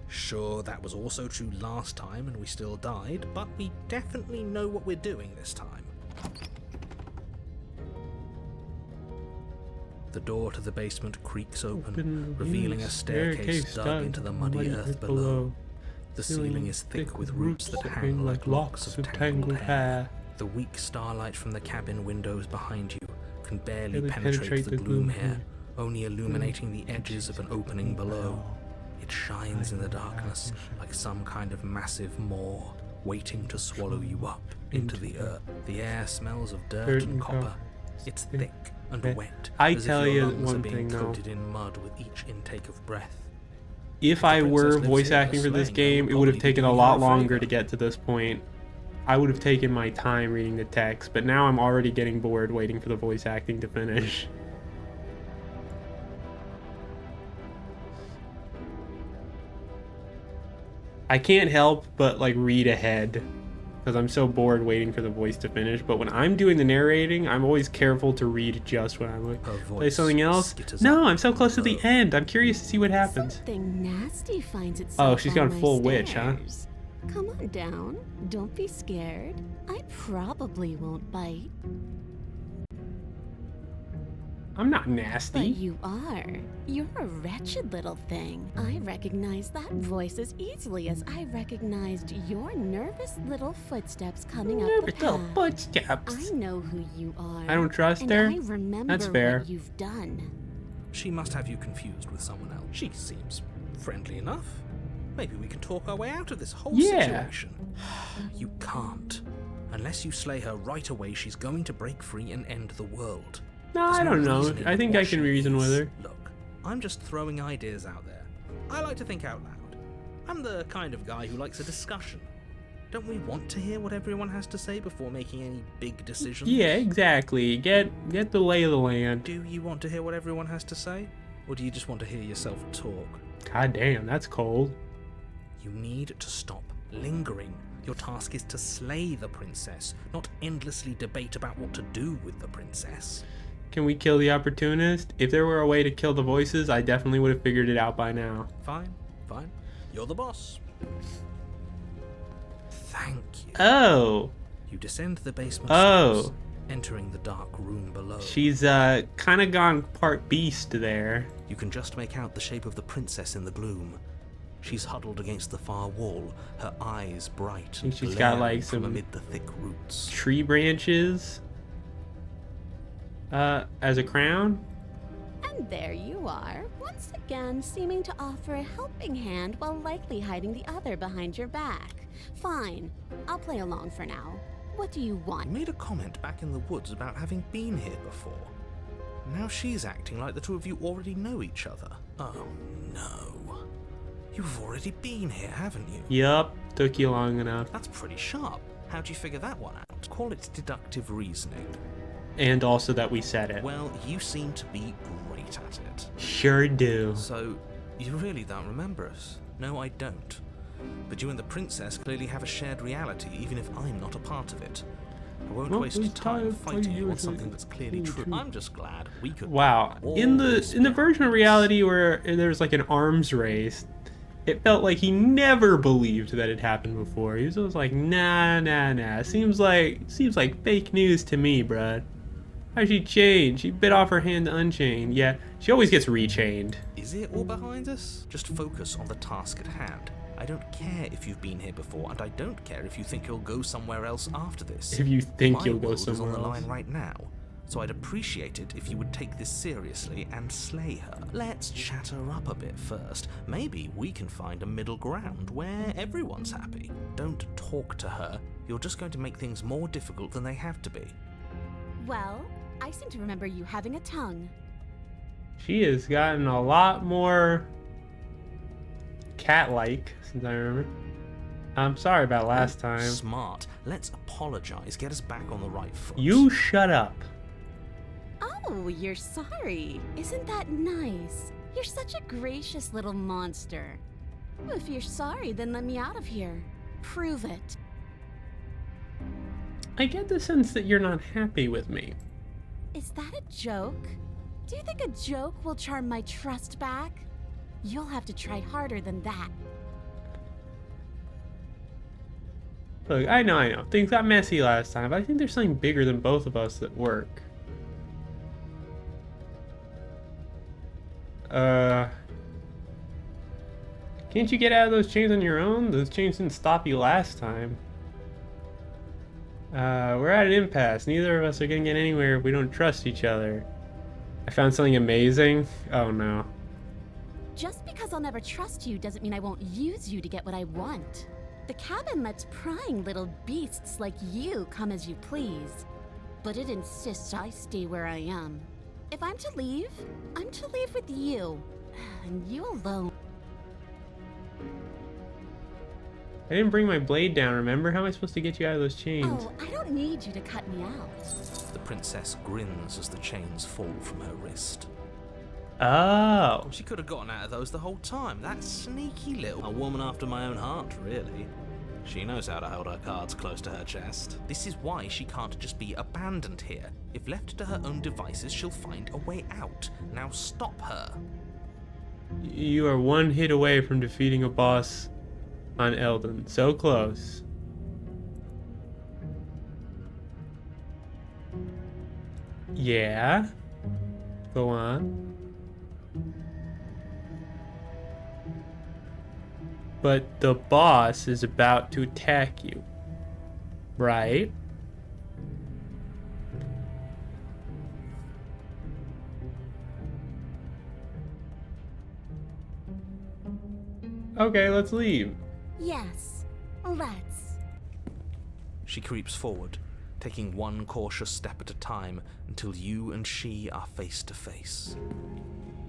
Sure, that was also true last time and we still died, but we definitely know what we're doing this time. The door to the basement creaks open, revealing a staircase dug into the muddy earth below. The ceiling is thick with roots that hang like locks of tangled hair. The weak starlight from the cabin windows behind you can barely penetrate the gloom here, only illuminating the edges of an opening below. It shines in the darkness like some kind of massive maw, waiting to swallow you up into the earth. The air smells of dirt and copper. It's thick and wet, I as tell if your you lungs are one being thing though. coated in mud with each intake of breath. If I were voice acting for this game, it would have taken a lot longer to get to this point. I would have taken my time reading the text, but now I'm already getting bored waiting for the voice acting to finish. I can't help but like read ahead because I'm so bored waiting for the voice to finish, but when I'm doing the narrating, I'm always careful to read just when I'm like, play something else? No, I'm so close to the end. I'm curious to see what happens. Something nasty finds itself Oh, she's gone on my full witch, huh? stairs. Come on down. Don't be scared. I probably won't bite. I'm not But nasty. you are. You're a wretched little thing. I recognize that voice as easily as I recognized your nervous little footsteps coming up the Nervous little path. footsteps. I know who you are. I don't trust and her. I remember That's fair. what you've done. She must have you confused with someone else. She seems friendly enough. Maybe we can talk our way out of this whole situation. You can't. Unless you slay her right away, she's going to break free and end the world. No, There's I don't know. reasoning I think what I can she reason with is. her. Look, I'm just throwing ideas out there. I like to think out loud. I'm the kind of guy who likes a discussion. Don't we want to hear what everyone has to say before making any big decisions? Yeah, exactly. Get the lay of the land. Do you want to hear what everyone has to say? Or do you just want to hear yourself talk? God damn, that's cold. You need to stop lingering. Your task is to slay the princess, not endlessly debate about what to do with the princess. Can we kill the opportunist? If there were a way to kill the voices, I definitely would have figured it out by now. Fine, fine. You're the boss. Thank you. Oh. You descend the basement Oh. steps, entering the dark room below. She's kind of gone part beast there. You can just make out the shape of the princess in the gloom. She's huddled against the far wall, her eyes bright think and she's got, like, glaring from some amid the thick roots. tree branches as a crown. And there you are, once again seeming to offer a helping hand while likely hiding the other behind your back. Fine, I'll play along for now. What do you want? You made a comment back in the woods about having been here before. Now she's acting like the two of you already know each other. Oh no. You've already been here, haven't you? Yup, took you long enough. That's pretty sharp. How'd you figure that one out? Call it deductive reasoning. And also that we said it. Well, you seem to be great at it. Sure do. So, you really don't remember us? No, I don't. But you and the princess clearly have a shared reality, even if I'm not a part of it. I won't waste time fighting you on something that's clearly true. I'm just glad we could. Wow. In the version of reality where there's like an arms race, it felt like he never believed that it happened before. He was always like, nah. Seems like fake news to me, bruh. How'd she change? She bit off her hand to unchain. Yeah, she always gets rechained. Is it all behind us? Just focus on the task at hand. I don't care if you've been here before, and I don't care if you think you'll go somewhere else after this. If you think My you'll go world somewhere is on the else. line right now, so I'd appreciate it if you would take this seriously and slay her. Let's chat her up a bit first. Maybe we can find a middle ground where everyone's happy. Don't talk to her. You're just going to make things more difficult than they have to be. Well, I seem to remember you having a tongue. She has gotten a lot more cat-like since I remember. I'm sorry about last time. Smart. Let's apologize. Get us back on the right foot. You shut up. Oh, you're sorry. Isn't that nice? You're such a gracious little monster. If you're sorry, then let me out of here. Prove it. I get the sense that you're not happy with me. Is that a joke? Do you think a joke will charm my trust back? You'll have to try harder than that. Look, I know. Things got messy last time, but I think there's something bigger than both of us at work. Can't you get out of those chains on your own? Those chains didn't stop you last time. We're at an impasse. Neither of us are gonna get anywhere if we don't trust each other. I found something amazing. Oh no. Just because I'll never trust you doesn't mean I won't use you to get what I want. The cabin lets prying little beasts like you come as you please, but it insists I stay where I am. If I'm to leave, I'm to leave with you, and you alone. I didn't bring my blade down, remember? How am I supposed to get you out of those chains? Oh, I don't need you to cut me out. The princess grins as the chains fall from her wrist. Oh. She could have gotten out of those the whole time. That sneaky little... A woman after my own heart, really. She knows how to hold her cards close to her chest. This is why she can't just be abandoned here. If left to her own devices, she'll find a way out. Now stop her. You are one hit away from defeating a boss on Elden. So close. Yeah. Go on. But the boss is about to attack you. Right? Okay, let's leave. Yes, let's. She creeps forward, taking one cautious step at a time until you and she are face to face.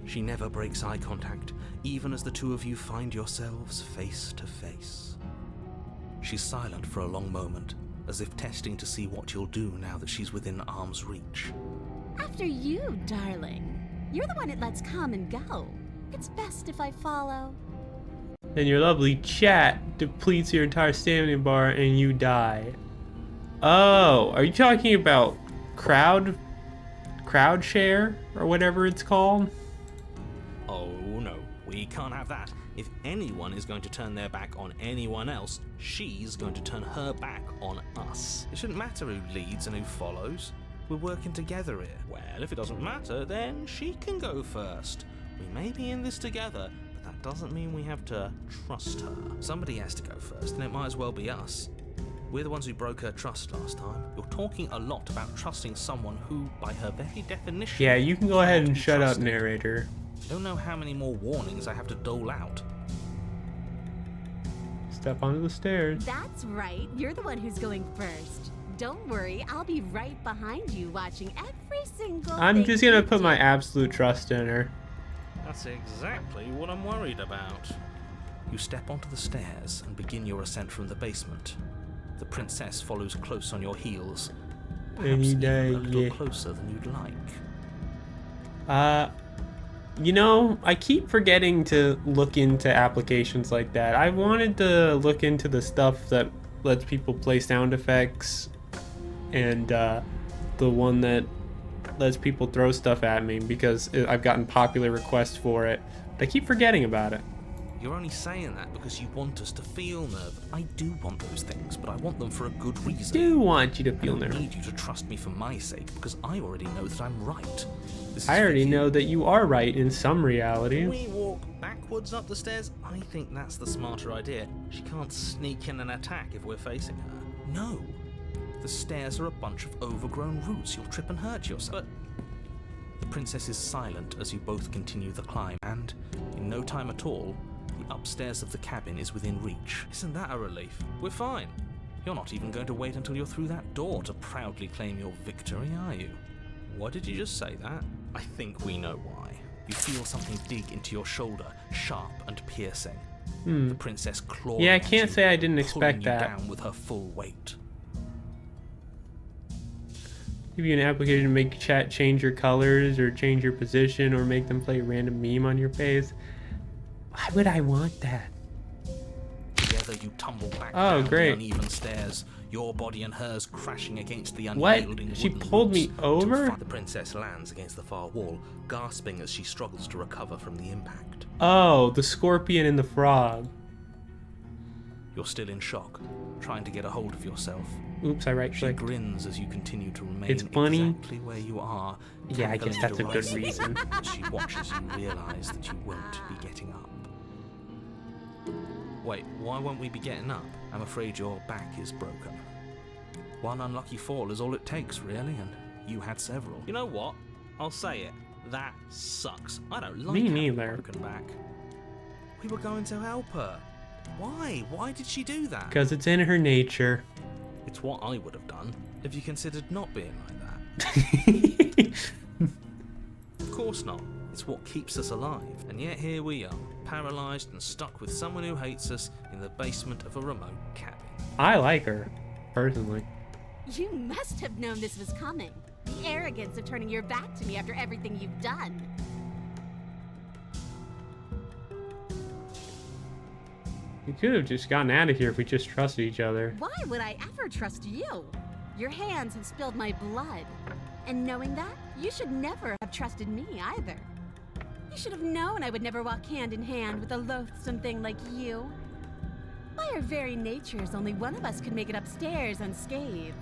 She never breaks eye contact, even as the two of you find yourselves face to face. She's silent for a long moment, as if testing to see what you'll do now that she's within arm's reach. After you, darling. You're the one it lets come and go. It's best if I follow. Then your lovely chat depletes your entire stamina bar and you die. Oh, are you talking about crowd share or whatever it's called? Oh no, we can't have that. If anyone is going to turn their back on anyone else, she's going to turn her back on us. It shouldn't matter who leads and who follows. We're working together here. Well, if it doesn't matter, then she can go first. We may be in this together, but that doesn't mean we have to trust her. Somebody has to go first, and it might as well be us. We're the ones who broke her trust last time. You're talking a lot about trusting someone who, by her very definition... Yeah, you can go ahead and cannot be shut up, trusted. narrator. I don't know how many more warnings I have to dole out. Step onto the stairs. That's right. You're the one who's going first. Don't worry, I'll be right behind you watching every single I'm thing just gonna you put my do. absolute trust in her. That's exactly what I'm worried about. You step onto the stairs and begin your ascent from the basement. The princess follows close on your heels. Perhaps Any even day, a little yeah. closer than you'd like. You know, I keep forgetting to look into applications like that. I wanted to look into the stuff that lets people play sound effects and the one that lets people throw stuff at me because I've gotten popular requests for it. But I keep forgetting about it. You're only saying that because you want us to feel nervous. I do want those things, but I want them for a good reason. I do want you to I feel don't nervous. need you to trust me for my sake because I already know that I'm right. This is I already for you. know that you are right in some realities. We walk backwards up the stairs. I think that's the smarter idea. She can't sneak in and attack if we're facing her. No. The stairs are a bunch of overgrown roots. You'll trip and hurt yourself. But the princess is silent as you both continue the climb, and in no time at all, the upstairs of the cabin is within reach. Isn't that a relief? We're fine. You're not even going to wait until you're through that door to proudly claim your victory, are you? What did you just say that? I think we know why. You feel something dig into your shoulder, sharp and piercing. The princess claws. Yeah, I can't say I didn't expect pulling that. you down with her full weight. Give you an application to make chat change your colors or change your position or make them play a random meme on your face. Why would I want that? Together you tumble back Oh, down great. the uneven stairs, your body and hers crashing against the What? unyielding She wooden pulled me roots over? until the princess lands against the far wall, gasping as she struggles to recover from the impact. Oh, the scorpion and the frog. You're still in shock, trying to get a hold of yourself. Oops, I right She clicked. grins as you continue to remain It's funny. exactly where you are. Yeah, I guess that's a good tackling reason. as she watches you realize that you won't be getting up. Wait, why won't we be getting up? I'm afraid your back is broken. One unlucky fall is all it takes, really, and you had several. You know what? I'll say it. That sucks. I don't like Me having a neither. broken back. We were going to help her. Why? Why did she do that? Because it's in her nature. It's what I would have done. If you considered not being like that. Of course not. It's what keeps us alive. And yet here we are, paralyzed and stuck with someone who hates us in the basement of a remote cabin. I like her, personally. You must have known this was coming. The arrogance of turning your back to me after everything you've done. We could have just gotten out of here if we just trusted each other. Why would I ever trust you? Your hands have spilled my blood. And knowing that, you should never have trusted me either. You should have known I would never walk hand in hand with a loathsome thing like you. By our very natures, only one of us could make it upstairs unscathed.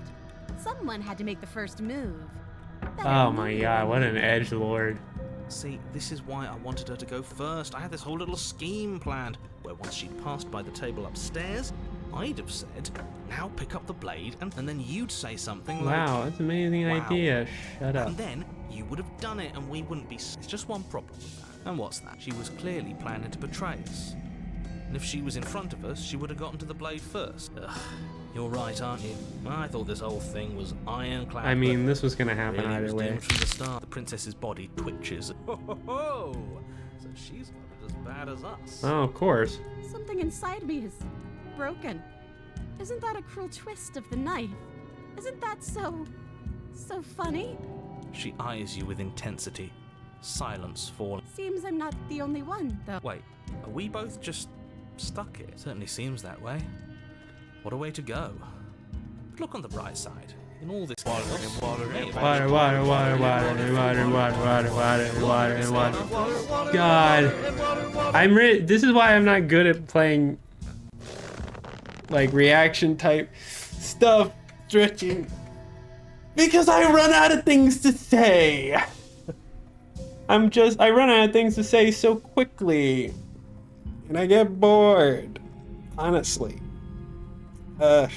Someone had to make the first move. Better Oh my me. god, what an edgelord. See, this is why I wanted her to go first. I had this whole little scheme planned, where once she'd passed by the table upstairs, I'd have said, now pick up the blade, and then you'd say something like, Wow, that's an amazing wow. idea. Shut up. And then you would have done it and we wouldn't be... It's just one problem with that. And what's that? She was clearly planning to betray us. And if she was in front of us, she would have gotten to the blade first. Ugh, you're right, aren't you? I thought this whole thing was ironclad. I mean, but this was gonna happen really it either was way. doomed from the start. The princess's body twitches. Ho ho ho! So she's got it as bad as us. Oh, of course. Something inside me is broken. Isn't that a cruel twist of the knife? Isn't that so funny? She eyes you with intensity. Silence falling. Seems I'm not the only one, though. Wait, are we both just stuck here? Certainly seems that way. What a way to go. But look on the bright side. In all this Water, water, water, water, water, water, water, water. God. This is why I'm not good at playing like reaction type stuff, stretching. Because I run out of things to say. I run out of things to say so quickly. And I get bored. Honestly. But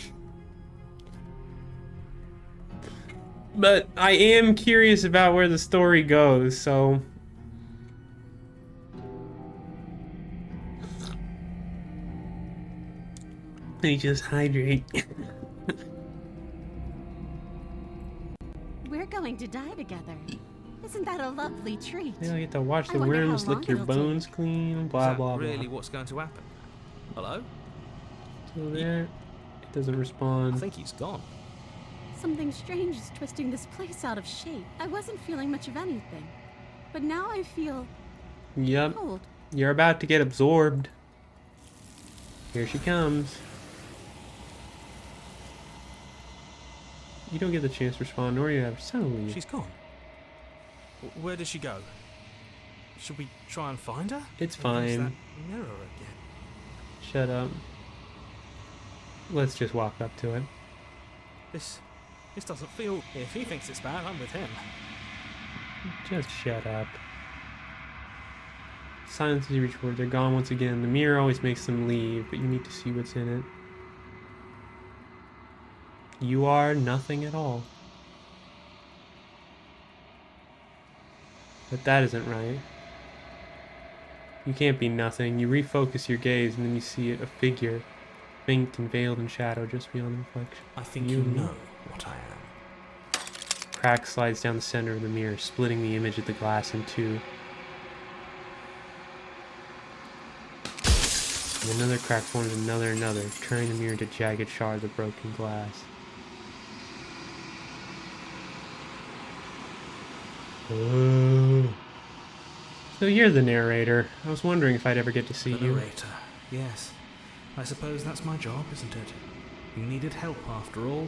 I am curious about where the story goes, so... Let me just hydrate. We're going to die together. Isn't that a lovely treat? You get to watch the I wonder how worms lick long your it'll bones take. clean, blah, Is that blah, blah. really what's going to happen? Hello? So there, it doesn't I respond. think he's gone. Something strange is twisting this place out of shape. I wasn't feeling much of anything, but now I feel Yep, cold. you're about to get absorbed. Here she comes. You don't get the chance to respond, nor you have suddenly. She's gone. Where did she go? Should we try and find her? It's Against fine. that mirror again. Shut up. Let's just walk up to it. This doesn't feel... If he thinks it's bad, I'm with him. Just shut up. Silence as you reach forward. They're gone once again. The mirror always makes them leave, but you need to see what's in it. You are nothing at all. But that isn't right. You can't be nothing. You refocus your gaze and then you see a figure, faint and veiled in shadow just beyond the reflection. I think you know what I am. Crack slides down the center of the mirror, splitting the image of the glass in two. And another crack forms another, turning the mirror into jagged shards of broken glass. Oh. So you're the narrator. I was wondering if I'd ever get to see The you. narrator, yes. I suppose that's my job, isn't it? You needed help after all,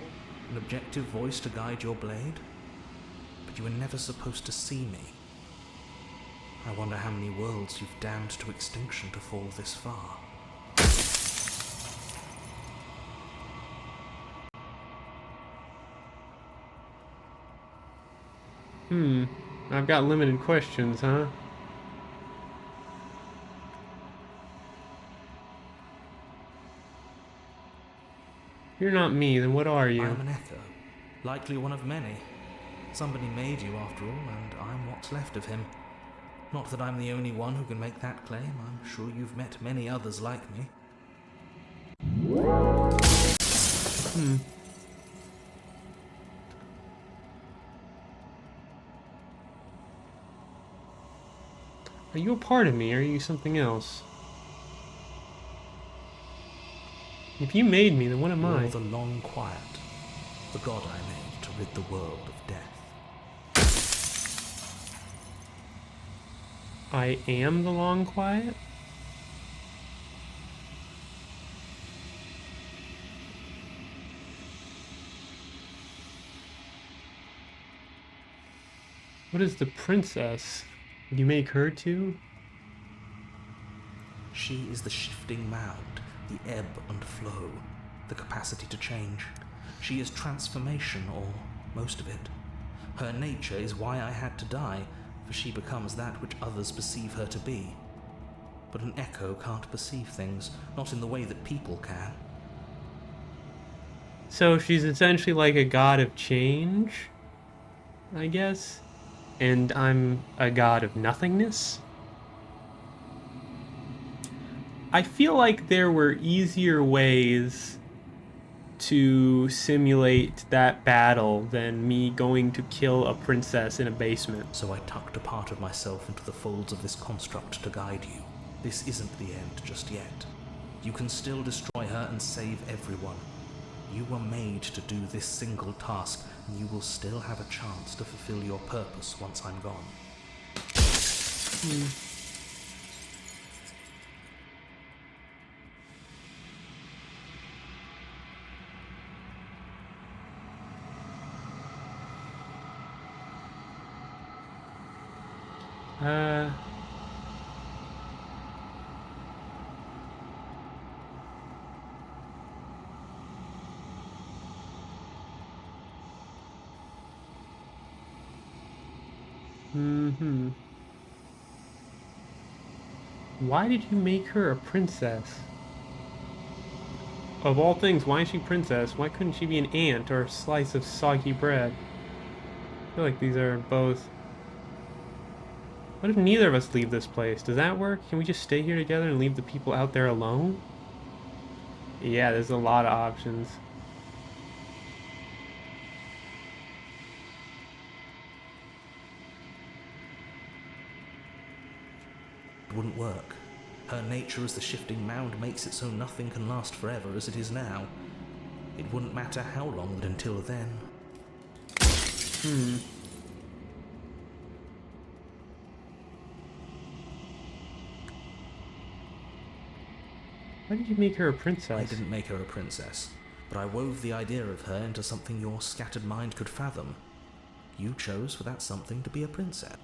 an objective voice to guide your blade. But you were never supposed to see me. I wonder how many worlds you've damned to extinction to fall this far. I've got limited questions, huh? You're not me, then what are you? I'm an echo, likely one of many. Somebody made you after all, and I'm what's left of him. Not that I'm the only one who can make that claim. I'm sure you've met many others like me. Are you a part of me, or are you something else? If you made me, then what am I? You're the long quiet, the god I made to rid the world of death. I am the long quiet? What is the princess? Did you make her too? She is the shifting mound, the ebb and flow, the capacity to change. She is transformation, or most of it. Her nature is why I had to die, for she becomes that which others perceive her to be. But an echo can't perceive things, not in the way that people can. So she's essentially like a god of change, I guess? And I'm a god of nothingness? I feel like there were easier ways to simulate that battle than me going to kill a princess in a basement. So I tucked a part of myself into the folds of this construct to guide you. This isn't the end just yet. You can still destroy her and save everyone. You were made to do this single task, and you will still have a chance to fulfill your purpose once I'm gone. Why did you make her a princess? Of all things, why is she princess? Why couldn't she be an ant or a slice of soggy bread? I feel like these are both... What if neither of us leave this place? Does that work? Can we just stay here together and leave the people out there alone? Yeah, there's a lot of options. It wouldn't work. Her nature as the shifting mound makes it so nothing can last forever as it is now. It wouldn't matter how long until then. Why did you make her a princess? I didn't make her a princess, but I wove the idea of her into something your scattered mind could fathom. You chose for that something to be a princess.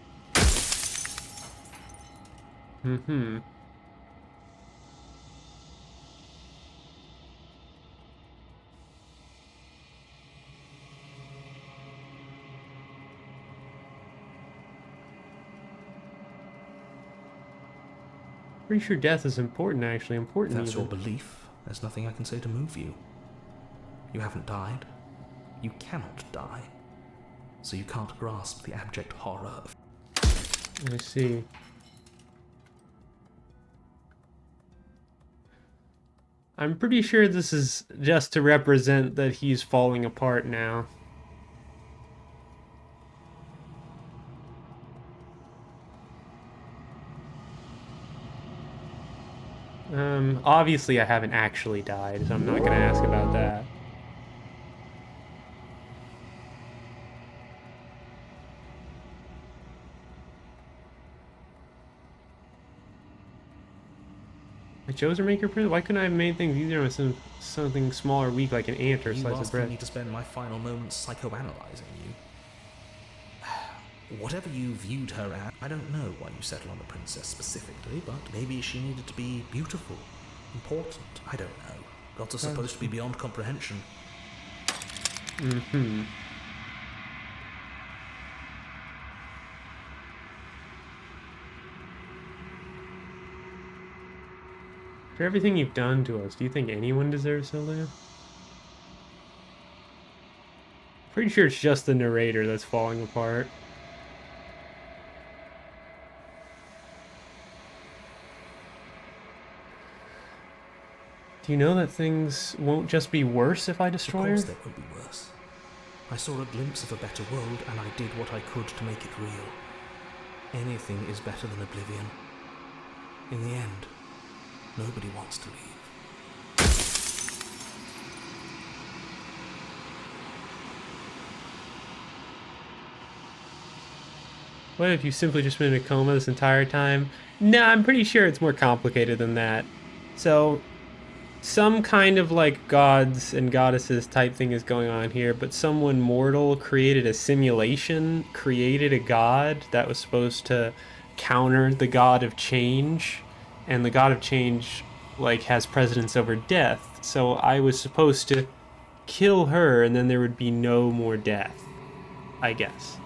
Pretty sure death is important, actually. Important If that's even. your belief, there's nothing I can say to move you. You haven't died. You cannot die. So you can't grasp the abject horror of... I see. I'm pretty sure this is just to represent that he's falling apart now. Obviously I haven't actually died, so I'm not gonna ask about that. I chose to make her print. Why couldn't I have made things easier with something small or weak like an ant or a You slice of asking bread? me to spend my final moments psychoanalyzing you. Whatever you viewed her as, I don't know why you settled on the princess specifically, but maybe she needed to be beautiful, important, I don't know. Gods are supposed to be beyond comprehension. For everything you've done to us, do you think anyone deserves to live? Pretty sure it's just the narrator that's falling apart. Do you know that things won't just be worse if I destroy her? Of course they won't be worse. I saw a glimpse of a better world, and I did what I could to make it real. Anything is better than oblivion. In the end, nobody wants to leave. What if you've simply just been in a coma this entire time? No, I'm pretty sure it's more complicated than that. So, some kind of like gods and goddesses type thing is going on here, but someone mortal created a simulation, created a god that was supposed to counter the god of change, and the god of change like has precedence over death. So I was supposed to kill her and then there would be no more death, I guess.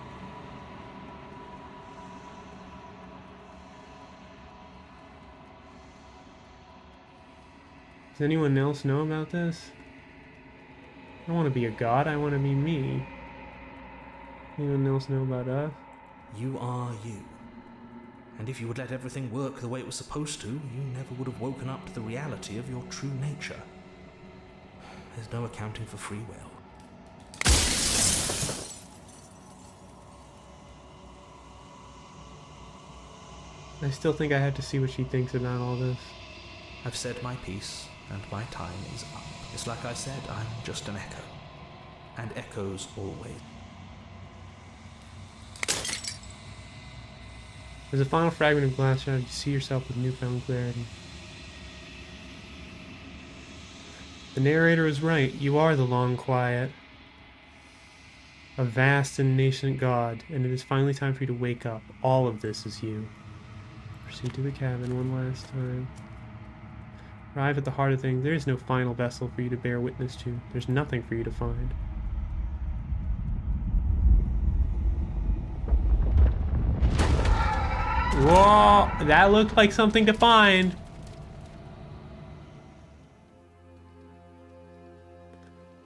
Does anyone else know about this? I don't want to be a god, I want to be me. Anyone else know about us? You are you. And if you would let everything work the way it was supposed to, you never would have woken up to the reality of your true nature. There's no accounting for free will. I still think I have to see what she thinks about all this. I've said my piece, and my time is up. It's like I said, I'm just an echo. And echoes always. As a final fragment of glass shard, you see yourself with newfound clarity. The narrator was right. You are the long quiet. A vast and nascent god, and it is finally time for you to wake up. All of this is you. Proceed to the cabin one last time. Arrive at the heart of things. There is no final vessel for you to bear witness to. There's nothing for you to find. Whoa, that looked like something to find.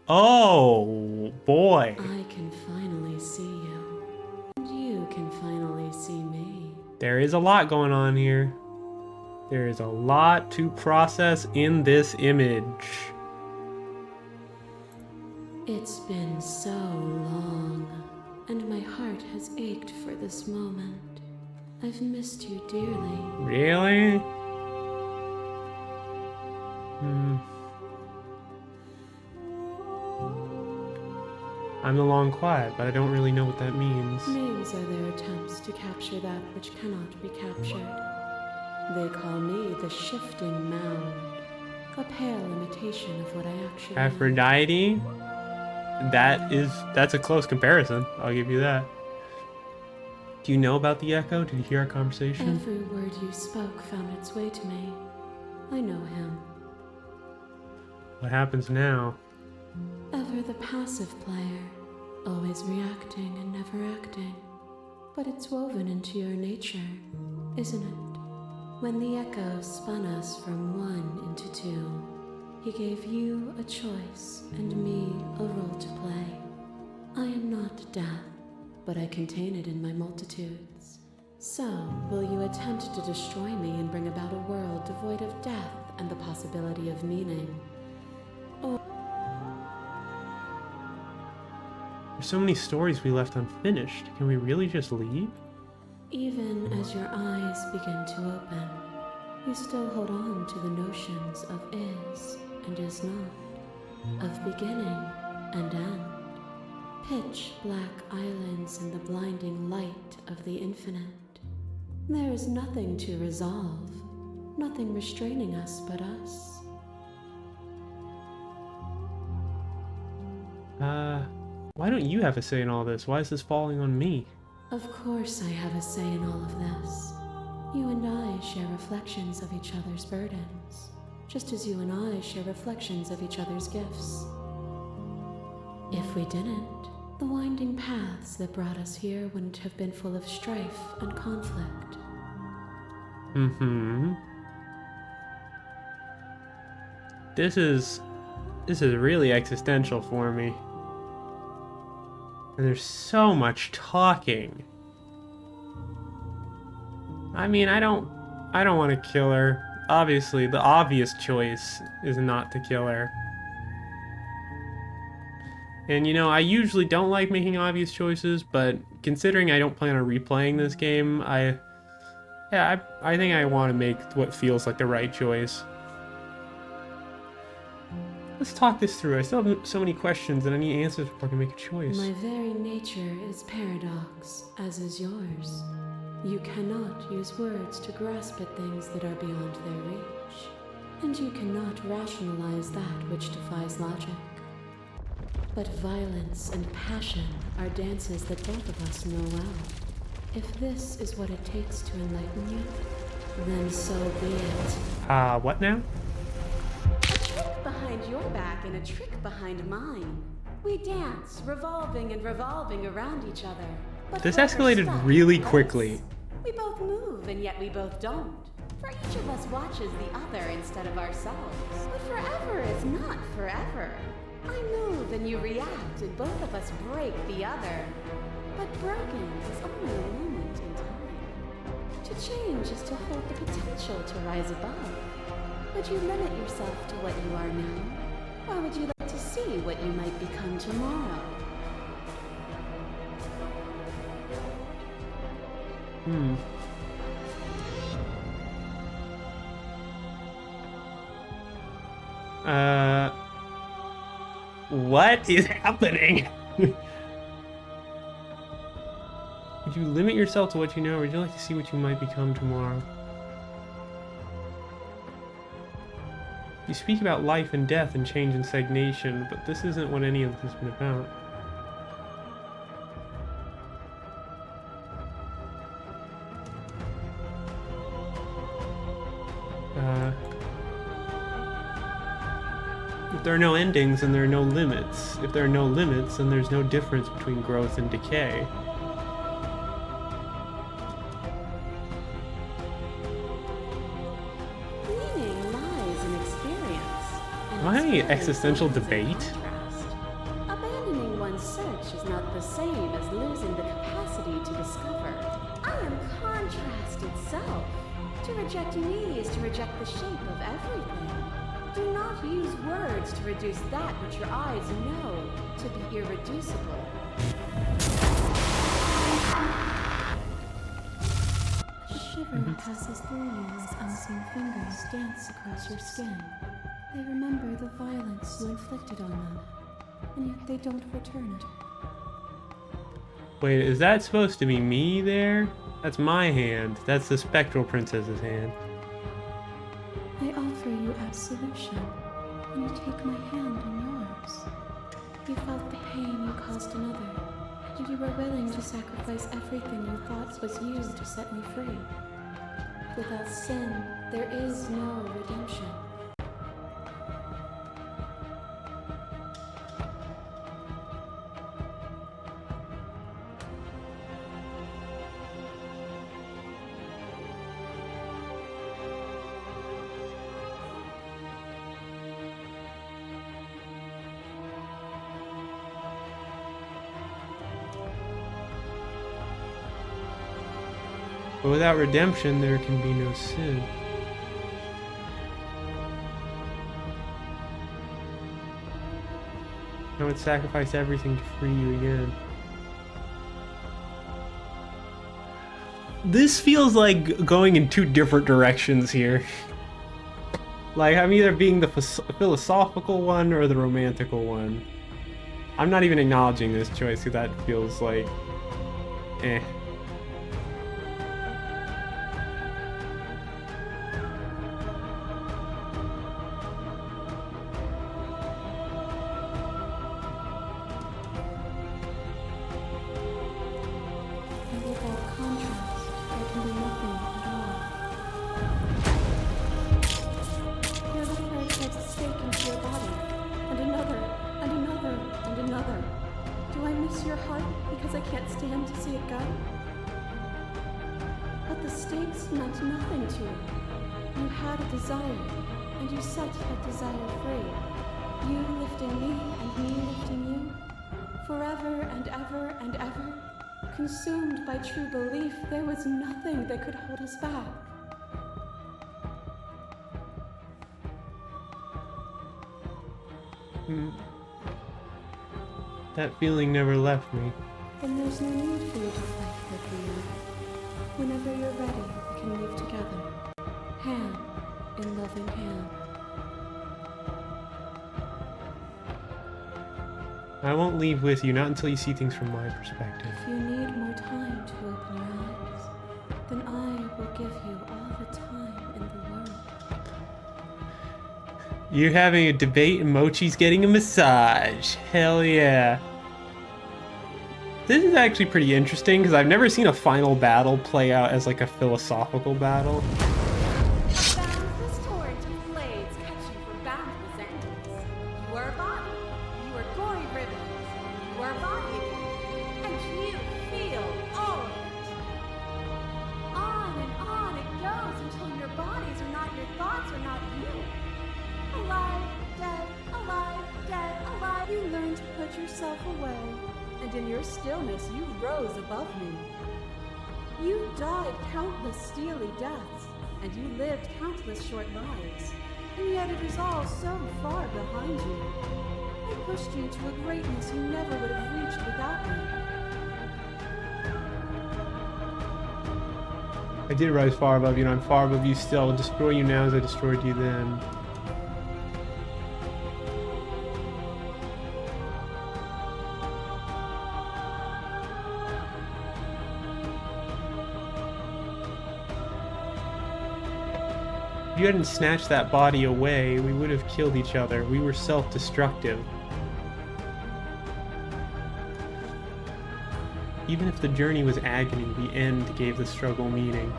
Oh, boy. I can finally see you. And you can finally see me. There is a lot going on here. There is a lot to process in this image. It's been so long, and my heart has ached for this moment. I've missed you dearly. Really? I'm the long quiet, but I don't really know what that means. Names are their attempts to capture that which cannot be captured. They call me the shifting mound, a pale imitation of what I actually am. Aphrodite? That's a close comparison. I'll give you that. Do you know about the echo? Did you hear our conversation? Every word you spoke found its way to me. I know him. What happens now? Ever the passive player, always reacting and never acting. But it's woven into your nature, isn't it? When the echo spun us from one into two, he gave you a choice and me a role to play. I am not death, but I contain it in my multitudes. So, will you attempt to destroy me and bring about a world devoid of death and the possibility of meaning? There's so many stories we left unfinished. Can we really just leave? Even as your eyes begin to open, you still hold on to the notions of is and is not, of beginning and end, pitch black islands in the blinding light of the infinite. There is nothing to resolve, nothing restraining us but us. Why don't you have a say in all this? Why is this falling on me? Of course I have a say in all of this. You and I share reflections of each other's burdens, just as you and I share reflections of each other's gifts. If we didn't, the winding paths that brought us here wouldn't have been full of strife and conflict. This is really existential for me. And there's so much talking. I mean, I don't want to kill her. Obviously, the obvious choice is not to kill her. And you know, I usually don't like making obvious choices, but considering I don't plan on replaying this game, I think I want to make what feels like the right choice. Let's talk this through. I still have so many questions and I need answers before I can make a choice. My very nature is paradox, as is yours. You cannot use words to grasp at things that are beyond their reach. And you cannot rationalize that which defies logic. But violence and passion are dances that both of us know well. If this is what it takes to enlighten you, then so be it. What now? A trick behind your back and a trick behind mine. We dance, revolving and revolving around each other. But This forever escalated stuck really in place. quickly. We both move, and yet we both don't. For each of us watches the other instead of ourselves. But forever is not forever. I move and you react, and both of us break the other. But broken is only a moment in time. To change is to hold the potential to rise above. Would you limit yourself to what you are now? Or would you like to see what you might become tomorrow? What is happening? Would you limit yourself to what you know, or would you like to see what you might become tomorrow? You speak about life and death and change and stagnation, but this isn't what any of this has been about. If there are no endings, then there are no limits. If there are no limits, then there's no difference between growth and decay. I having an existential debate? Contrast. Abandoning one's search is not the same as losing the capacity to discover. I am contrast itself. To reject me is to reject the shape of everything. Do not use words to reduce that which your eyes know to be irreducible. A shiver passes through you as unseen fingers dance across your skin. They remember the violence you inflicted on them, and yet they don't return it. Wait, is that supposed to be me there? That's my hand. That's the Spectral Princess's hand. I offer you absolution, and you take my hand in yours. You felt the pain you caused another, and you were willing to sacrifice everything you thought was you to set me free. Without sin, there is no redemption. But without redemption, there can be no sin. I would sacrifice everything to free you again. This feels like going in two different directions here. Like, I'm either being the philosophical one or the romantical one. I'm not even acknowledging this choice because that feels like... eh. And without contrast, there can be nothing at all. Your liver takes a stake into your body, and another, and another, and another. Do I miss your heart because I can't stand to see it go? But the stakes meant nothing to you. You had a desire, and you set that desire free. You lifting me and me lifting you. Forever and ever and ever. Consumed by true belief, there was nothing that could hold us back. That feeling never left me. Then there's no need for you to fight with me. Whenever you're ready, we can move together. Hand in loving hand. I won't leave with you, not until you see things from my perspective. If you need more time to open your eyes, then I will give you all the time in the world. You're having a debate and Mochi's getting a massage. Hell yeah. This is actually pretty interesting because I've never seen a final battle play out as like a philosophical battle. Boundless torrent of blades catch you for boundless ends. You are a body. You are gory ribbons. You are a body again. And you feel all of it. On and on it goes until your bodies are not your thoughts, are not you. Alive, dead, alive, dead, alive. You learn to put yourself away, and in your stillness you rose above me. You died countless steely deaths, and you lived countless short lives, and yet it is all so far behind you. I pushed you to a greatness you never would have reached without me. I did rise far above you, and I'm far above you still. I'll destroy you now as I destroyed you then. If you hadn't snatched that body away, we would have killed each other. We were self-destructive. Even if the journey was agony, the end gave the struggle meaning.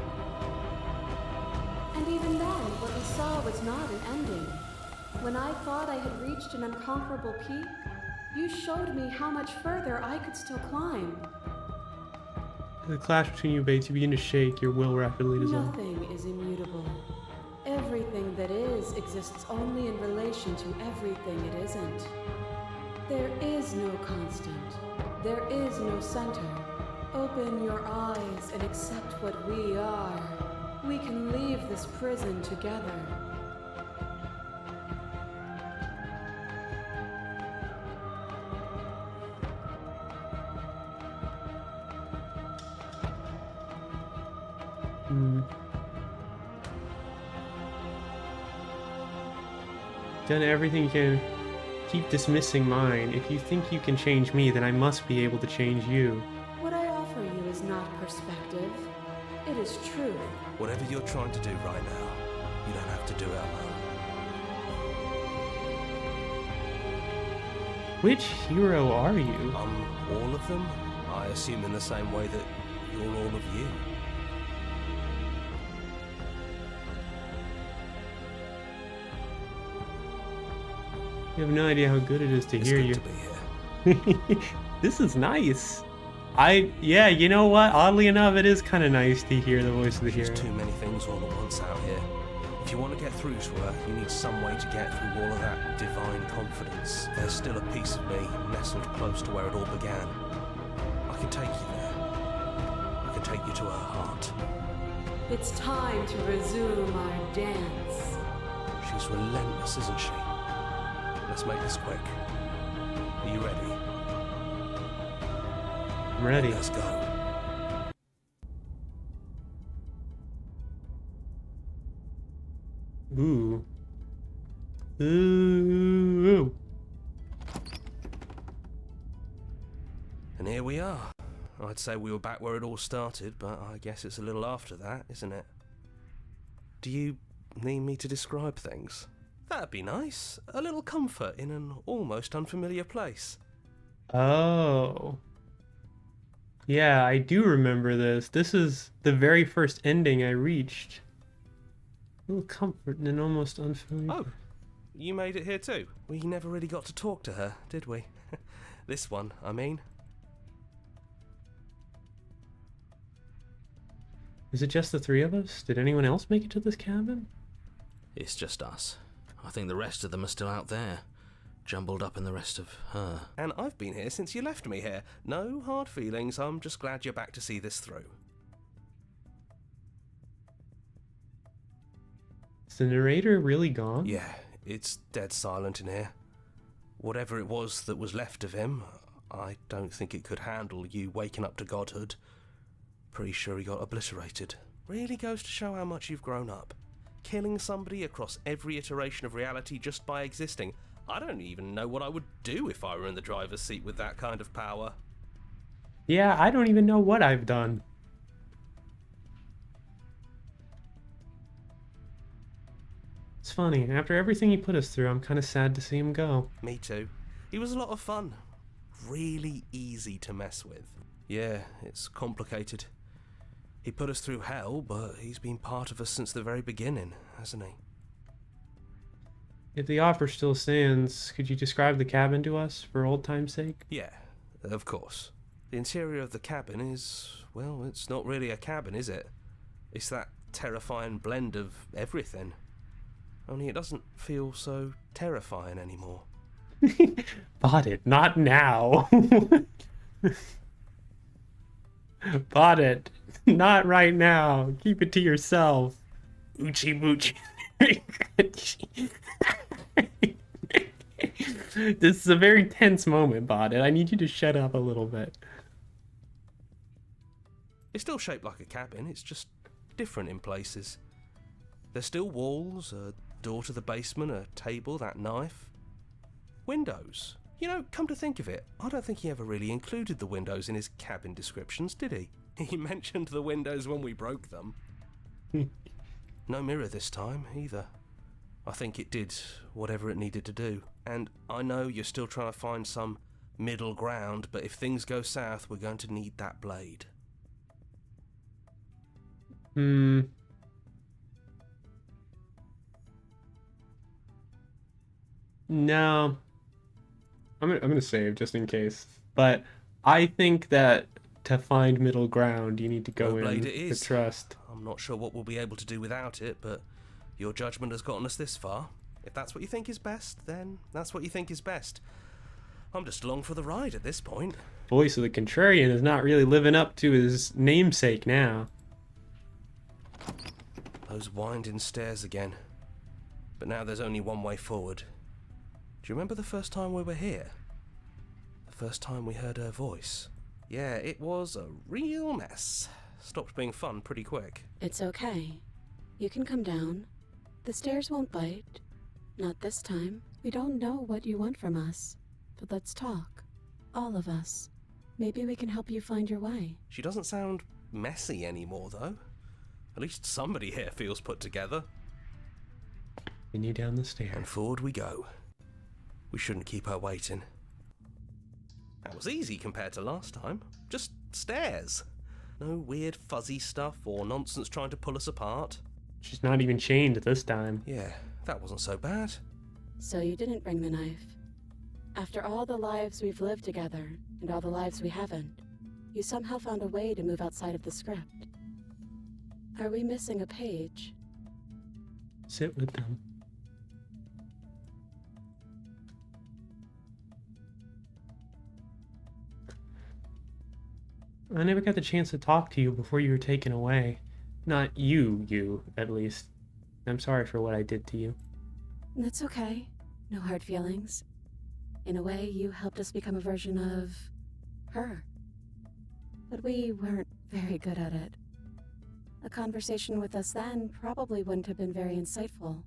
And even then, what we saw was not an ending. When I thought I had reached an unconquerable peak, you showed me how much further I could still climb. The clash between you Bates, you begin to shake, your will rapidly dissolves. Nothing is immutable. Everything that is exists only in relation to everything it isn't. There is no constant. There is no center. Open your eyes and accept what we are. We can leave this prison together. Done everything you can. Keep dismissing mine. If you think you can change me, then I must be able to change you. What I offer you is not perspective. It is truth. Whatever you're trying to do right now, you don't have to do it alone. Which hero are you? All of them? I assume in the same way that you're all of you. You have no idea how good it is to hear you. It's good to be here. This is nice. Yeah, you know what? Oddly enough, it is kind of nice to hear the voice of the hero. There's too many things all at once out here. If you want to get through to her, you need some way to get through all of that divine confidence. There's still a piece of me nestled close to where it all began. I can take you there. I can take you to her heart. It's time to resume our dance. She's relentless, isn't she? Let's make this quick. Are you ready? I'm ready. Let's go. Ooh. Ooh. And here we are. I'd say we were back where it all started, but I guess it's a little after that, isn't it? Do you need me to describe things? That'd be nice. A little comfort in an almost unfamiliar place. Oh. Yeah, I do remember this. This is the very first ending I reached. A little comfort in an almost unfamiliar... Oh, you made it here too? We never really got to talk to her, did we? This one, I mean. Is it just the three of us? Did anyone else make it to this cabin? It's just us. I think the rest of them are still out there, jumbled up in the rest of her. And I've been here since you left me here. No hard feelings, I'm just glad you're back to see this through. Is the narrator really gone? Yeah, it's dead silent in here. Whatever it was that was left of him, I don't think it could handle you waking up to godhood. Pretty sure he got obliterated. Really goes to show how much you've grown up. Killing somebody across every iteration of reality just by existing. I don't even know what I would do if I were in the driver's seat with that kind of power. Yeah, I don't even know what I've done. It's funny, after everything he put us through, I'm kind of sad to see him go. Me too. He was a lot of fun. Really easy to mess with. Yeah, it's complicated. He put us through hell, but he's been part of us since the very beginning, hasn't he? If the offer still stands, could you describe the cabin to us, for old time's sake? Yeah, of course. The interior of the cabin is, well, it's not really a cabin, is it? It's that terrifying blend of everything. Only it doesn't feel so terrifying anymore. Bought it, not now. Bought it, not right now. Keep it to yourself. Oochie moochie. This is a very tense moment, Bought it. I need you to shut up a little bit. It's still shaped like a cabin, it's just different in places. There's still walls, a door to the basement, a table, that knife. Windows. You know, come to think of it, I don't think he ever really included the windows in his cabin descriptions, did he? He mentioned the windows when we broke them. No mirror this time, either. I think it did whatever it needed to do. And I know you're still trying to find some middle ground, but if things go south, we're going to need that blade. No. I'm gonna save just in case. But I think that to find middle ground, you need to go No in blade it with is. trust. I'm not sure what we'll be able to do without it, but Your judgment has gotten us this far. If that's what you think is best, then that's what you think is best. I'm just along for the ride at this point. Voice of the Contrarian is not really living up to his namesake now. Those winding stairs again. But now there's only one way forward. Do you remember the first time we were here? The first time we heard her voice? Yeah, it was a real mess. Stopped being fun pretty quick. It's okay. You can come down. The stairs won't bite. Not this time. We don't know what you want from us. But let's talk. All of us. Maybe we can help you find your way. She doesn't sound messy anymore, though. At least somebody here feels put together. Continue down the stairs. And forward we go. We shouldn't keep her waiting. That was easy compared to last time. Just stairs. No weird fuzzy stuff or nonsense trying to pull us apart. She's not even chained this time. Yeah, that wasn't so bad. So you didn't bring the knife. After all the lives we've lived together, and all the lives we haven't, you somehow found a way to move outside of the script. Are we missing a page? Sit with them. I never got the chance to talk to you before you were taken away. Not you, at least. I'm sorry for what I did to you. That's okay. No hard feelings. In a way, you helped us become a version of her. But we weren't very good at it. A conversation with us then probably wouldn't have been very insightful.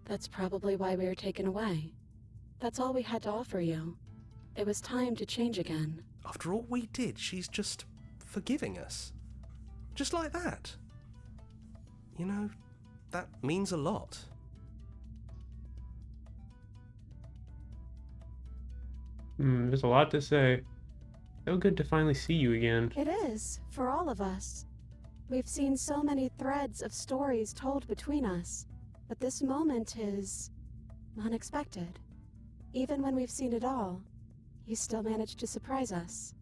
That's probably why we were taken away. That's all we had to offer you. It was time to change again. After all we did, she's just forgiving us. Just like that. You know, that means a lot. There's a lot to say. So good to finally see you again. It is, for all of us. We've seen so many threads of stories told between us, but this moment is unexpected. Even when we've seen it all, you still managed to surprise us.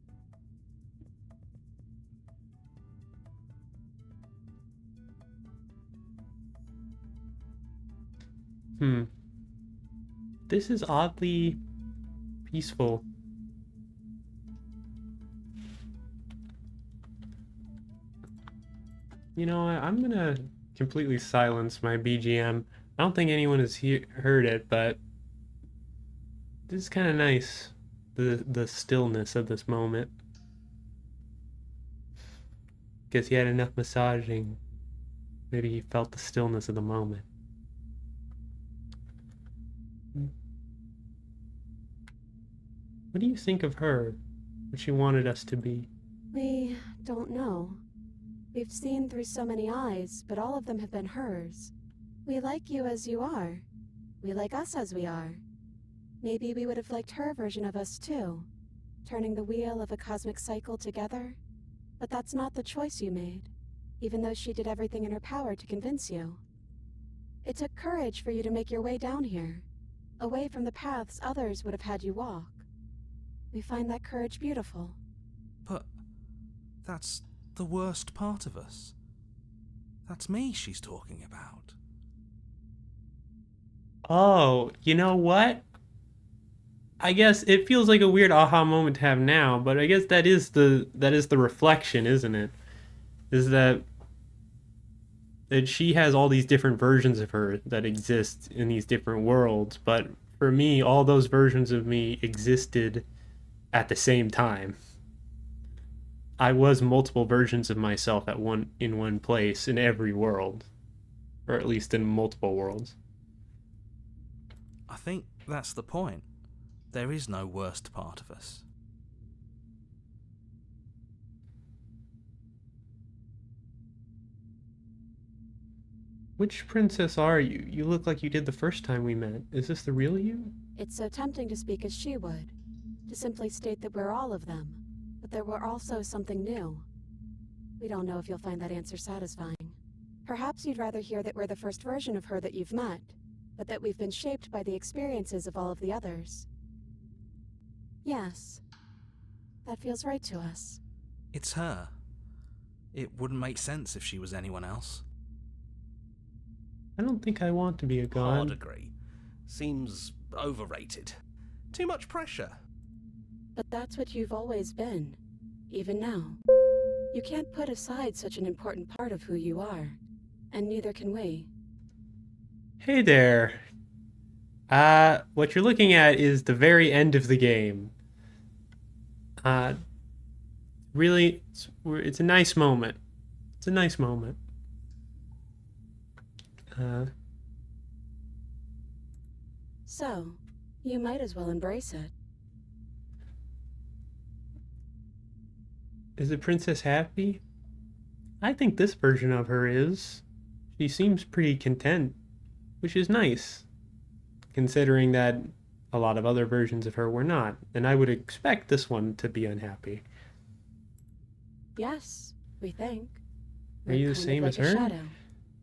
This is oddly peaceful. You know, I'm gonna completely silence my BGM. I don't think anyone has heard it, but this is kind of nice. The stillness of this moment. Guess he had enough massaging. Maybe he felt the stillness of the moment. What do you think of her? What she wanted us to be? We don't know. We've seen through so many eyes, but all of them have been hers. We like you as you are. We like us as we are. Maybe we would have liked her version of us too, turning the wheel of a cosmic cycle together. But that's not the choice you made, even though she did everything in her power to convince you. It took courage for you to make your way down here, away from the paths others would have had you walk. We find that courage beautiful. But that's the worst part of us. That's me she's talking about. Oh, you know what? I guess it feels like a weird aha moment to have now, but I guess that is the reflection, isn't it? Is that she has all these different versions of her that exist in these different worlds, but for me, all those versions of me existed at the same time. I was multiple versions of myself in one place in every world, or at least in multiple worlds. I think that's the point. There is no worst part of us. Which princess are you? You look like you did the first time we met. Is this the real you? It's so tempting to speak as she would, to simply state that we're all of them, but there were also something new. We don't know if you'll find that answer satisfying. Perhaps you'd rather hear that we're the first version of her that you've met, but that we've been shaped by the experiences of all of the others. Yes, that feels right to us. It's her. It wouldn't make sense if she was anyone else. I don't think I want to be a god. Hard agree. Seems overrated. Too much pressure. But that's what you've always been, even now. You can't put aside such an important part of who you are, and neither can we. Hey there. What you're looking at is the very end of the game. Really, it's a nice moment. It's a nice moment. So, you might as well embrace it. Is the princess happy? I think this version of her is. She seems pretty content, which is nice, considering that a lot of other versions of her were not, and I would expect this one to be unhappy. Yes, we think. Are you the same as her? Shadow.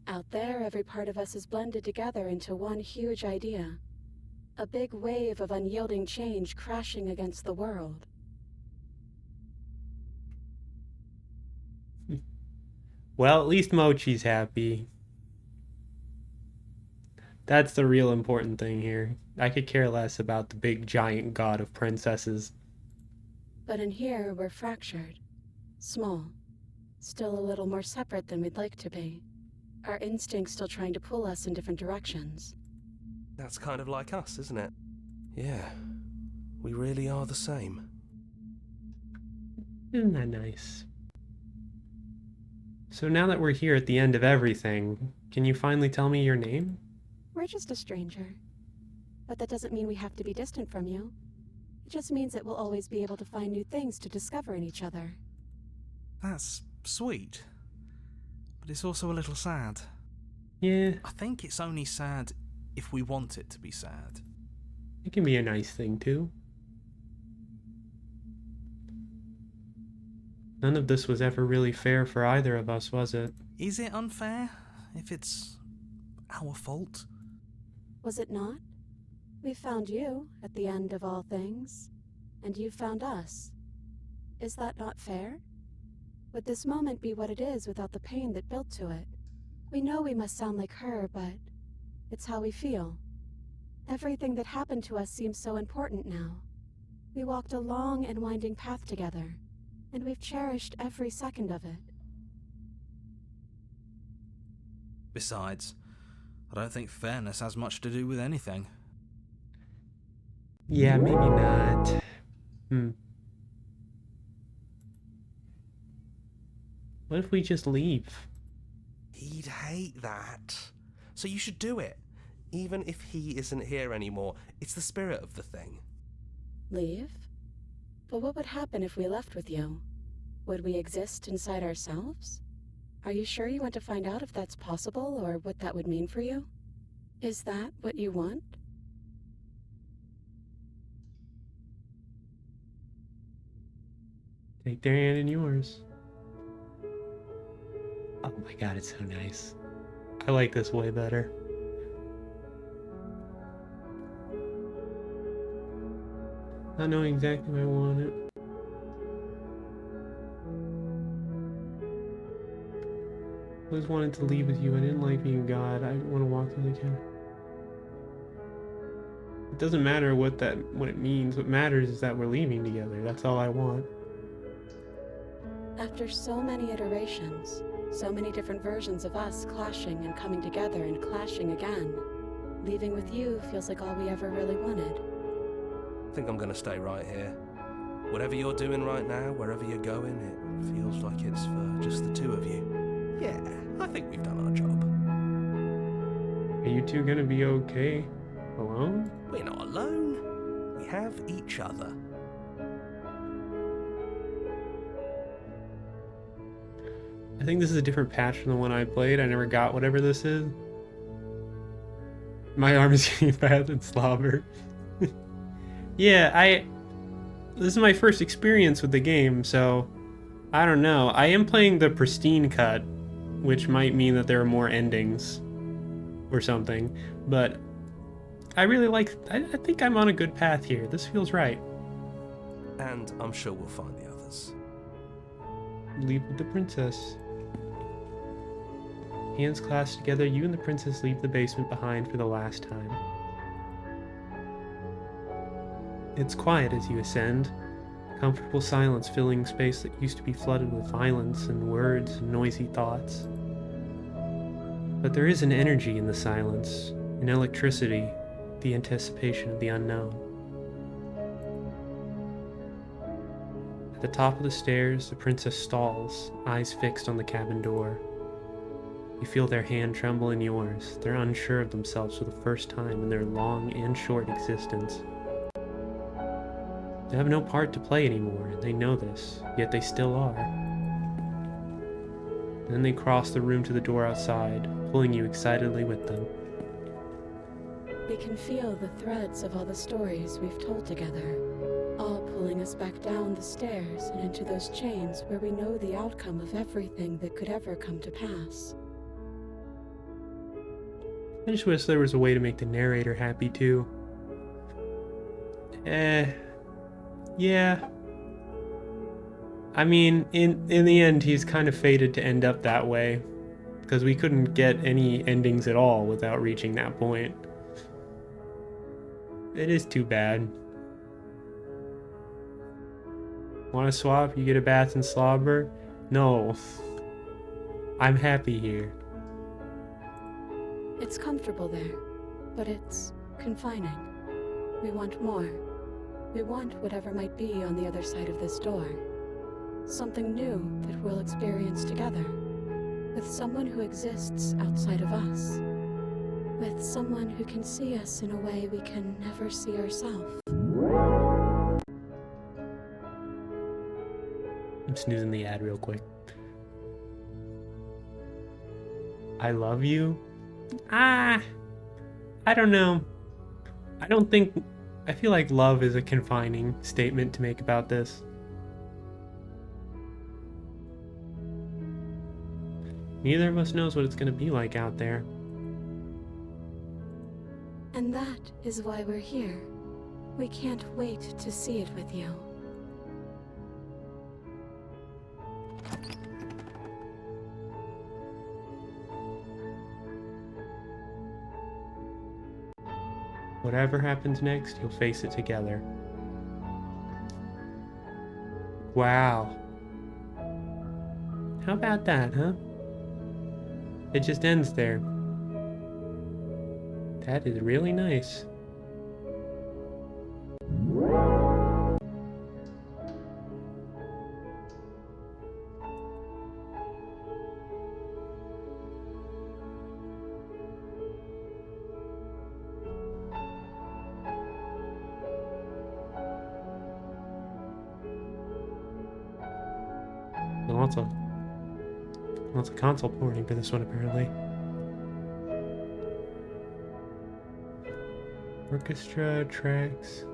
Out there, every part of us is blended together into one huge idea. A big wave of unyielding change crashing against the world. Well, at least Mochi's happy. That's the real important thing here. I could care less about the big giant god of princesses. But in here, we're fractured. Small. Still a little more separate than we'd like to be. Our instincts still trying to pull us in different directions. That's kind of like us, isn't it? Yeah. We really are the same. Isn't that nice? So now that we're here at the end of everything, can you finally tell me your name? We're just a stranger. But that doesn't mean we have to be distant from you. It just means that we'll always be able to find new things to discover in each other. That's sweet. But it's also a little sad. Yeah, I think it's only sad if we want it to be sad. it can be a nice thing too. None of this was ever really fair for either of us, was it? Is it unfair if it's our fault? Was it not? We found you at the end of all things, and you found us. Is that not fair? Would this moment be what it is without the pain that built to it? We know we must sound like her, but it's how we feel. Everything that happened to us seems so important now. We walked a long and winding path together, and we've cherished every second of it. Besides, I don't think fairness has much to do with anything. Yeah, maybe not. What if we just leave? He'd hate that. So you should do it. Even if he isn't here anymore, it's the spirit of the thing. Leave? But what would happen if we left with you? Would we exist inside ourselves? Are you sure you want to find out if that's possible, or what that would mean for you? Is that what you want? Take their hand in yours. Oh my god, it's so nice. I like this way better. Not knowing exactly what I wanted. I always wanted to leave with you. I didn't like being God. I want to walk through the camp. It doesn't matter what it means. What matters is that we're leaving together. That's all I want. After so many iterations, so many different versions of us clashing and coming together and clashing again, leaving with you feels like all we ever really wanted. I think I'm gonna stay right here. Whatever you're doing right now, wherever you're going, it feels like it's for just the two of you. Yeah, I think we've done our job. Are you two gonna be okay alone? We're not alone. We have each other. I think this is a different patch from the one I played. I never got whatever this is. My arm is getting bad and slobber. Yeah, this is my first experience with the game, so I don't know. I am playing the pristine cut, which might mean that there are more endings or something, but I really like, I think I'm on a good path here. This feels right. And I'm sure we'll find the others. Leave with the princess. Hands clasped together, you and the princess leave the basement behind for the last time. It's quiet as you ascend, comfortable silence filling space that used to be flooded with violence and words and noisy thoughts. But there is an energy in the silence, an electricity, the anticipation of the unknown. At the top of the stairs, the princess stalls, eyes fixed on the cabin door. You feel their hand tremble in yours. They're unsure of themselves for the first time in their long and short existence. They have no part to play anymore, and they know this, yet they still are. Then they cross the room to the door outside, pulling you excitedly with them. We can feel the threads of all the stories we've told together, all pulling us back down the stairs and into those chains where we know the outcome of everything that could ever come to pass. I just wish there was a way to make the narrator happy too. Yeah. I mean, in the end, he's kind of fated to end up that way, because we couldn't get any endings at all without reaching that point. It is too bad. Want to swap? You get a bath and slobber? No. I'm happy here. It's comfortable there, but it's confining. We want more. We want whatever might be on the other side of this door. Something new that we'll experience together. With someone who exists outside of us. With someone who can see us in a way we can never see ourselves. I'm snoozing the ad real quick. I love you? I don't know. I feel like love is a confining statement to make about this. Neither of us knows what it's going to be like out there. And that is why we're here. We can't wait to see it with you. Whatever happens next, you'll face it together. Wow. How about that, huh? It just ends there. That is really nice. Lots of console porting for this one, apparently. Orchestra, tracks,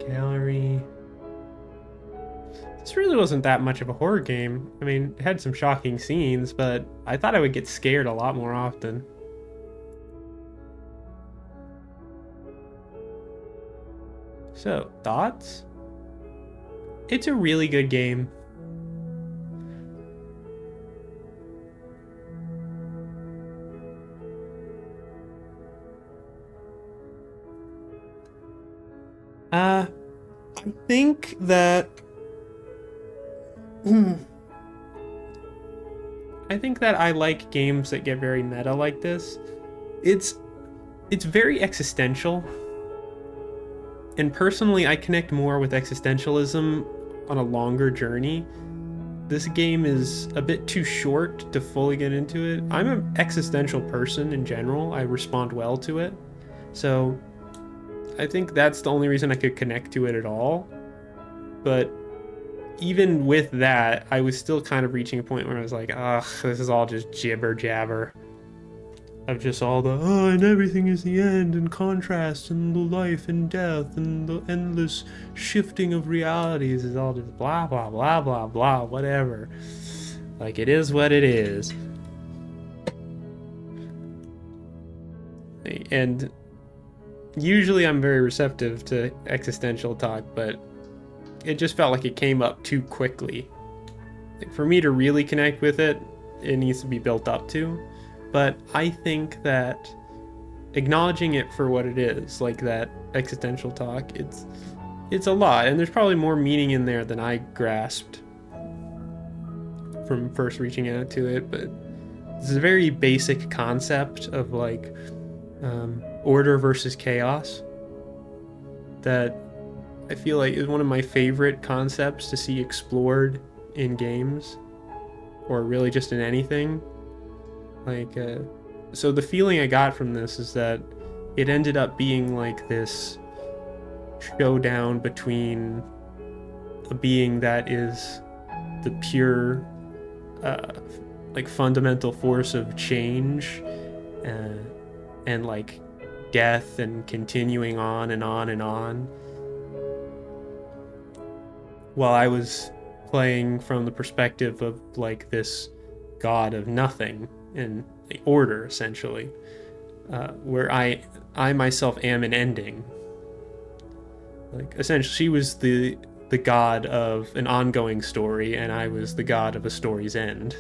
gallery. This really wasn't that much of a horror game. I mean, it had some shocking scenes, but I thought I would get scared a lot more often. So, thoughts? It's a really good game. I think that I like games that get very meta like this. It's very existential. And personally, I connect more with existentialism on a longer journey. This game is a bit too short to fully get into it. I'm an existential person in general. I respond well to it. So I think that's the only reason I could connect to it at all. But even with that, I was still kind of reaching a point where I was like, ugh, this is all just jibber jabber. Of just all the, and everything is the end, and contrast, and the life and death, and the endless shifting of realities is all just blah, blah, blah, blah, blah, whatever. Like, it is what it is. And usually I'm very receptive to existential talk, but it just felt like it came up too quickly. Like, for me to really connect with it, it needs to be built up to. But I think that acknowledging it for what it is, like that existential talk, it's a lot, and there's probably more meaning in there than I grasped from first reaching out to it. But this is a very basic concept of like order versus chaos that I feel like is one of my favorite concepts to see explored in games, or really just in anything. Like, so the feeling I got from this is that it ended up being like this showdown between a being that is the pure, like fundamental force of change, and like death and continuing on and on and on, while I was playing from the perspective of like this god of nothing and order, essentially, where I myself am an ending. Like, essentially, she was the god of an ongoing story, and I was the god of a story's end.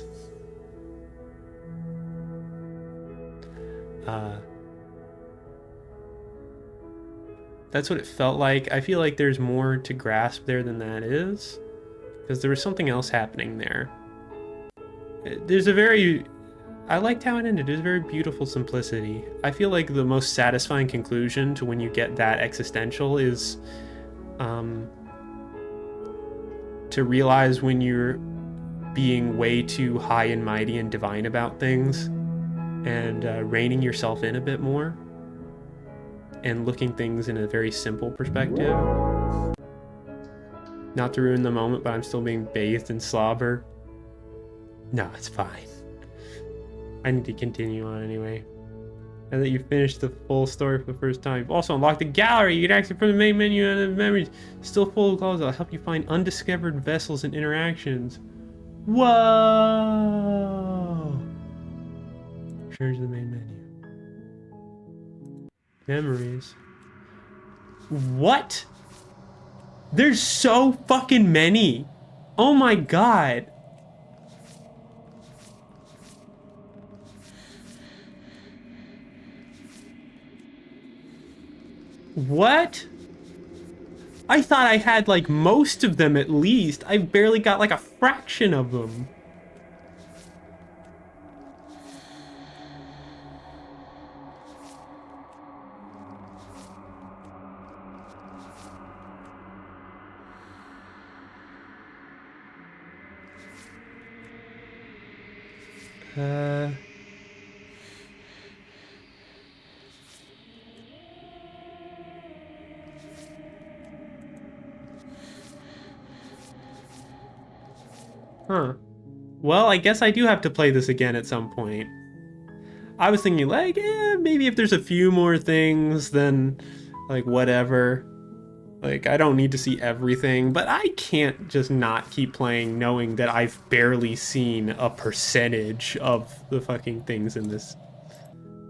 That's what it felt like. I feel like there's more to grasp there than that is, because there was something else happening there. I liked how it ended. There's a very beautiful simplicity. I feel like the most satisfying conclusion to when you get that existential is to realize when you're being way too high and mighty and divine about things, and reining yourself in a bit more and looking things in a very simple perspective. Not to ruin the moment, but I'm still being bathed in slobber. No, it's fine. I need to continue on anyway. Now that you've finished the full story for the first time, you've also unlocked the gallery. You can access from the main menu, and the memories still full of calls that'll help you find undiscovered vessels and interactions. Whoa! Return to the main menu. Memories. What? There's so fucking many. Oh my god. What? I thought I had like most of them at least. I barely got like a fraction of them. Huh. Well, I guess I do have to play this again at some point. I was thinking like, maybe if there's a few more things, then like whatever. Like, I don't need to see everything, but I can't just not keep playing knowing that I've barely seen a percentage of the fucking things in this.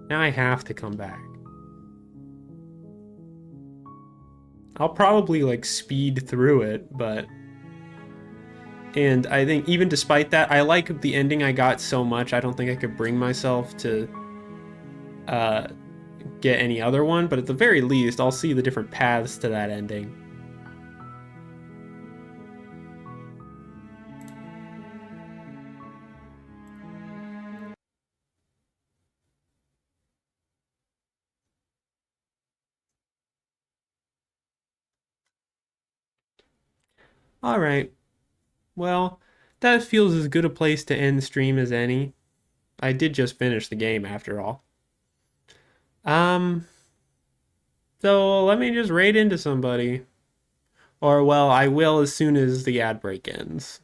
Now I have to come back. I'll probably like speed through it, but... And I think even despite that, I like the ending I got so much, I don't think I could bring myself to get any other one, but at the very least, I'll see the different paths to that ending. All right. Well, that feels as good a place to end the stream as any. I did just finish the game after all. So let me just raid into somebody. Or, well, I will as soon as the ad break ends.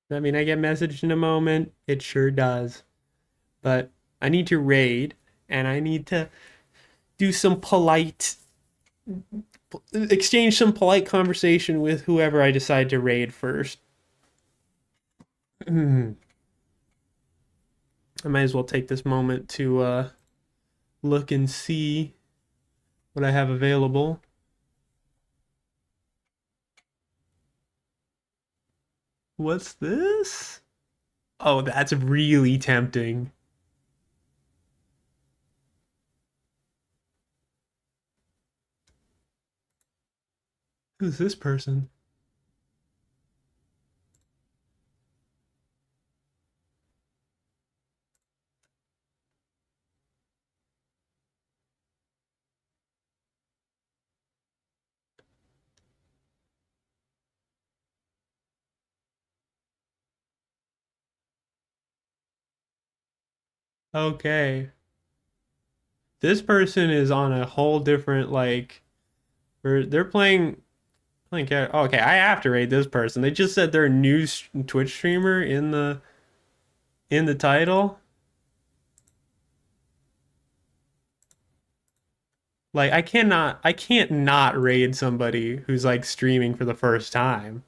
I mean, I get messaged in a moment. It sure does. But I need to raid, and I need to do some exchange some polite conversation with whoever I decide to raid first. I might as well take this moment to look and see what I have available. What's this? Oh, that's really tempting. Who's this person? Okay. This person is on a whole different, like, they're playing okay, I have to rate this person. They just said they're a new Twitch streamer in the title. Like, I can't not raid somebody who's like streaming for the first time.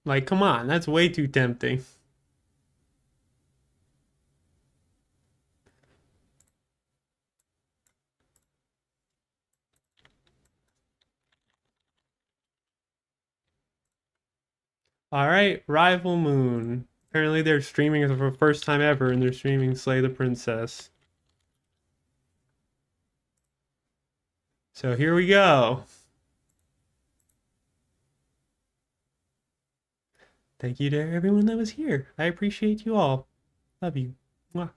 Like, come on, that's way too tempting. All right, Rival Moon. Apparently they're streaming for the first time ever, and they're streaming Slay the Princess. So here we go. Thank you to everyone that was here. I appreciate you all. Love you. Mwah.